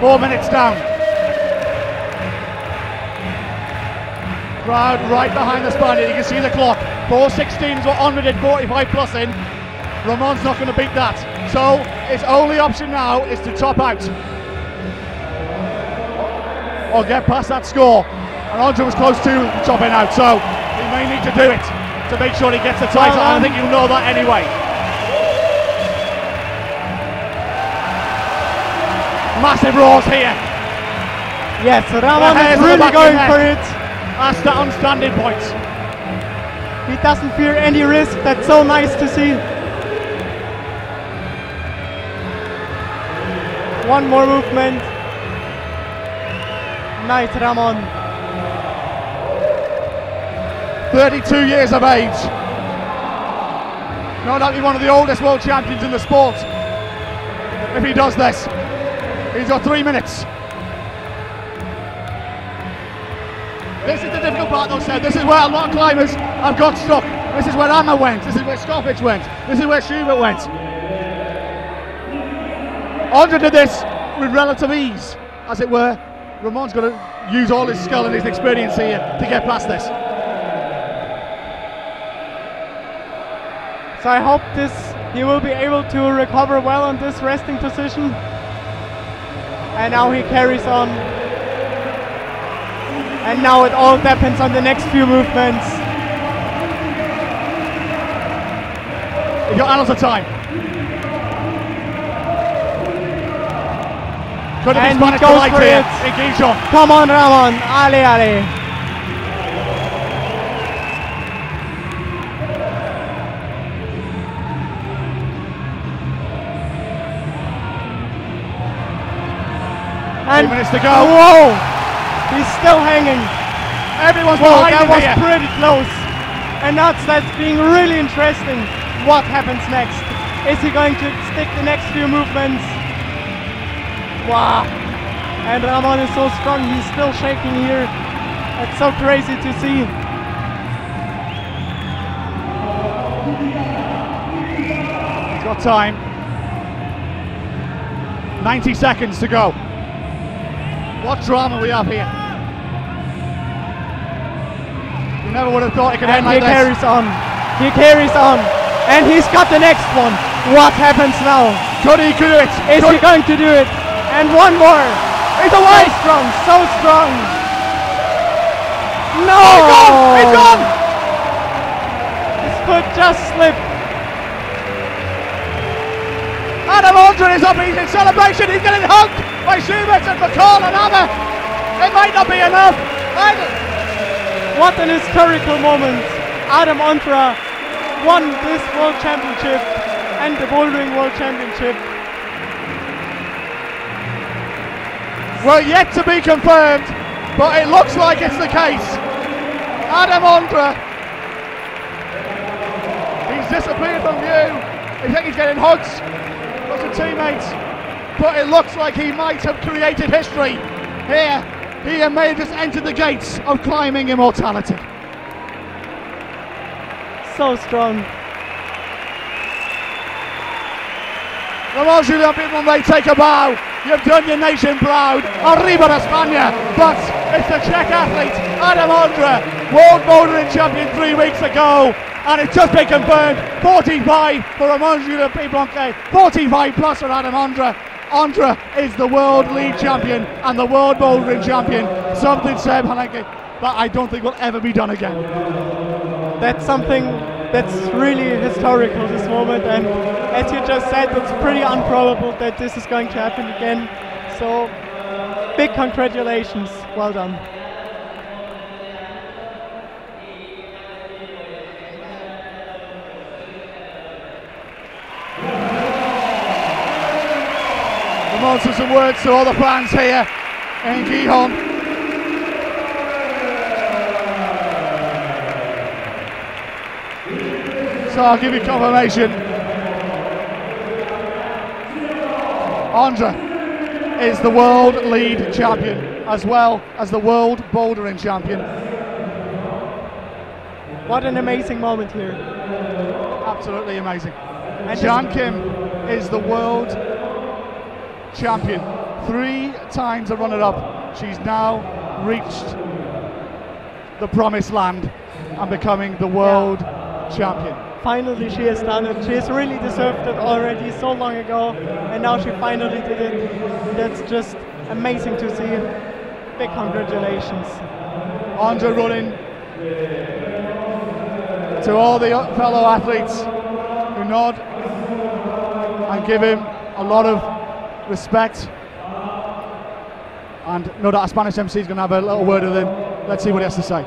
Speaker 3: Four minutes down. Crowd right behind the Spaniard, you can see the clock. 4:16 is what Ondra did, 45 plus in. Ramon's not going to beat that. So his only option now is to top out or get past that score. And Ondra was close to topping out, so he may need to do it to make sure he gets the title. And I think you'll know that anyway. Massive roars here.
Speaker 8: Yes, Ramon is really going for it.
Speaker 3: That's that on standing points.
Speaker 8: He doesn't fear any risk. That's so nice to see. One more movement. Nice, Ramon.
Speaker 3: 32 years of age. No doubt he's one of the oldest world champions in the sport. If he does this, he's got 3 minutes. This is the difficult part though, Seb. This is where a lot of climbers have got stuck. This is where Amma went, this is where Skovic went, this is where Schubert went. Andre did this with relative ease, as it were. Ramon's got to use all his skill and his experience here to get past this.
Speaker 8: So I hope he will be able to recover well on this resting position. And now he carries on. And now it all depends on the next few movements.
Speaker 3: You've got annals of time. Could have been Spanish for it in Gijón.
Speaker 8: Come on, Ramon. Ale, ale.
Speaker 3: And 2 minutes to go.
Speaker 8: Whoa! He's still hanging.
Speaker 3: Everyone's
Speaker 8: Whoa,
Speaker 3: behind
Speaker 8: that
Speaker 3: him
Speaker 8: was
Speaker 3: here.
Speaker 8: pretty close. And that's being really interesting. What happens next? Is he going to stick the next few movements? Wow. And Ramon is so strong, he's still shaking here. It's so crazy to see.
Speaker 3: He's got time. 90 seconds to go. What drama we have here. You never would have thought it could end like this.
Speaker 8: He carries on. He carries on. And he's got the next one. What happens now?
Speaker 3: Could he do it?
Speaker 8: Is he going to do it? And one more.
Speaker 3: He's away!
Speaker 8: So strong, so strong. No!
Speaker 3: Oh, he's gone! He's gone!
Speaker 8: His foot just slipped.
Speaker 3: Adam Andre is up, he's in celebration, he's getting hugged by Schubert and McCall and Amma. It might not be enough.
Speaker 8: What an historical moment. Adam Andre won this World Championship and the Bouldering World Championship.
Speaker 3: Well, yet to be confirmed, but it looks like it's the case. Adam Andre, he's disappeared from view. I think he's getting hugs from some teammates, but it looks like he might have created history here. He may have just entered the gates of climbing immortality.
Speaker 8: So strong.
Speaker 3: Ramon Julian, people may take a bow. You've done your nation proud. Arriba España. But it's the Czech athlete, Adam Andre, World Bouldering Champion 3 weeks ago. And it's just been confirmed, 45 for Ramon Julian Piblanque, 45 plus for Adam Andre. Andre is the World Lead Champion and the World Bouldering Champion. Something, Seb, that I don't think will ever be done again.
Speaker 8: That's something that's really historical, this moment, and as you just said, it's pretty improbable that this is going to happen again. So, big congratulations, well done.
Speaker 3: Ramon says some words to all the fans here in Gijón. So I'll give you confirmation. Andre is the World Lead Champion as well as the World Bouldering Champion.
Speaker 8: What an amazing moment here.
Speaker 3: Absolutely amazing.
Speaker 8: And
Speaker 3: Jan Kim is the World Champion. 3 times a runner-up. She's now reached the promised land and becoming the World Champion.
Speaker 8: Finally she has done it. She has really deserved it already so long ago, and now she finally did it. That's just amazing to see. Big congratulations.
Speaker 3: Andre running to all the fellow athletes who nod and give him a lot of respect. And no doubt a Spanish MC is going to have a little word with him. Let's see what he has to say.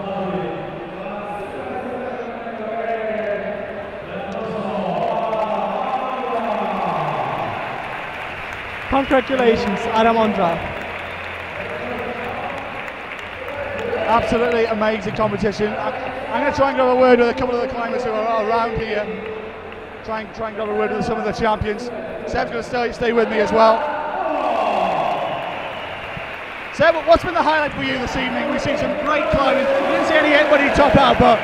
Speaker 8: Congratulations, Adam Ondra.
Speaker 3: Absolutely amazing competition. I'm going to try and grab a word with a couple of the climbers who are around here. Try and grab a word with some of the champions. Seb's going to stay with me as well. Seb, what's been the highlight for you this evening? We've seen some great climbing. We didn't see anybody top out, but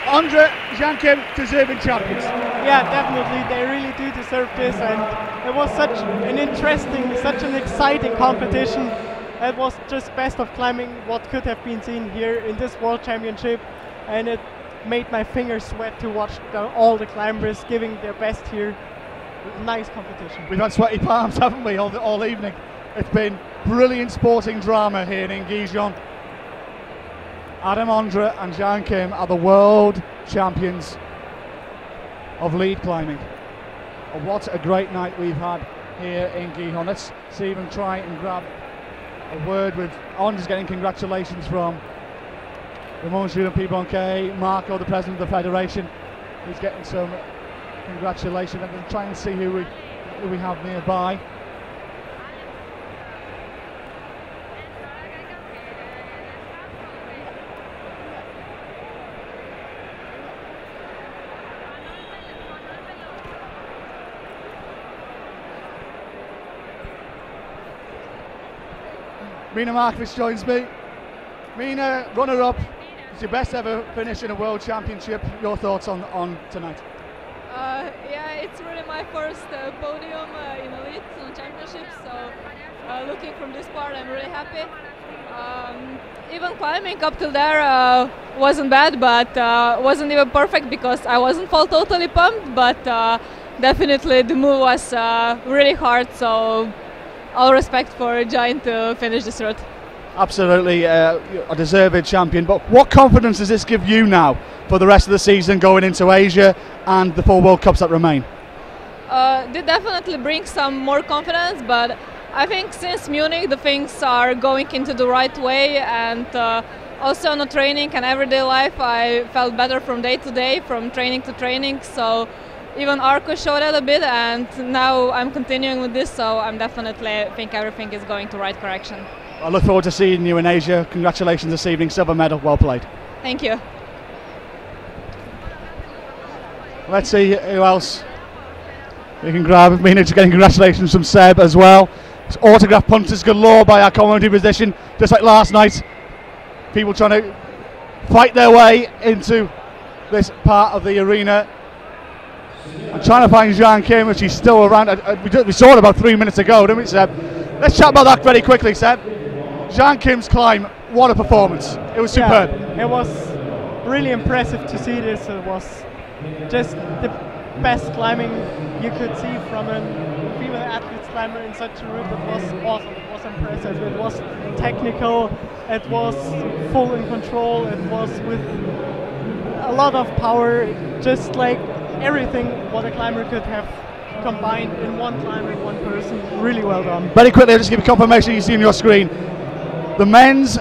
Speaker 3: Ondra, Jean-Kim, deserving champions.
Speaker 8: Yeah, definitely. They really do deserve this, and it was such an interesting, such an exciting competition. It was just best of climbing what could have been seen here in this World Championship, and it made my fingers sweat to watch all the climbers giving their best here. Nice competition.
Speaker 3: We've had sweaty palms, haven't we, all evening? It's been brilliant sporting drama here in Gijón. Adam Ondra and Jean-Kim are the world champions of lead climbing. What a great night we've had here in Gijón. Let's see if we can try and grab a word with Ondra's getting congratulations from Ramon P. Marco, the president of the federation. He's getting some congratulations. I'm going to try and see who we have nearby. Mina Markovic joins me. Mina, runner-up. It's your best ever finish in a World Championship. Your thoughts on tonight?
Speaker 4: Yeah, it's really my first podium in Elite Championships, so looking from this part I'm really happy. Even climbing up till there wasn't bad, but wasn't even perfect because I wasn't totally pumped, but definitely the move was really hard, so all respect for Giant to finish this route.
Speaker 3: Absolutely a deserved champion, but what confidence does this give you now for the rest of the season going into Asia and the 4 World Cups that remain?
Speaker 4: They definitely bring some more confidence, but I think since Munich the things are going into the right way, and also on the training and everyday life I felt better from day to day, from training to training, so even Arco showed that a bit, and now I'm continuing with this, so I'm definitely think everything is going to right correction.
Speaker 3: I look forward to seeing you in Asia. Congratulations this evening, silver medal, well played.
Speaker 4: Thank you.
Speaker 3: Let's see who else we can grab. Mina getting congratulations from Seb as well. It's autograph punters galore by our commentary position, just like last night. People trying to fight their way into this part of the arena. I'm trying to find Jean-Kim, which she's still around. We saw it about 3 minutes ago, didn't we, Seb? Let's chat about that very quickly, Seb. Jean-Kim's climb, what a performance. It was superb.
Speaker 8: Yeah, it was really impressive to see this. It was just the best climbing you could see from a female athlete's climber in such a route. It was awesome, it was impressive, it was technical, it was full in control, it was with a lot of power, just like everything what a climber could have combined in one climber, in one person. Really well done.
Speaker 3: Very quickly, I'll just give you confirmation you see on your screen. The men's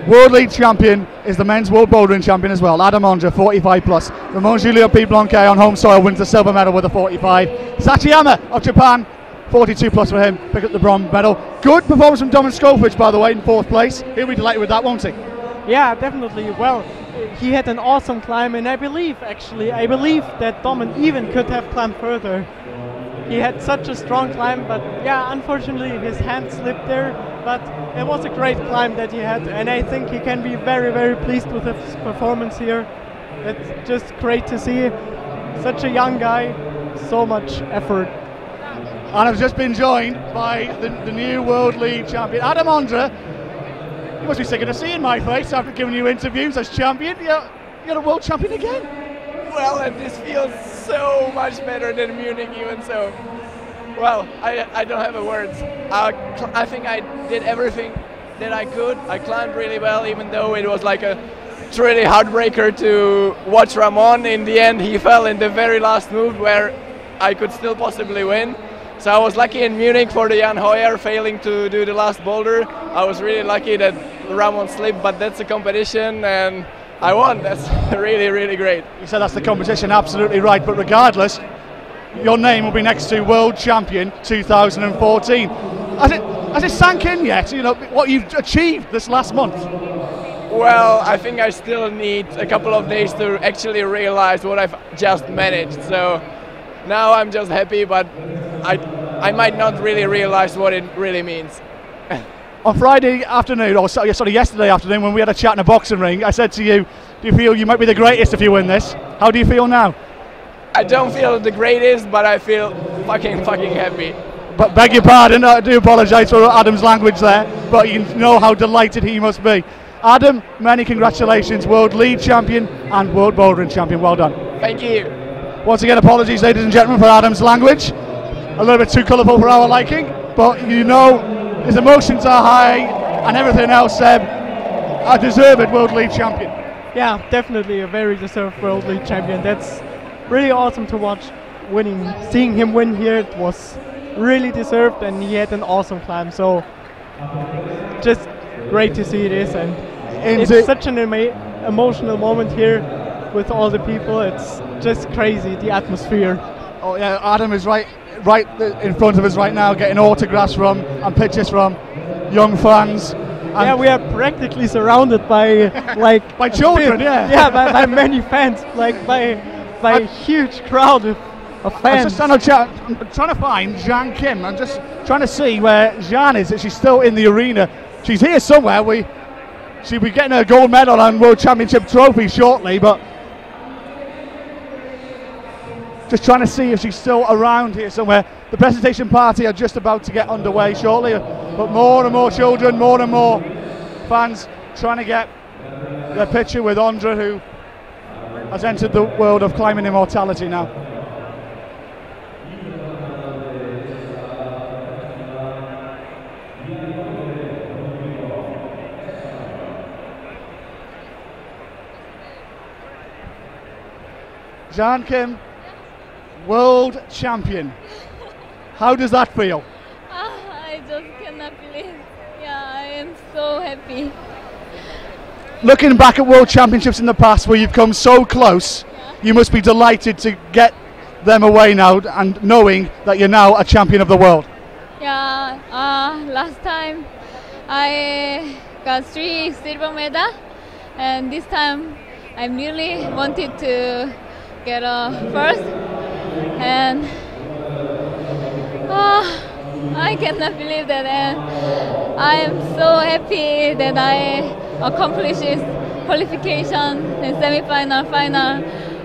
Speaker 3: World League champion is the men's World Bouldering champion as well, Adam Ondra, 45 plus. Ramon P. on home soil wins the silver medal with a 45. Sachiyama of Japan, 42 plus for him, pick up the bronze medal. Good performance from Domin Skofich, by the way, in 4th place. He'll be delighted with that, won't he?
Speaker 8: Yeah, definitely. Well, he had an awesome climb, and I believe that Domin even could have climbed further. He had such a strong climb, but yeah, unfortunately his hand slipped there, but it was a great climb that he had, and I think he can be very, very pleased with his performance here. It's just great to see such a young guy, so much effort.
Speaker 3: And I've just been joined by the new World League champion, Adam Ondra. You must be sick of seeing my face after giving you interviews as champion. You're a world champion again.
Speaker 6: Well, and this feels so much better than Munich even so. Well, I don't have the words. I think I did everything that I could. I climbed really well, even though it was like a really heartbreaker to watch Ramon. In the end, he fell in the very last move where I could still possibly win. So I was lucky in Munich for the Jan Hoyer failing to do the last boulder. I was really lucky that Ramon slipped, but that's a competition and I won. That's really, really great.
Speaker 3: You said that's the competition, absolutely right. But regardless, your name will be next to World Champion 2014. Has it sank in yet, you know, what you've achieved this last month?
Speaker 6: Well, I think I still need a couple of days to actually realize what I've just managed. So now I'm just happy, but I might not really realize what it really means.
Speaker 3: On Friday afternoon, or sorry, yesterday afternoon, when we had a chat in a boxing ring, I said to you, do you feel you might be the greatest if you win this? How do you feel now?
Speaker 6: I don't feel the greatest, but I feel fucking happy.
Speaker 3: But beg your pardon, I do apologise for Adam's language there, but you know how delighted he must be. Adam, many congratulations, World Lead Champion and World Bouldering Champion, well done.
Speaker 6: Thank you.
Speaker 3: Once again, apologies ladies and gentlemen for Adam's language. A little bit too colourful for our liking, but you know his emotions are high and everything else, Seb, a deserved World Lead Champion.
Speaker 8: Yeah, definitely a very deserved World League Champion. That's really awesome to watch. Seeing him win here, it was really deserved, and he had an awesome climb. So just great to see this, and it's such an emotional moment here with all the people. It's just crazy, the atmosphere.
Speaker 3: Oh yeah, Adam is right in front of us right now, getting autographs from and pictures from young fans.
Speaker 8: Yeah, we are practically surrounded by like
Speaker 3: by children,
Speaker 8: by many fans, like by a huge crowd of fans.
Speaker 3: I'm trying to find Jean Kim. I'm just trying to see where Jean is. She's still in the arena. She's here somewhere. She'll be getting her gold medal and World Championship trophy shortly, but just trying to see if she's still around here somewhere. The presentation party are just about to get underway shortly, but more and more children, more and more fans trying to get their picture with Ondra, who has entered the world of climbing immortality now. Jean Kim, World Champion. How does that feel?
Speaker 4: I just cannot believe. Yeah, I am so happy.
Speaker 3: Looking back at World Championships in the past where you've come so close, you must be delighted to get them away now and knowing that you're now a champion of the world.
Speaker 4: Yeah, last time I got 3 silver medals, and this time I really wanted to get a first, and I cannot believe that, and I am so happy that I accomplished this qualification and semi-final, final,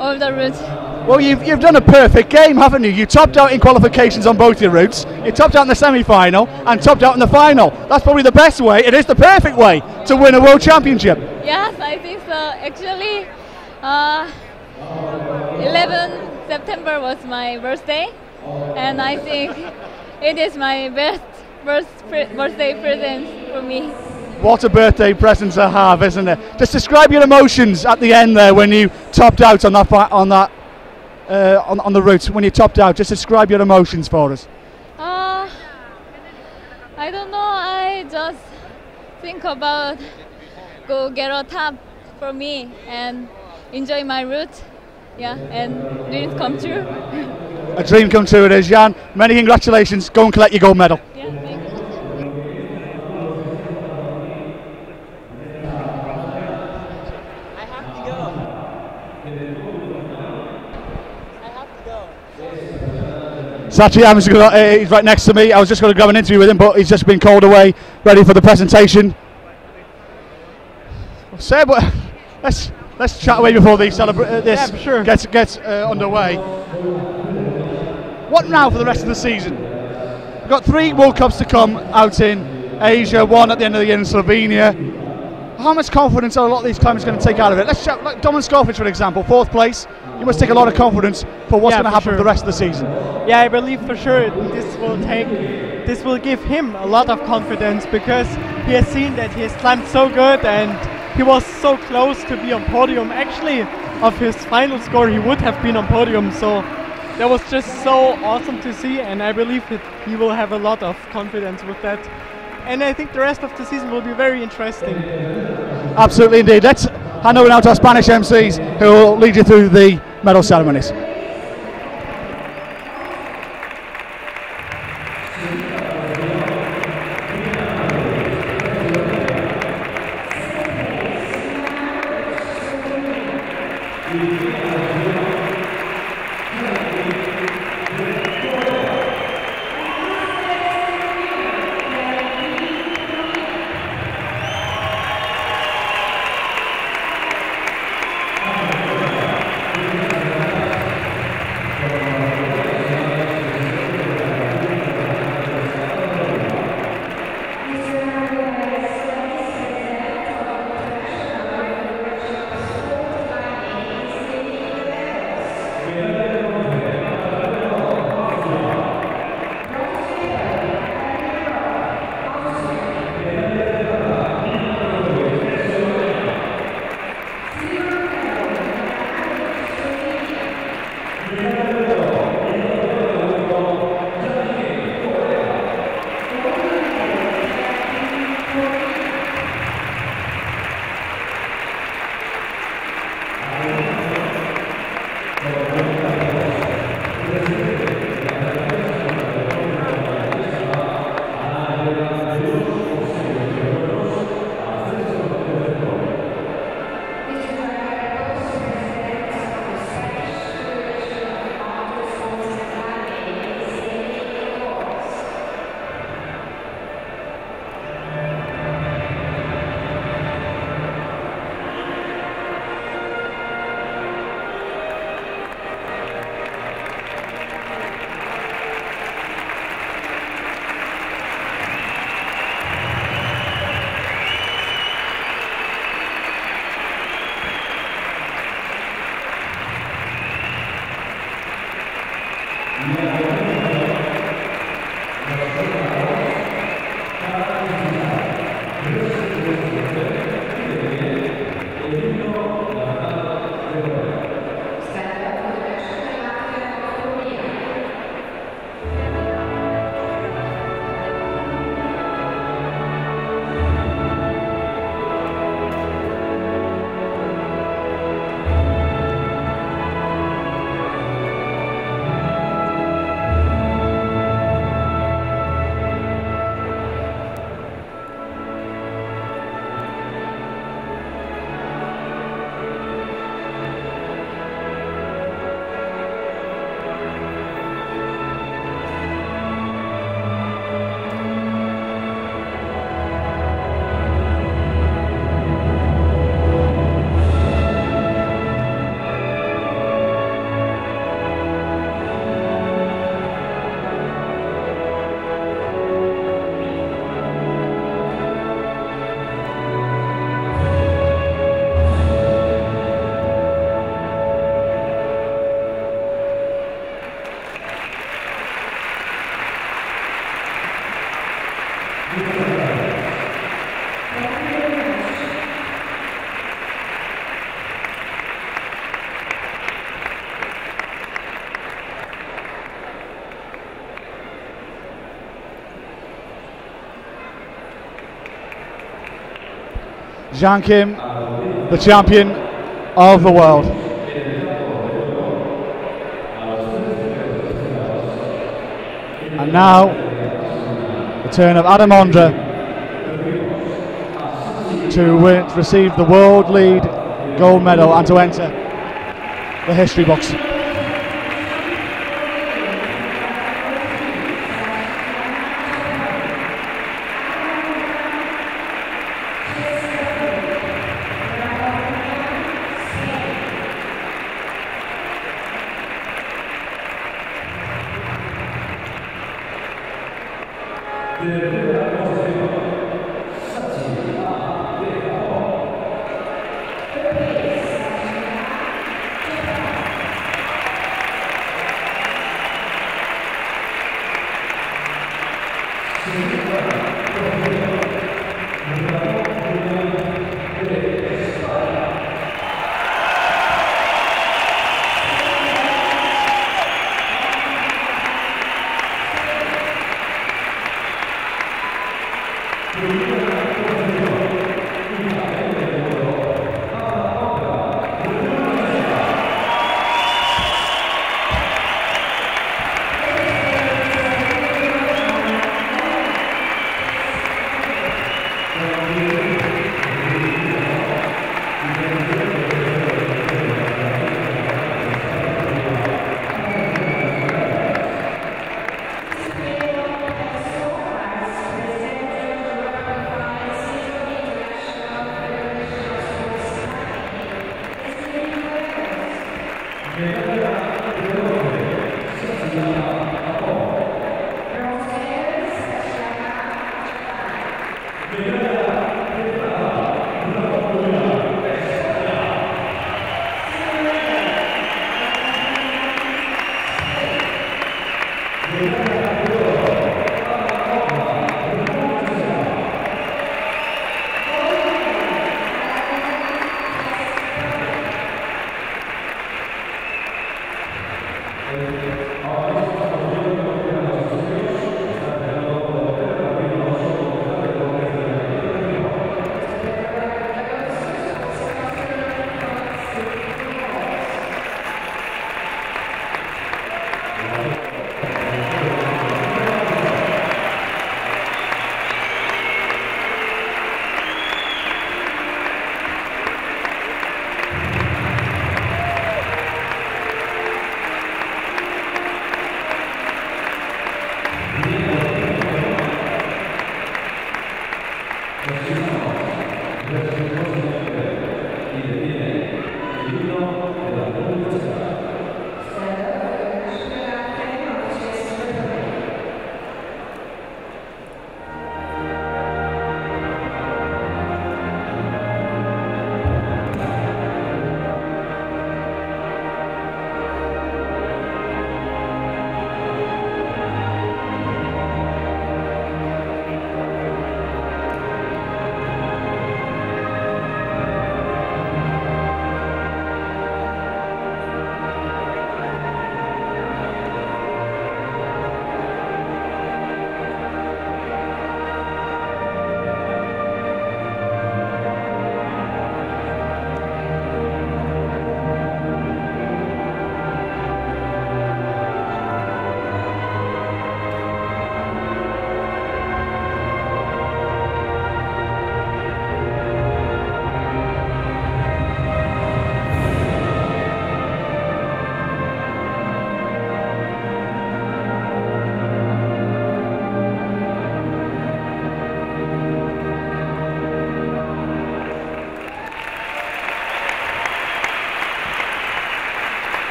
Speaker 4: all the routes.
Speaker 3: Well, you've done a perfect game, haven't you? You topped out in qualifications on both your routes, you topped out in the semi-final and topped out in the final. That's probably the best way, it is the perfect way to win a World Championship.
Speaker 4: Yes, I think so. Actually, 11 September was my birthday, and I think it is my best birthday present for me.
Speaker 3: What a birthday present to have, isn't it? Just describe your emotions at the end there when you topped out on the route. When you topped out, just describe your emotions for us.
Speaker 4: I don't know. I just think about go get a top for me and enjoy my route. Yeah, and dreams come true.
Speaker 3: A dream come true it is, Jan. Many congratulations. Go and collect your gold medal.
Speaker 4: Yeah, thank you.
Speaker 8: I have to go.
Speaker 3: Sachi, he's right next to me. I was just going to grab an interview with him, but he's just been called away, ready for the presentation. Seb, let's chat away before this gets underway. What now for the rest of the season? We've got 3 World Cups to come out in Asia, 1 at the end of the year in Slovenia. How much confidence are a lot of these climbers going to take out of it? Let's chat, like Dominic Scorfield, for example, 4th place. You must take a lot of confidence for what's going to happen for the rest of the season.
Speaker 8: Yeah, I believe for sure this will give him a lot of confidence, because he has seen that he has climbed so good and he was so close to be on podium. Actually, of his final score, he would have been on podium. So that was just so awesome to see, and I believe that he will have a lot of confidence with that. And I think the rest of the season will be very interesting.
Speaker 3: Absolutely indeed. Let's hand over now to our Spanish MCs who will lead you through the medal ceremonies. Jean Kim, the champion of the world. And now, the turn of Adam Ondra to receive the World Lead gold medal and to enter the history books.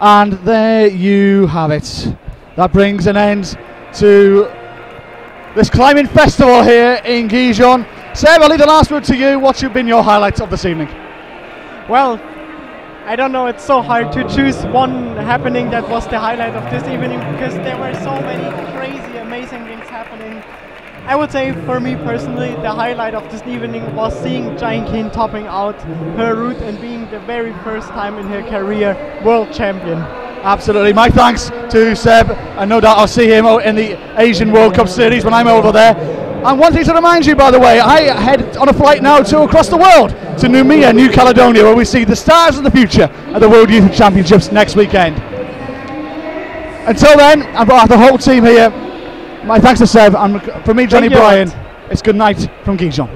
Speaker 3: And there you have it. That brings an end to this climbing festival here in Gijón. Seb, I'll leave the last word to you. What have been your highlights of this evening?
Speaker 8: Well, I don't know, it's so hard to choose one happening that was the highlight of this evening, because there were so many crazy, amazing things happening. I would say for me personally, the highlight of this evening was seeing Gijón topping out her route and being the very first time in her career world champion.
Speaker 3: Absolutely. My thanks to Seb, and no doubt I'll see him out in the Asian World Cup Series when I'm over there. And one thing to remind you, by the way, I head on a flight now to across the world to Noumea, New Caledonia, where we see the stars of the future at the World Youth Championships next weekend. Until then, on behalf of the whole team here, my thanks to Seb, and for me, Johnny Bryan, it's good night from Gijón.